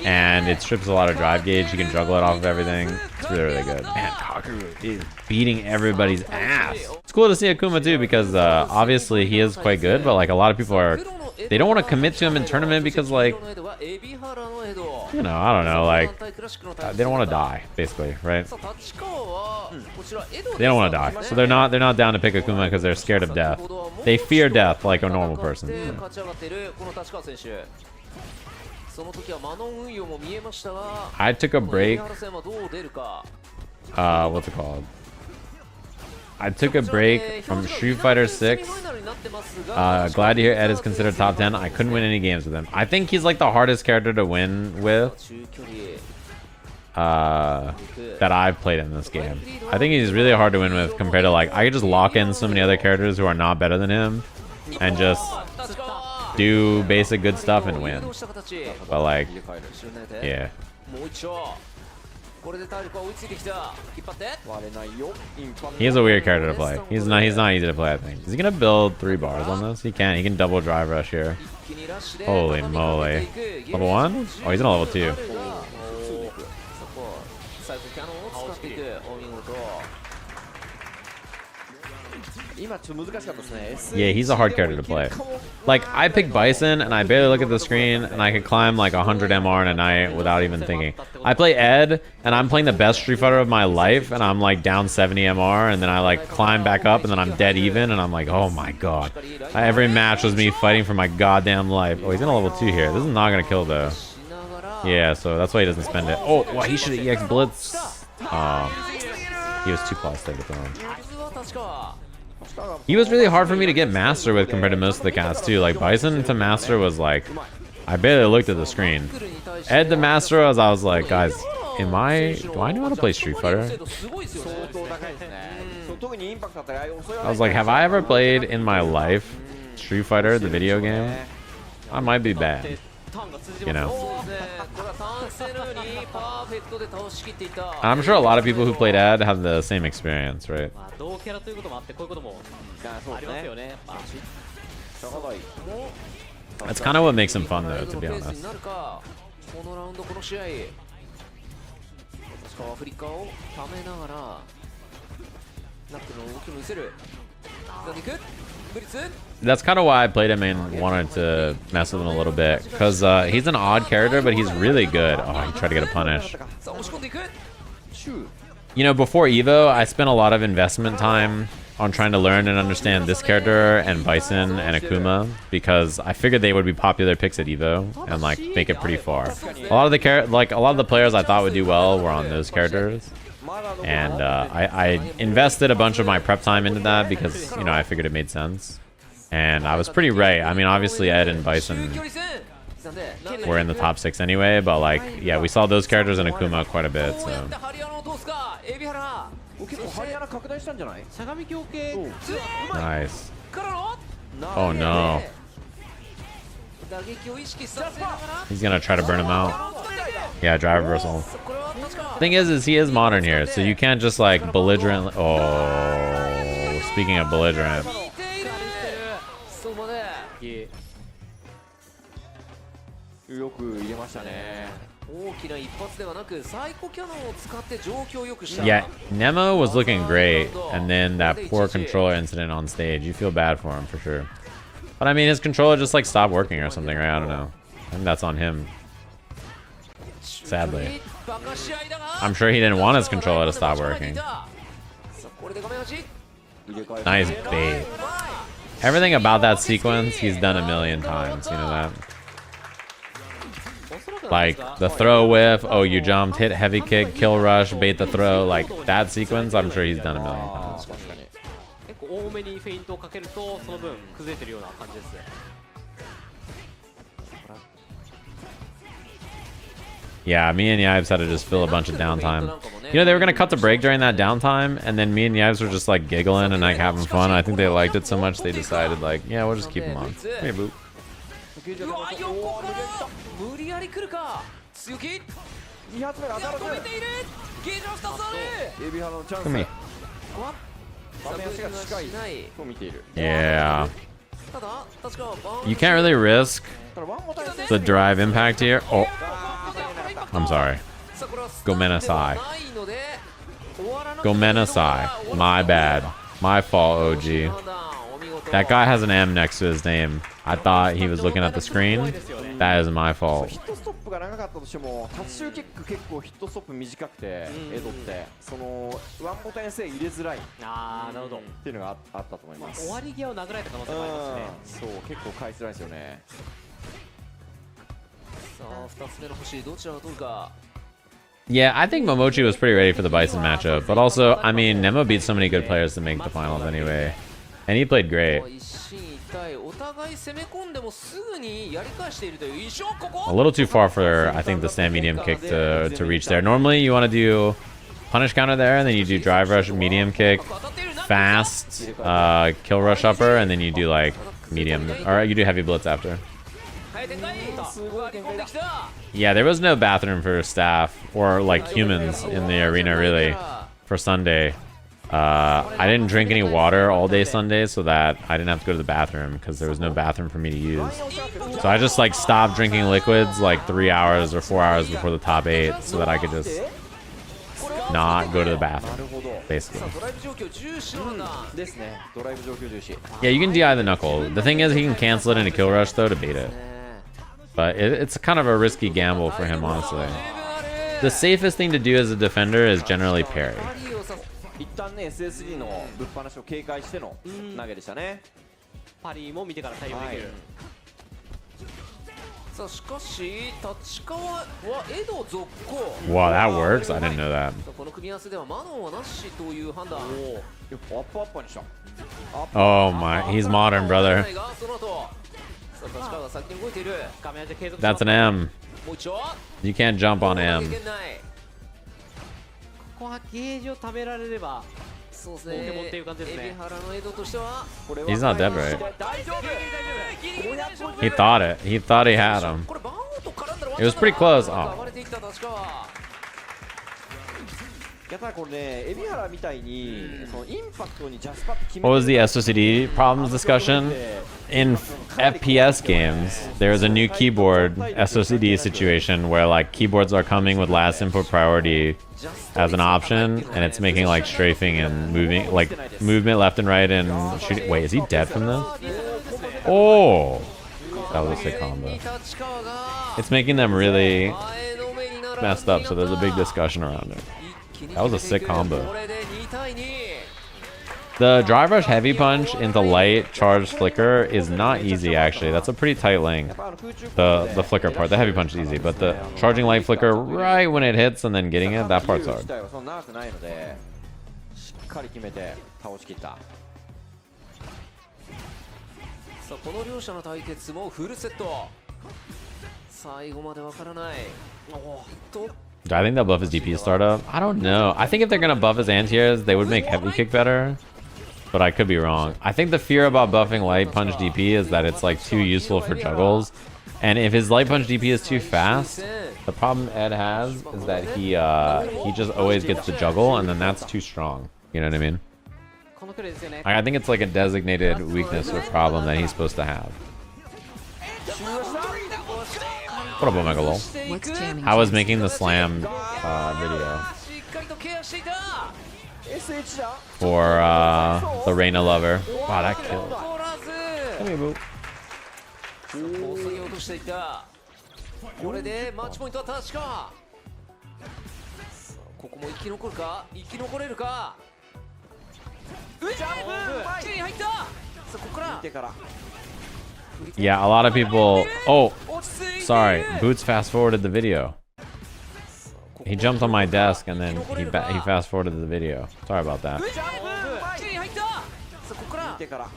and it strips a lot of drive gauge. You can juggle it off of everything. It's really, really good. Man, Kakeru is beating everybody's ass. It's cool to see Akuma too because obviously he is quite good, but like a lot of people are, they don't want to commit to him in tournament because like, you know, I don't know, like they don't want to die basically, right? They don't want to die, so they're not down to pick Akuma because they're scared of death. They fear death like a normal person. I took a break. What's it called? I took a break from Street Fighter 6. Glad to hear Ed is considered top 10. I couldn't win any games with him. I think he's like the hardest character to win with that I've played in this game. I think he's really hard to win with compared to like I could just lock in so many other characters who are not better than him and just do basic good stuff and win. But like, yeah. He's a weird character to play. He's not easy to play, I think. Is he gonna build 3 bars on this? He can. He can double drive rush here. Holy moly. Level 1? Oh, he's in a level 2. Yeah, he's a hard character to play. Like, I pick Bison, and I barely look at the screen, and I can climb like 100 MR in a night without even thinking. I play Ed, and I'm playing the best Street Fighter of my life, and I'm like down 70 MR, and then I like climb back up, and then I'm dead even, and I'm like, oh my god. Every match was me fighting for my goddamn life. Oh, he's in a level 2 here. This is not gonna kill, though. Yeah, so that's why he doesn't spend it. Oh, well, he should have EX Blitz. He was too close there to throw him. He was really hard for me to get master with compared to most of the cast too. Like Bison to master was like, I barely looked at the screen. Ed to master I was like, guys, do I know how to play Street Fighter? I was like, have I ever played in my life Street Fighter, the video game? I might be bad. You know. I'm sure a lot of people who played Ed have the same experience, right? That's kind of what makes him fun, though, to be honest. That's kind of why I played him and wanted to mess with him a little bit, because he's an odd character, but he's really good. Oh, he tried to get a punish. You know, before Evo, I spent a lot of investment time on trying to learn and understand this character and Bison and Akuma, because I figured they would be popular picks at Evo and like make it pretty far. A lot of the players I thought would do well were on those characters. And I invested a bunch of my prep time into that because, you know, I figured it made sense. And I was pretty right. I mean, obviously Ed and Bison were in the top 6 anyway, but like, yeah, we saw those characters in Akuma quite a bit, so. Nice. Oh no. He's gonna try to burn him out. Yeah, drive reversal. Thing is he is modern here, so you can't just like belligerent. Oh, speaking of belligerent. Yeah, Nemo was looking great, and then that poor controller incident on stage. You feel bad for him for sure. But I mean, his controller just like stopped working or something, right? I don't know. I think that's on him. Sadly. I'm sure he didn't want his controller to stop working. Nice bait. Everything about that sequence, he's done a million times. You know that? Like the throw whiff, oh you jumped, hit heavy kick, kill rush, bait the throw, like that sequence, I'm sure he's done a million times. 結構多めにフェイントをかけるとその分崩れてるような感じです。 Yeah, me and Yibes had to just fill a bunch of downtime. You know, they were gonna cut the break during that downtime, and then me and Yibes were just like giggling and like having fun. I think they liked it so much they decided like, yeah, we'll just keep them on. Hey, Boop. うわ横から無理やり来るか強気2発目が当たらず止めているゲージは2つあるエビハラのチャンス Come here. 場面足が近いと見ている Yeah. ただ確か You can't really risk ただワンボタン the drive impact here. Oh, I'm sorry. さあこれは ごめんなさいないので終わらなかった Gomenasai. My bad. My fault, OG. 判断お見事 That guy has an M next to his name. I thought he was looking at the screen. That is my fault. ヒットストップが長かったとしてもタッシュキック結構ヒットストップ短くてエドってそのワンボタン性入れづらいっああなるほど。ていうのがあったと思います終わり際を殴られた可能性もありますね。そう結構返しづらいですよねさあ2つ目の星どちらが取るか Yeah, I think Momochi was pretty ready for the Bison matchup. But also, I mean, Nemo beat so many good players to make the finals anyway. And he played great. 一進一退お互い攻め込んでもすぐにやり返しているという印象ここ A little too far for, I think, the stand medium kick to reach there. Normally, you want to do punish counter there, and then you do drive rush, medium kick, fast, kill rush upper, and then you do like medium, or you do heavy blitz after. 早い展開割り込んできた Yeah, there was no bathroom for staff or like humans in the arena really for Sunday. I didn't drink any water all day Sunday so that I didn't have to go to the bathroom because there was no bathroom for me to use. So I just like stopped drinking liquids like 3 hours or 4 hours before the top 8 so that I could just not go to the bathroom, basically. ドライブ状況重視の判断ですねドライブ状況重視 Yeah, you can DI the knuckle. The thing is he can cancel it into kill rush though to beat it. But it's kind of a risky gamble for him, honestly. The safest thing to do as a defender is generally parry. 一旦ね SS3 のぶっ放しを警戒しての投げでしたねパリも見てから対応できる。さあしかし立川はエド続行 Wow, that works? I didn't know that. さあこの組み合わせではマノンはなしという判断アップアッパーにした Oh my, he's modern, brother. その後さあ立川が先に動いている画面で継続。 That's an M. もう一度 You can't jump on 経 M. 験ないここはゲージを貯められれば。そうですポケモンってねいう感じですね海老原のエドとしては He's not dead, right? 大丈夫 He thought it. He thought he had him. これバーンと絡んだら It was pretty close. 暴れていった立川やっぱりこれね海老原みたいにそのインパクトにジャスパッと決め What was the SOCD problems discussion? In FPS games, there's a new keyboard SOCD situation where like keyboards are coming with last input priority as an option, and it's making like strafing and moving, like movement left and right and shooting. Wait, is he dead from this? Oh, that was a sick combo. 立川が It's making them really 前のめりなら messed up, so there's a big discussion around it. That was a sick combo. これで2対2 The drive rush heavy punch into light charge flicker is not easy actually. That's a pretty tight link. The flicker part, the heavy punch is easy, but the charging light flicker right when it hits and then getting it, that part's hard. そんな長くないのでしっかり決めて倒しきったさあこの両者の対決もフルセット最後までわからないと Do I think they'll buff his DP startup? I don't know. I think if they're gonna buff his anti-airs, they would make heavy kick better. But I could be wrong. I think the fear about buffing light punch DP is that it's like too useful for juggles. And if his light punch DP is too fast, the problem Ed has is that he just always gets the juggle and then that's too strong. You know what I mean? このプレーですよね。 I think it's like a designated weakness or problem that he's supposed to have. What up, Omega Lol? What's jamming? I was making the slam video しっかりとケアしていた SH だ for the Reina lover. Wow, that killed. 残らず Come here, boo. こそぎ落としていったこれでマッチポイントは確かここも生き残るか生き残れるかうっきれいに入ったさあここから見てから Yeah, a lot of people. Oh, sorry. Boots fast forwarded the video. He jumped on my desk and then he fast forwarded the video. Sorry about that. 手から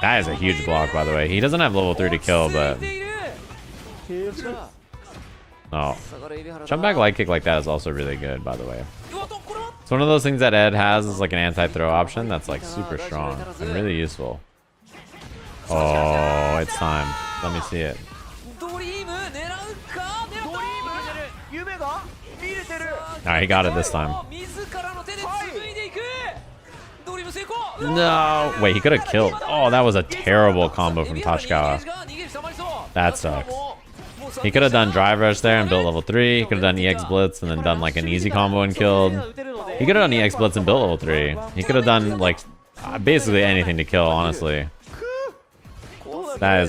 That is a huge block, by the way. He doesn't have level 3 to kill, but no. Jump back light kick like that is also really good, by the way. It's one of those things that Ed has is like an anti-throw option that's like super strong and really useful. Oh, it's time. Let me see it. Alright, he got it this time. No! Wait, he could have killed. Oh, that was a terrible combo from Tachikawa. That sucks. He could have done drive rush there and built level 3. He could have done EX blitz and then done like an easy combo and killed. He could have done EX blitz and built level 3. He could have done like basically anything to kill, honestly. That is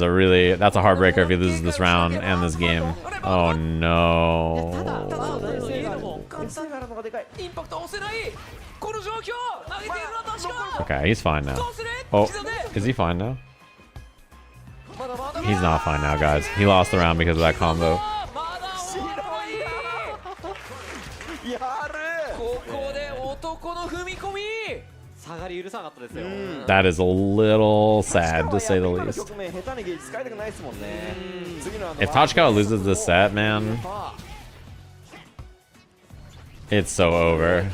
that's a heartbreaker if he loses this round and this game. Oh no. Okay, he's fine now. Oh, is he fine now? He's not fine now, guys. He lost the round because of that combo. That is a little sad, to say the least. If Tachikawa loses this set, man, it's so over.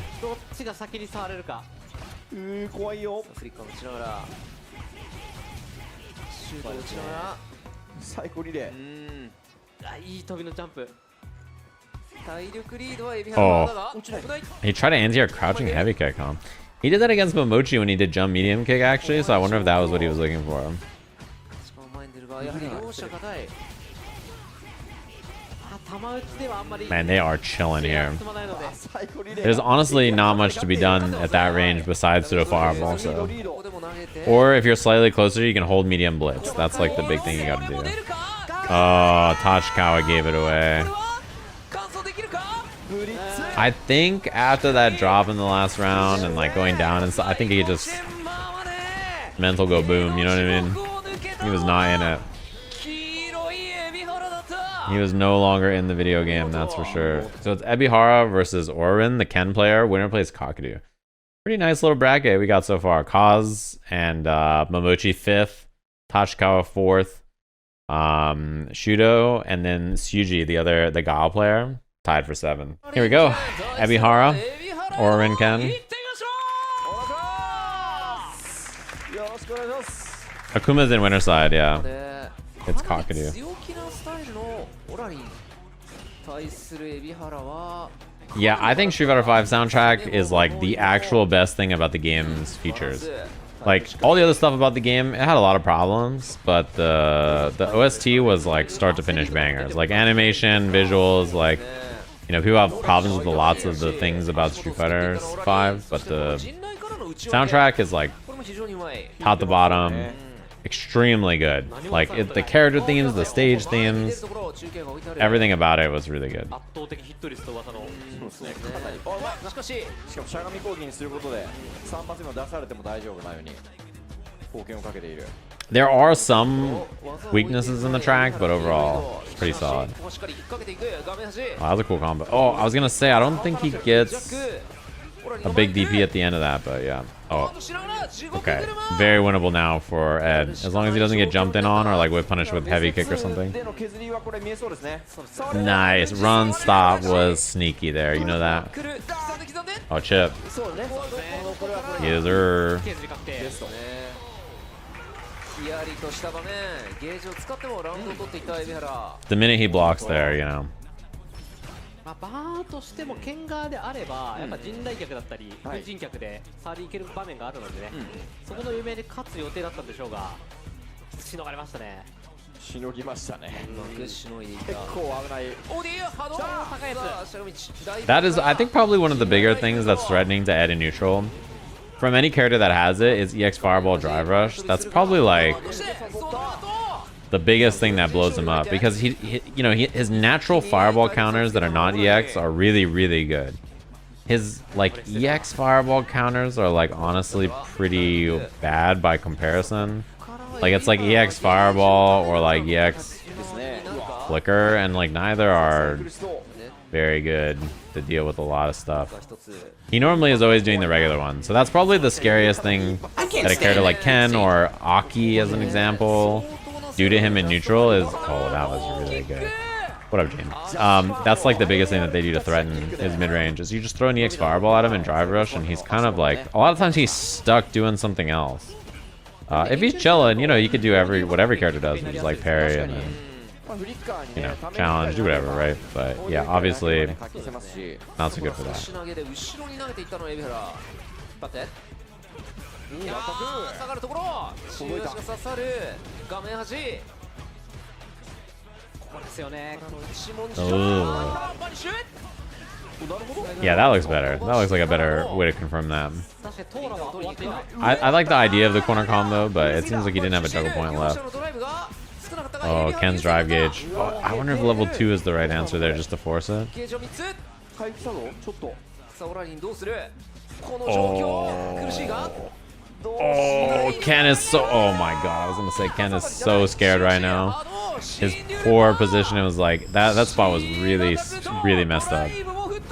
Oh, he tried to anti-air crouching heavy kick, huh? He did that against Momochi when he did jump medium kick, actually, so I wonder if that was what he was looking for. Man, they are chilling here. There's honestly not much to be done at that range besides pseudo fireball, so. Or if you're slightly closer, you can hold medium blitz. That's like the big thing you gotta do. Oh, Tachikawa gave it away. I think after that drop in the last round and like going down and stuff, I think he just mental go boom, you know what I mean? He was not in it. He was no longer in the video game, that's for sure. So it's Ebihara versus Orarinn, the Ken player. Winner plays Kakeru. Pretty nice little bracket we got so far. Kaz and Momochi 5th, Tachikawa 4th, Shuto, and then Syuji, the Guile player, tied for 7th. Here we go. Ebihara, Orarinn Ken. Akuma's in winner side, yeah. It's Kakeru. Yeah, I think Street Fighter 5 soundtrack is like the actual best thing about the game's features. Like all the other stuff about the game, it had a lot of problems, but the OST was like start to finish bangers. Like animation, visuals, like, you know, people have problems with lots of the things about Street Fighter 5, but the soundtrack is like top to bottom. Extremely good. Like the character themes, the stage themes, everything about it was really good. There are some weaknesses in the track, but overall, it's pretty solid. Oh, that was a cool combo. Oh, I was gonna say, I don't think he gets a big DP at the end of that, but yeah. Oh, okay. Very winnable now for Ed. As long as he doesn't get jumped in on or like whip punished with heavy kick or something. Nice. Run stop was sneaky there. You know that? Oh, chip. Yes, sir. The minute he blocks there, you know. まあ、バーとしても剣側であれば、やっぱ陣内客だったり、軍人客でサーリーいける場面があるのでね、そこの夢で勝つ予定だったんでしょうが、しのがれましたね。しのぎましたね。結構危ない。That is, I think, probably one of the bigger things that's threatening to Ed in neutral. From any character that has it, is EX Fireball Drive Rush. That's probably like the biggest thing that blows him up, because his natural fireball counters that are not EX are really, really good. His like EX fireball counters are like honestly pretty bad by comparison. Like it's like EX Fireball or like EX Flicker, and like neither are very good to deal with a lot of stuff. He normally is always doing the regular one, so that's probably the scariest thing that a character like Ken or Aki, as an example, do to him in neutral is, oh, that was really good. What up, James? That's like the biggest thing that they do to threaten his mid-range, is you just throw an EX Fireball at him and Drive Rush, and he's kind of like, a lot of times he's stuck doing something else. If he's chilling, you know, you could do what every character does, which is like parry and then, you know, challenge, do whatever, right? But yeah, obviously, not so good for that. Ooh. Yeah, that looks better. That looks like a better way to confirm that. I like the idea of the corner combo, but it seems like he didn't have a juggle point left. Oh, Ken's drive gauge. Oh, I wonder if level 2 is the right answer there, just to force it. Oh, Ken is so... Oh my god, I was gonna say Ken is so scared right now. His poor position, was like... That spot was really, really messed up.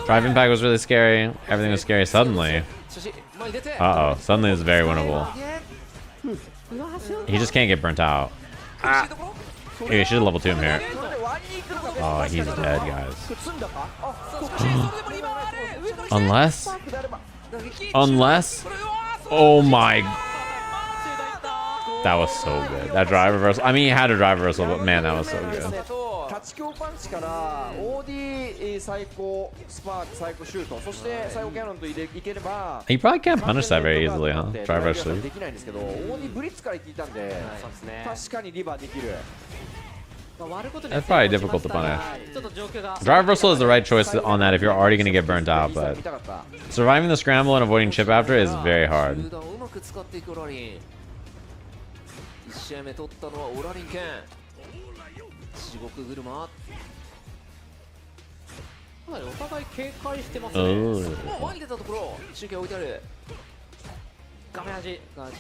Drive impact was really scary. Everything was scary suddenly. Uh-oh, suddenly it's very winnable. He just can't get burnt out. Hey, you should level 2 him here. Oh, he's dead, guys. Unless... Oh my... That was so good. That drive reversal. I mean, he had a drive reversal, but man, that was so good. He probably can't punish that very easily, huh? Drive rush sleep. That's probably difficult to punish. Drive reversal is the right choice on that if you're already going to get burnt out, but surviving the scramble and avoiding chip after is very hard.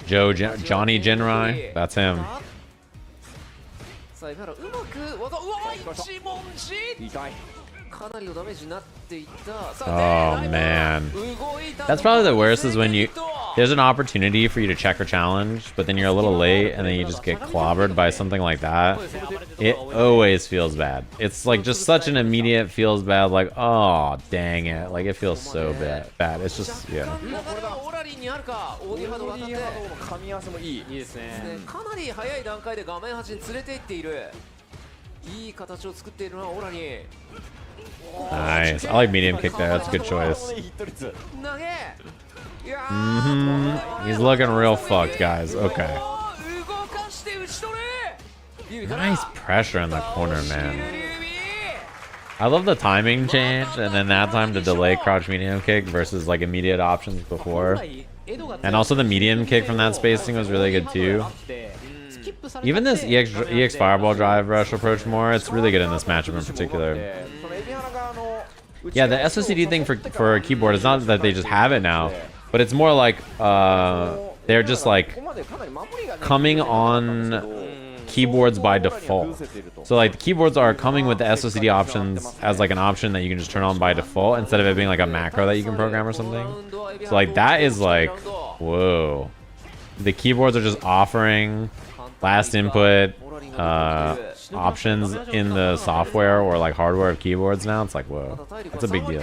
Johnny Jinrai, that's him. Oh man, that's probably the worst, is when there's an opportunity for you to check or challenge, but then you're a little late and then you just get clobbered by something like that. It always feels bad. It's like just such an immediate feels bad, like, oh dang it, like it feels so bad. It's just, yeah. Nice. I like medium kick there. That's a good choice. He's looking real fucked, guys. Okay. Nice pressure in the corner, man. I love the timing change, and then that time to delay crouch medium kick versus like immediate options before. And also the medium kick from that spacing was really good too. Even this EX Fireball drive rush approach more, it's really good in this matchup in particular. Yeah, the SOCD thing for a keyboard is not that they just have it now, but it's more like they're just like coming on keyboards by default. So like the keyboards are coming with the SOCD options as like an option that you can just turn on by default instead of it being like a macro that you can program or something. So like that is like, whoa. The keyboards are just offering last input options in the software or like hardware of keyboards now. It's like, whoa, that's a big deal.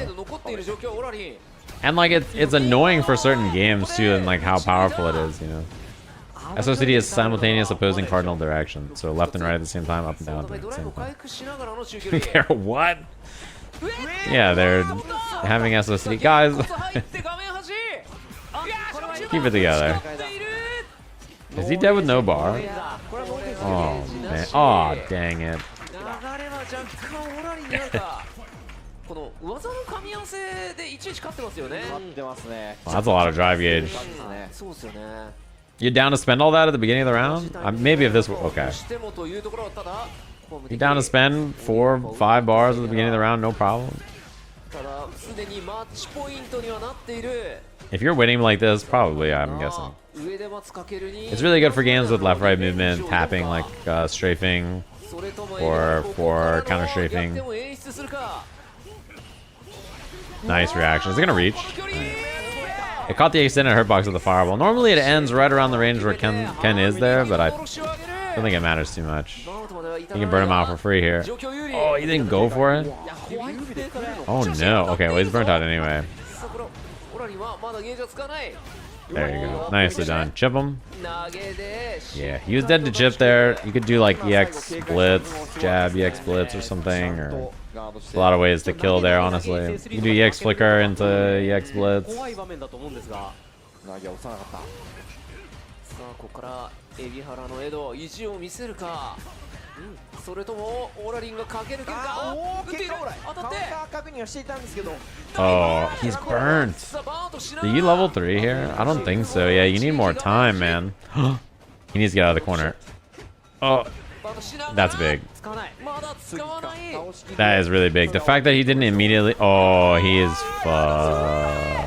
And like it's annoying for certain games too, and like how powerful it is, you know. SOCD is simultaneous opposing cardinal direction, so left and right at the same time, up and down at the same time. Care what? Yeah, they're having SOCD, guys. Keep it together. Is he dead with no bar? Oh man! Oh dang it! Well, that's a lot of drive gauge. You down to spend all that at the beginning of the round? Maybe if this were okay. You down to spend 4 or 5 bars at the beginning of the round? No problem. If you're winning like this, probably, I'm guessing. 上で待つかけるに It's really good for games with left-right movement, tapping, like strafing, それとも or ここ for からの counter 逆転 strafing. を演出するか Nice reaction. Is it gonna reach? It caught the extended hurtbox with the fireball. Normally it ends right around the range where Ken is there, but I don't think it matters too much. You can burn him out for free here. Oh, he didn't go for it? Oh no. Okay, well he's burnt out anyway. オラリンはまだゲージはつかない There you go. Nicely done. Chip him. 投げで Yeah, he was dead to chip there. You could do like EX blitz, jab, EX blitz or something, or a lot of ways to kill there, honestly. You can do EX flicker into EX blitz. 怖い場面だと思うんですが投げ押さなかった。さあここから海老原のエド意地を見せるか、それともオラリンが駆け抜けるかおお、打っている結果オーライ。当たってカウンター確認はしていたんですけど。 Oh, he's burnt. さあバーンとしな Do you level 3 here? I don't think so. Yeah, you need more time, man. He needs to get out of the corner. Oh, バーンとしながら that's big. 使わないまだ使わない That is really big. The fact that he didn't immediately... Oh, he is fucked.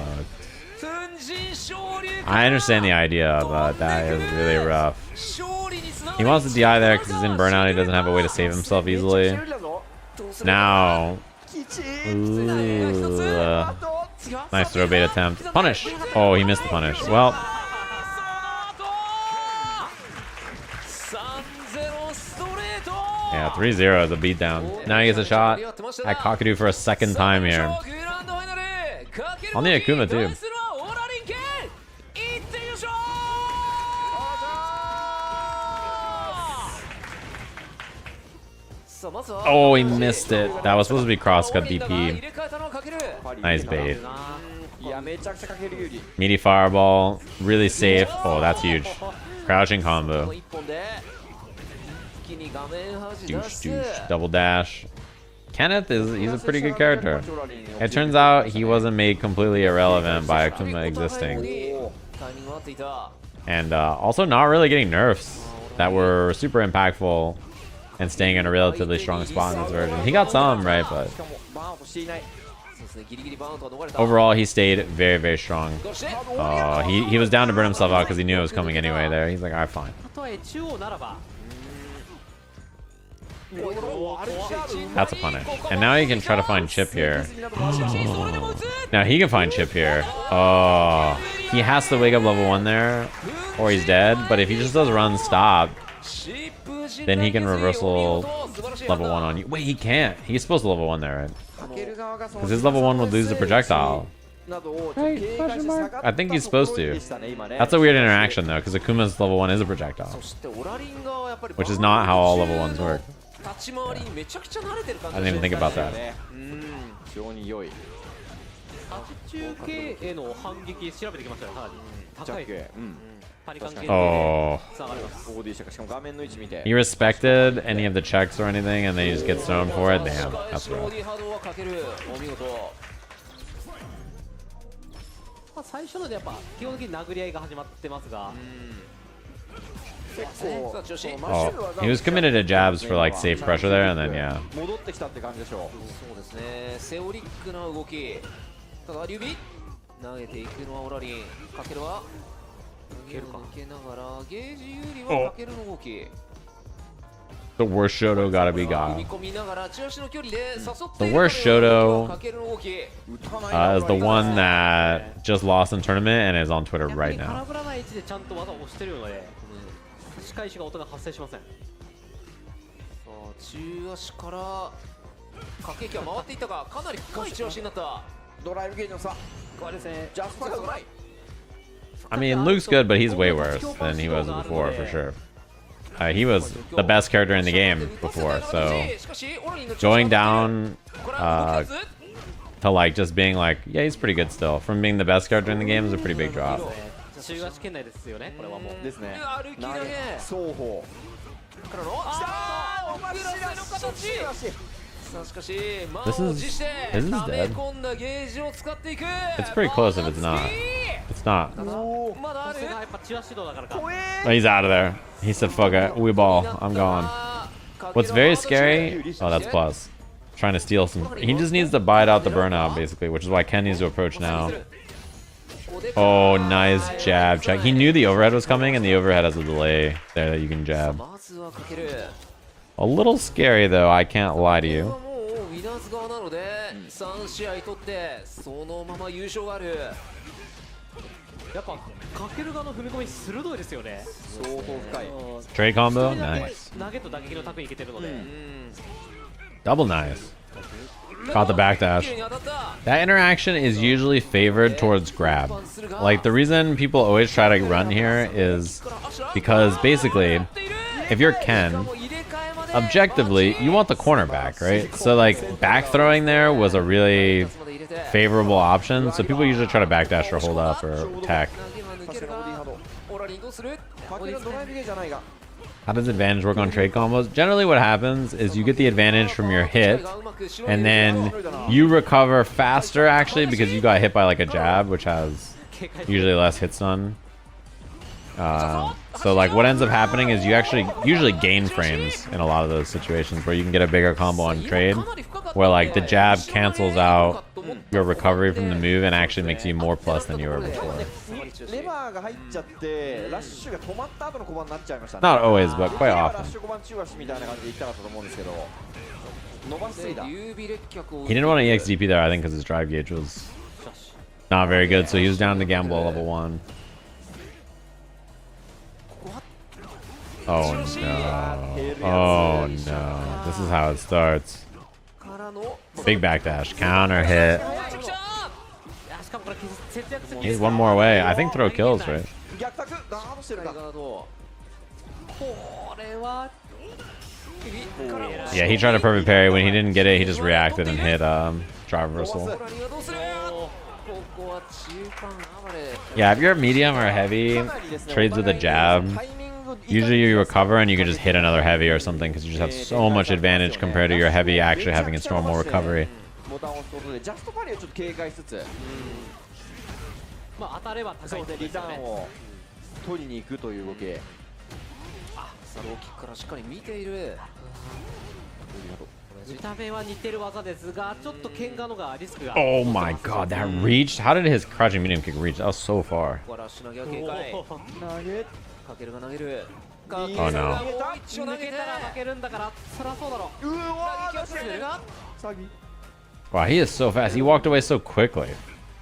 粉塵勝利 I understand the idea, but that is really rough. 勝利につなが He る wants to DI there because he's in burnout. He doesn't have a way to save himself easily. Now... Ooh, nice throw bait attempt. Punish! Oh, he missed the punish. Well, 3-0ストレート yeah, 3-0 is a beatdown. Now he gets a shot at Kakeru for a second time here. On the Akuma, too. Oh, he missed it. That was supposed to be crosscut DP. Nice bait. いや、めちゃくちゃかける有利。 Meaty fireball. Really safe. Oh, that's huge. Crouching combo. Douche, douche. Double dash. Kenneth he's a pretty good character. It turns out he wasn't made completely irrelevant by Akuma existing. And also not really getting nerfs that were super impactful and staying in a relatively strong spot in this version. He got some, right, but しかもバーンとしていない。 overall he stayed very, very strong. He was down to burn himself out because he knew it was coming anyway there. He's like, alright, fine. たとえ中央ならば That's a punish. And now he can try to find Chip here. Now he can find Chip here. Oh, he has to wake up level 1 there or he's dead. But if he just does run stop, then he can reversal level 1 on you. Wait, he can't. He's supposed to level 1 there, right? Because his level 1 would lose the projectile. Right? Question mark? I think he's supposed to. That's a weird interaction though, because Akuma's level 1 is a projectile. Which is not how all level 1s work. I didn't even think about that. 非常に良い。中継への反撃調べてきましたよかなり高いパリ関係 Oh. 下がります ここでしたか。しかも画面の位置見て。 He respected any of the checks or anything, and then he just gets thrown for it. Damn, that's rough. まあ最初のでやっぱ基本的に殴り合いが始まってますが 結構 Oh, he was committed to jabs for like safe pressure there, and then yeah. 戻ってきたって感じでしょう。そうですねセオリックな動きただ指投げていくのはオラリンかけるは投げる抜けながらゲージ有利はかけるの動き The worst Shuto gotta be Guile. 踏み込みながら中足の距離で誘って The worst Shuto かけるの動き is the one that just lost in tournament and is on Twitter やっぱ right り now. 空振らない位置でちゃんと技を押してるので仕返しが音が発生しませんさあ中足から駆け引きは回っていったがかなり深い中足になったドライブゲージの差。これですねジャストがうまい。 I mean, Luke's good, but he's way worse than he was before, for sure. He was the best character in the game before, so going down to like just being like, yeah, he's pretty good still. From being the best character in the game is a pretty big drop. 中足圏内ですよねこれはもうですね。歩き投げ双方。からのあーグラスの形さあしかし満 This を is- 持して this is 溜め dead. 込んだゲージを使っていく It's pretty close if it's not. It's not. まだあるさすがやっぱ中足道だからか Oh, he's out of there. He said, fuck it, we ball, I'm gone. What's very scary, oh, that's plus. Trying to steal some, he just needs to bite out the burnout, basically, which is why Ken needs to approach now. Oh, nice jab check. He knew the overhead was coming, and the overhead has a delay there that you can jab. まずはかける A little scary though, I can't lie to これ you. はもうウィナーズ側なので3試合取ってそのまま優勝があるやっぱかける側の踏み込み鋭いですよね。相当深い Trade combo? Nice. 投げと打撃のタクにいけてるので、 Double nice. Caught the 綺 backdash. 麗に当たった That interaction is usually favored towards grab. Like, the reason people always try to run here is because basically, if you're Ken, objectively, you want the corner back, right? So, like, back throwing there was a really favorable option. So people usually try to backdash or hold up or attack. オラリンどうする かけるドライブゲーじゃないが How does advantage work on trade combos? Generally what happens is you get the advantage from your hit, and then you recover faster actually because you got hit by like a jab, which has usually less hit stun. So like what ends up happening is you actually usually gain frames in a lot of those situations where you can get a bigger combo on trade, where like the jab cancels out your recovery from the move and actually makes you more plus than you were before. レバーが入っちゃってラッシュが止まった後の小判になっちゃいましたね Not always, but quite ラ often. ッシュ小判中足みたいな感じでいきたかったと思うんですけど伸ばしすぎた 劉備列脚を He didn't want to EXDP there, I think, because his drive gauge was not very good, so he was down to gamble at level 1. Oh no. Oh no. This is how it starts. からの Big backdash. Counter hit. しかもこれ節約する He's one more away. I think throw kills, right? 逆タクガードしてるかガードこれは Yeah, he tried a perfect parry. When he didn't get it, he just reacted and hit drive reversal. オラリンはどうするここは中間暴れ Yeah, if you're medium or heavy, trades with a jab, usually you recover and you can just hit another heavy or something because you just have so much advantage compared to your heavy actually having its normal recovery. ボタンを押すことでジャストパリをちょっと警戒しつつまあ当たれば高いってことそうでリですよね。ターンを取りに行くという動きさあローキックからしっかり見ている見た目は似てる技ですが、ちょっと剣側のがリスクが。 Oh my god, that reached? How did his crouching medium kick reach? That was so far. ここはラッシュ投げは警戒投げかけるが投げる Oh 抜 no. けたら負けるんだから、そりゃそうだろ。うわー出してるが 詐欺 Wow, he is so fast. He walked away so quickly.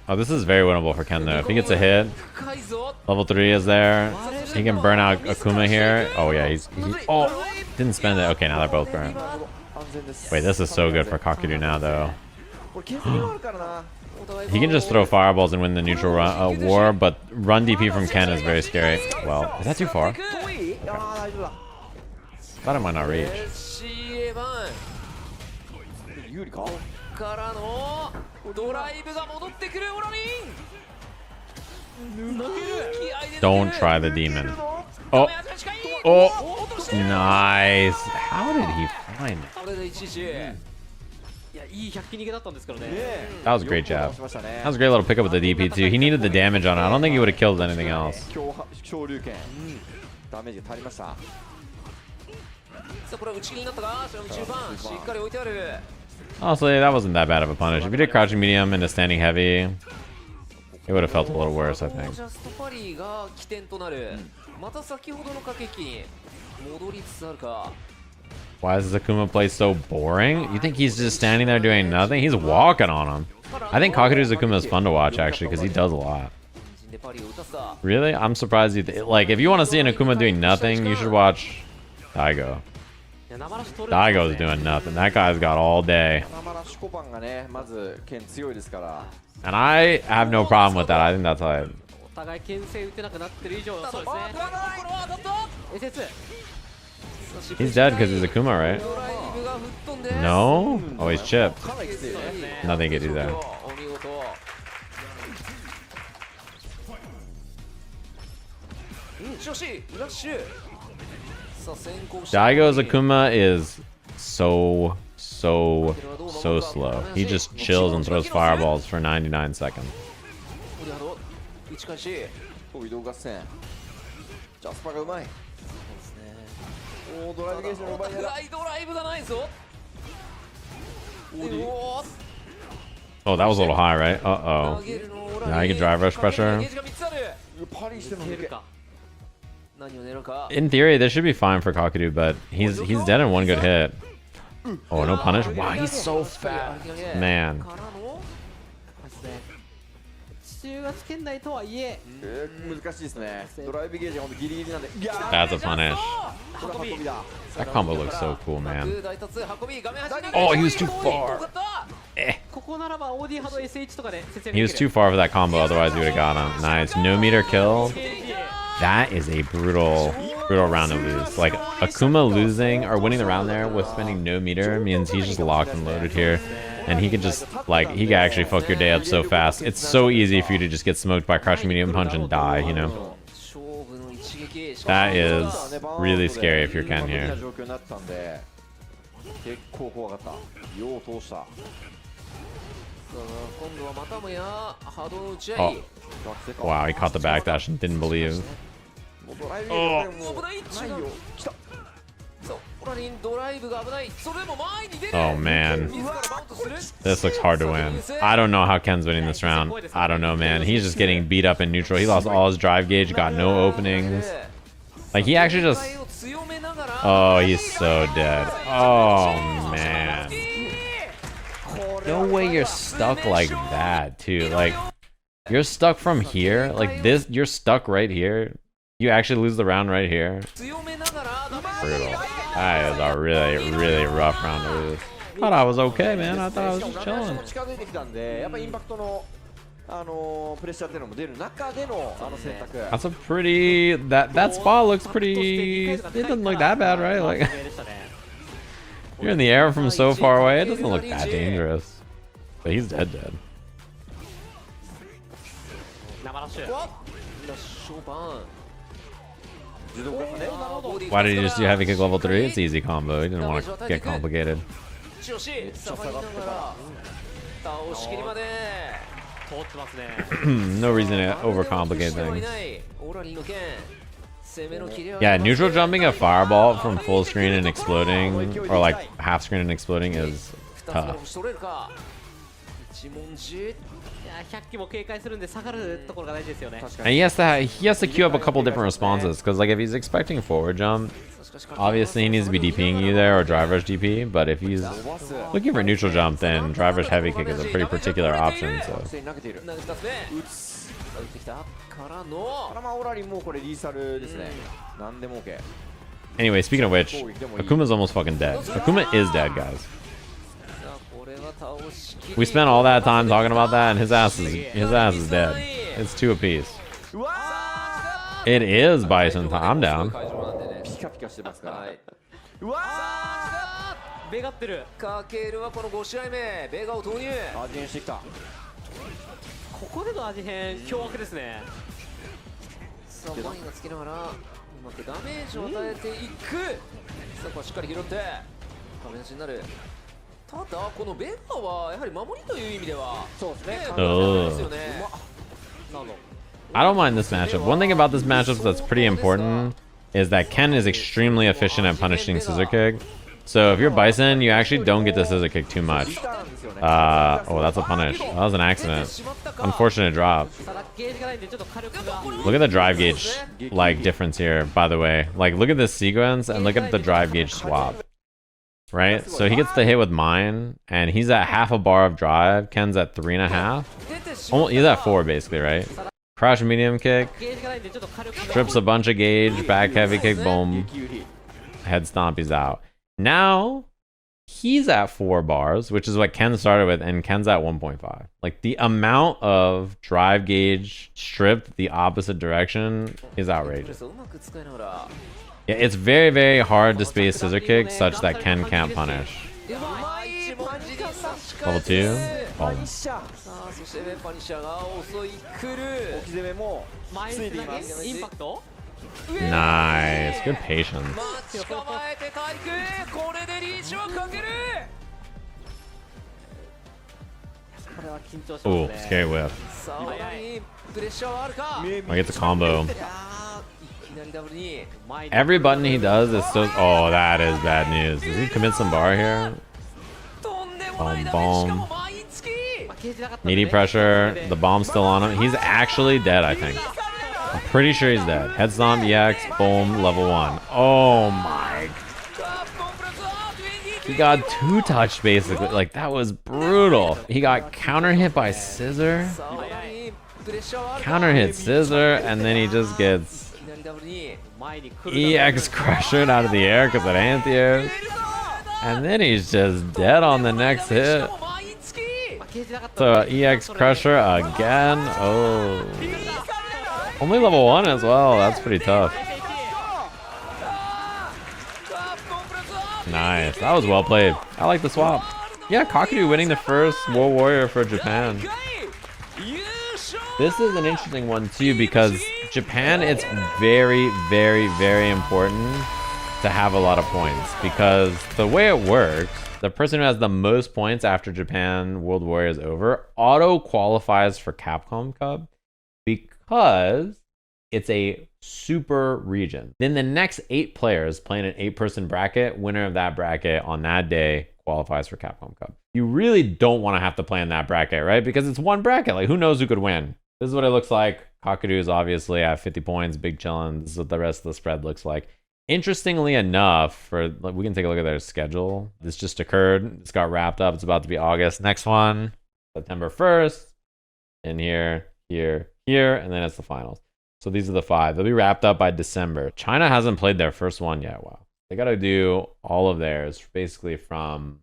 Oh, this is very winnable for Ken though. If he gets a hit, 深いぞ level 3 is there. He can burn out Akuma here. Oh yeah, he oh, didn't spend it. Okay, now they're both burned. 安全です Wait, this is so good for Kakeru now though. これ削りがあるからな He can just throw fireballs and win the neutral war, but run DP from Ken is very scary. Well, is that too far? 遠いああ大丈夫だ Thought it might not reach. CA 版有利かからのドライブが戻ってくるオラリン抜ける気合いで抜ける Don't try the demon. Oh, oh, nice. How did he find it? これで一時いや、いい100均逃げだったんですけどね。 That was a great jab. しましたね That was a great little pickup with the DP too. He needed the damage on it. I don't think he would have killed anything else. 昇竜拳ダメージが足りましたさあこれは打ち切りになったがそれも中盤しっかり置いてある Honestly, that wasn't that bad of a punish. If he did crouching medium into standing heavy, it would have felt a little worse, I think. ジャストパリが起点となるまた先ほどの駆け引きに戻りつつあるか Why is this Akuma play so boring? You think he's just standing there doing nothing? He's walking on him. I think Kakeru's Akuma is fun to watch actually because he does a lot. 陣でパリを打たせた Really? I'm surprised you like if you want to see an Akuma doing nothing, you should watch Daigo. いや生ラッシュ取る Daigo's doing nothing. That guy's got all day. 生ラッシュコパンがねまず剣強いですから And I have no problem with that. I think that's like お互い牽制打てなくなってる以上、そうですね。SS。 he's dead because he's Akuma, right? ドライブが吹っ飛んで No? Oh, he's chipped. かなりきついね Nothing he could do there. お見事調子ラッシュさあ先行して Daigo's Akuma is so slow. He just chills and throws fireballs for 99 seconds. オリハド打ち返し移動合戦ジャスパがうまいおードライブゲージのお奪い合いだ互いドライブがないぞおー Oh, that was a little high, right? Uh-oh. Now you can drive rush pressure. パリしてるのいけるか。何を狙うか。 In theory, this should be fine for Kakeru, but he's dead in one good hit. Oh, no punish? Wow, he's so fast. Man. からのですね。中圧圏内とはいえ、難しいですね。ドライブゲージがほんとギリギリなんで。いやー That's a punish. これ運びだ。 That combo looks so cool, man. 大突運び画面端に Oh, he was too far. ここならば OD 波動 SH とかで節約 He で was きる。 too far for that combo, otherwise we would have got him. Nice. No meter kill. That is a brutal round to lose. Like, Akuma losing or winning the round there with spending no meter means he's just locked and loaded here. And he can just, like, he can actually fuck your day up so fast. It's so easy for you to just get smoked by crush medium punch and die, you know? That is really scary if you're Ken here. 状況になったんで結構怖かった。よう通した。今度はまたもや波動打ち合い。 Wow, he caught the backdash and didn't believe. ドライブゲージ危ないないよ。来た。そうオラリンドライブが危ない。それでも前に出る。 Oh, man. 自らバウンドする。 This looks hard to win. I don't know how Ken's winning this round. I don't know, man. He's just getting beat up in neutral. He lost all his drive gauge, got no openings. Like, he actually just... Oh, he's so dead. Oh, man. No way you're stuck like that, too. Like, you're stuck from here. Like, this, you're stuck right here. You actually lose the round right here. Brutal. That is a really, really rough round to lose. Thought I was okay, man. I thought I was just chilling. 近づいてきたんで、やっぱインパクトのプレッシャーっていうのも出る中での選択。 That's a pretty... That spot looks pretty... It doesn't look that bad, right? Like, you're in the air from so far away. It doesn't look that dangerous. But he's dead. 生ラッシュ。初版。 Why did he just do heavy kick level 3? It's easy combo. He didn't want to get complicated. 調子下がりながら倒し切りまで。 通ってますね。 No reason to overcomplicate things. オラリンの剣。攻めの切れ味。 Yeah, neutral jumping a fireball from full screen and exploding, or like half screen and exploding is 二つ目の tough. 星取れるか。一文字。いや100機も警戒するんで下がるところが大事ですよね。 And he has to queue up a couple different responses, because like if he's expecting forward jump, obviously he needs to be DPing you there or drive rush DP, but if he's looking for neutral jump, then drive rush heavy kick is a pretty particular option, so. 投げている。投げ二つ目。打ってきたからの。まあオラリンもこれリーサルですね。なんでも OK。 Anyway, speaking of which, Akuma's almost fucking dead. Akuma is dead, guys. We spent all that time talking about that, and his ass is dead. It's 2 apiece. It is Bison time. I'm down. ピカピカしてますから。はい。うわベガってる。カケルはこの5試合目ベガを投入。ー。味変してきた。ここでの味変凶悪ですね。さあマインがつきながらうまくダメージを与えていく。さあここはしっかり拾ってダメージになる。ただこのベガはやはり守りという意味ではそうですね。ですよね。 I don't mind this matchup. One thing about this matchup that's pretty important is that Ken is extremely efficient at punishing scissor kick. So if you're Bison, you actually don't get the scissor kick too much. Oh, that's a punish. That was an accident. Unfortunate drop. ただゲージがないんでちょっと火力が。 Look at the drive gauge like difference here, by the way. Like look at this sequence and look at the drive gauge swap. Right? So he gets the hit with mine and he's at half a bar of drive. Ken's at 3.5. Almost, he's at 4 basically, right? Crouch medium kick. ゲージがないんでちょっと火力が。 Trips a bunch of gauge, back heavy kick, boom. Head stomp, he's out. Now, he's at 4 bars, which is what Ken started with, and Ken's at 1.5. Like, the amount of drive gauge stripped the opposite direction is outrageous. Yeah, it's very, very hard to space scissor kick such that Ken can't punish. Level 2. Boom. さあそしてパニッシャーが襲い来る。置き攻めも前についています。インパクト。 Nice. Good patience. 待ち構えて回復。これでリーチをかける。これは緊張します Ooh, ね。 scary whip. さあオラリンプレッシャーはあるか。 I get the combo. いやーいきなりダブルに。 Every button he does is so... Oh, that is bad news. Does he commit some bar here? とんでもないダメージしかも毎月。Needy pressure. The bomb's still on him. He's actually dead, I think. I'm pretty sure he's dead. Head stomp, EX, boom, level 1. Oh my. He got 2-touched basically. Like, that was brutal. He got counter hit by scissor. Counter hit scissor, and then he just gets EX crushed out of the air because of anti-airs. And then he's just dead on the next hit. So EX Crusher again. Oh. Only level 1 as well. That's pretty tough. Nice. That was well played. I like the swap. Yeah, Kakeru winning the first World Warrior for Japan. This is an interesting one too because Japan, it's very, very, very important to have a lot of points because the way it works, the person who has the most points after Japan World Warrior is over auto qualifies for Capcom Cup because it's a super region. Then the next 8 players playing an 8-person bracket, winner of that bracket on that day qualifies for Capcom Cup. You really don't want to have to play in that bracket, right? Because it's one bracket. Like, who knows who could win? This is what it looks like. Kakeru is obviously at 50 points, big chillin'. This is what the rest of the spread looks like. Interestingly enough, we can take a look at their schedule. This just occurred. It's got wrapped up. It's about to be August. Next one, September 1st. And here, and then it's the finals. So these are the 5. They'll be wrapped up by December. China hasn't played their first one yet. Wow. They got to do all of theirs basically from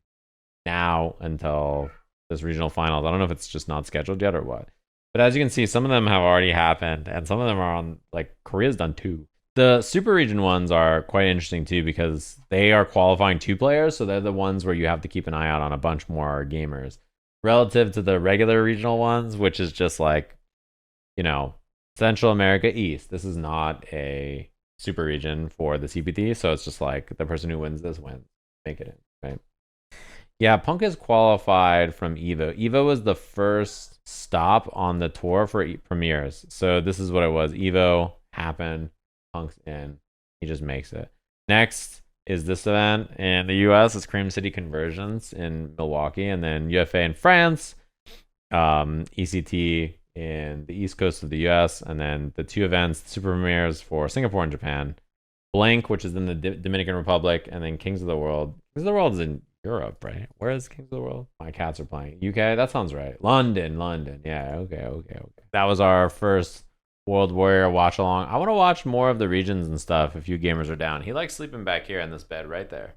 now until this regional finals. I don't know if it's just not scheduled yet or what. But as you can see, some of them have already happened, and some of them are on, like, Korea's done 2. The super region ones are quite interesting too because they are qualifying 2 players, so they're the ones where you have to keep an eye out on a bunch more gamers. Relative to the regular regional ones, which is just like, you know, Central America East. This is not a super region for the CPT, so it's just like the person who wins this wins. Make it in, right? Yeah, Punk is qualified from EVO. EVO was the first stop on the tour for premieres. So this is what it was. EVO happened. Punk's in. He just makes it. Next is this event in the US. It's Cream City Conversions in Milwaukee. And then UFA in France. ECT in the East Coast of the US. And then the 2 events, super premieres for Singapore and Japan. Blank, which is in the Dominican Republic. And then Kings of the World. Kings of the World is in Europe, right? Where is Kings of the World? My cats are playing. UK? That sounds right. London. Yeah, okay. That was our first World Warrior watch along. I want to watch more of the regions and stuff if you gamers are down. He likes sleeping back here in this bed right there.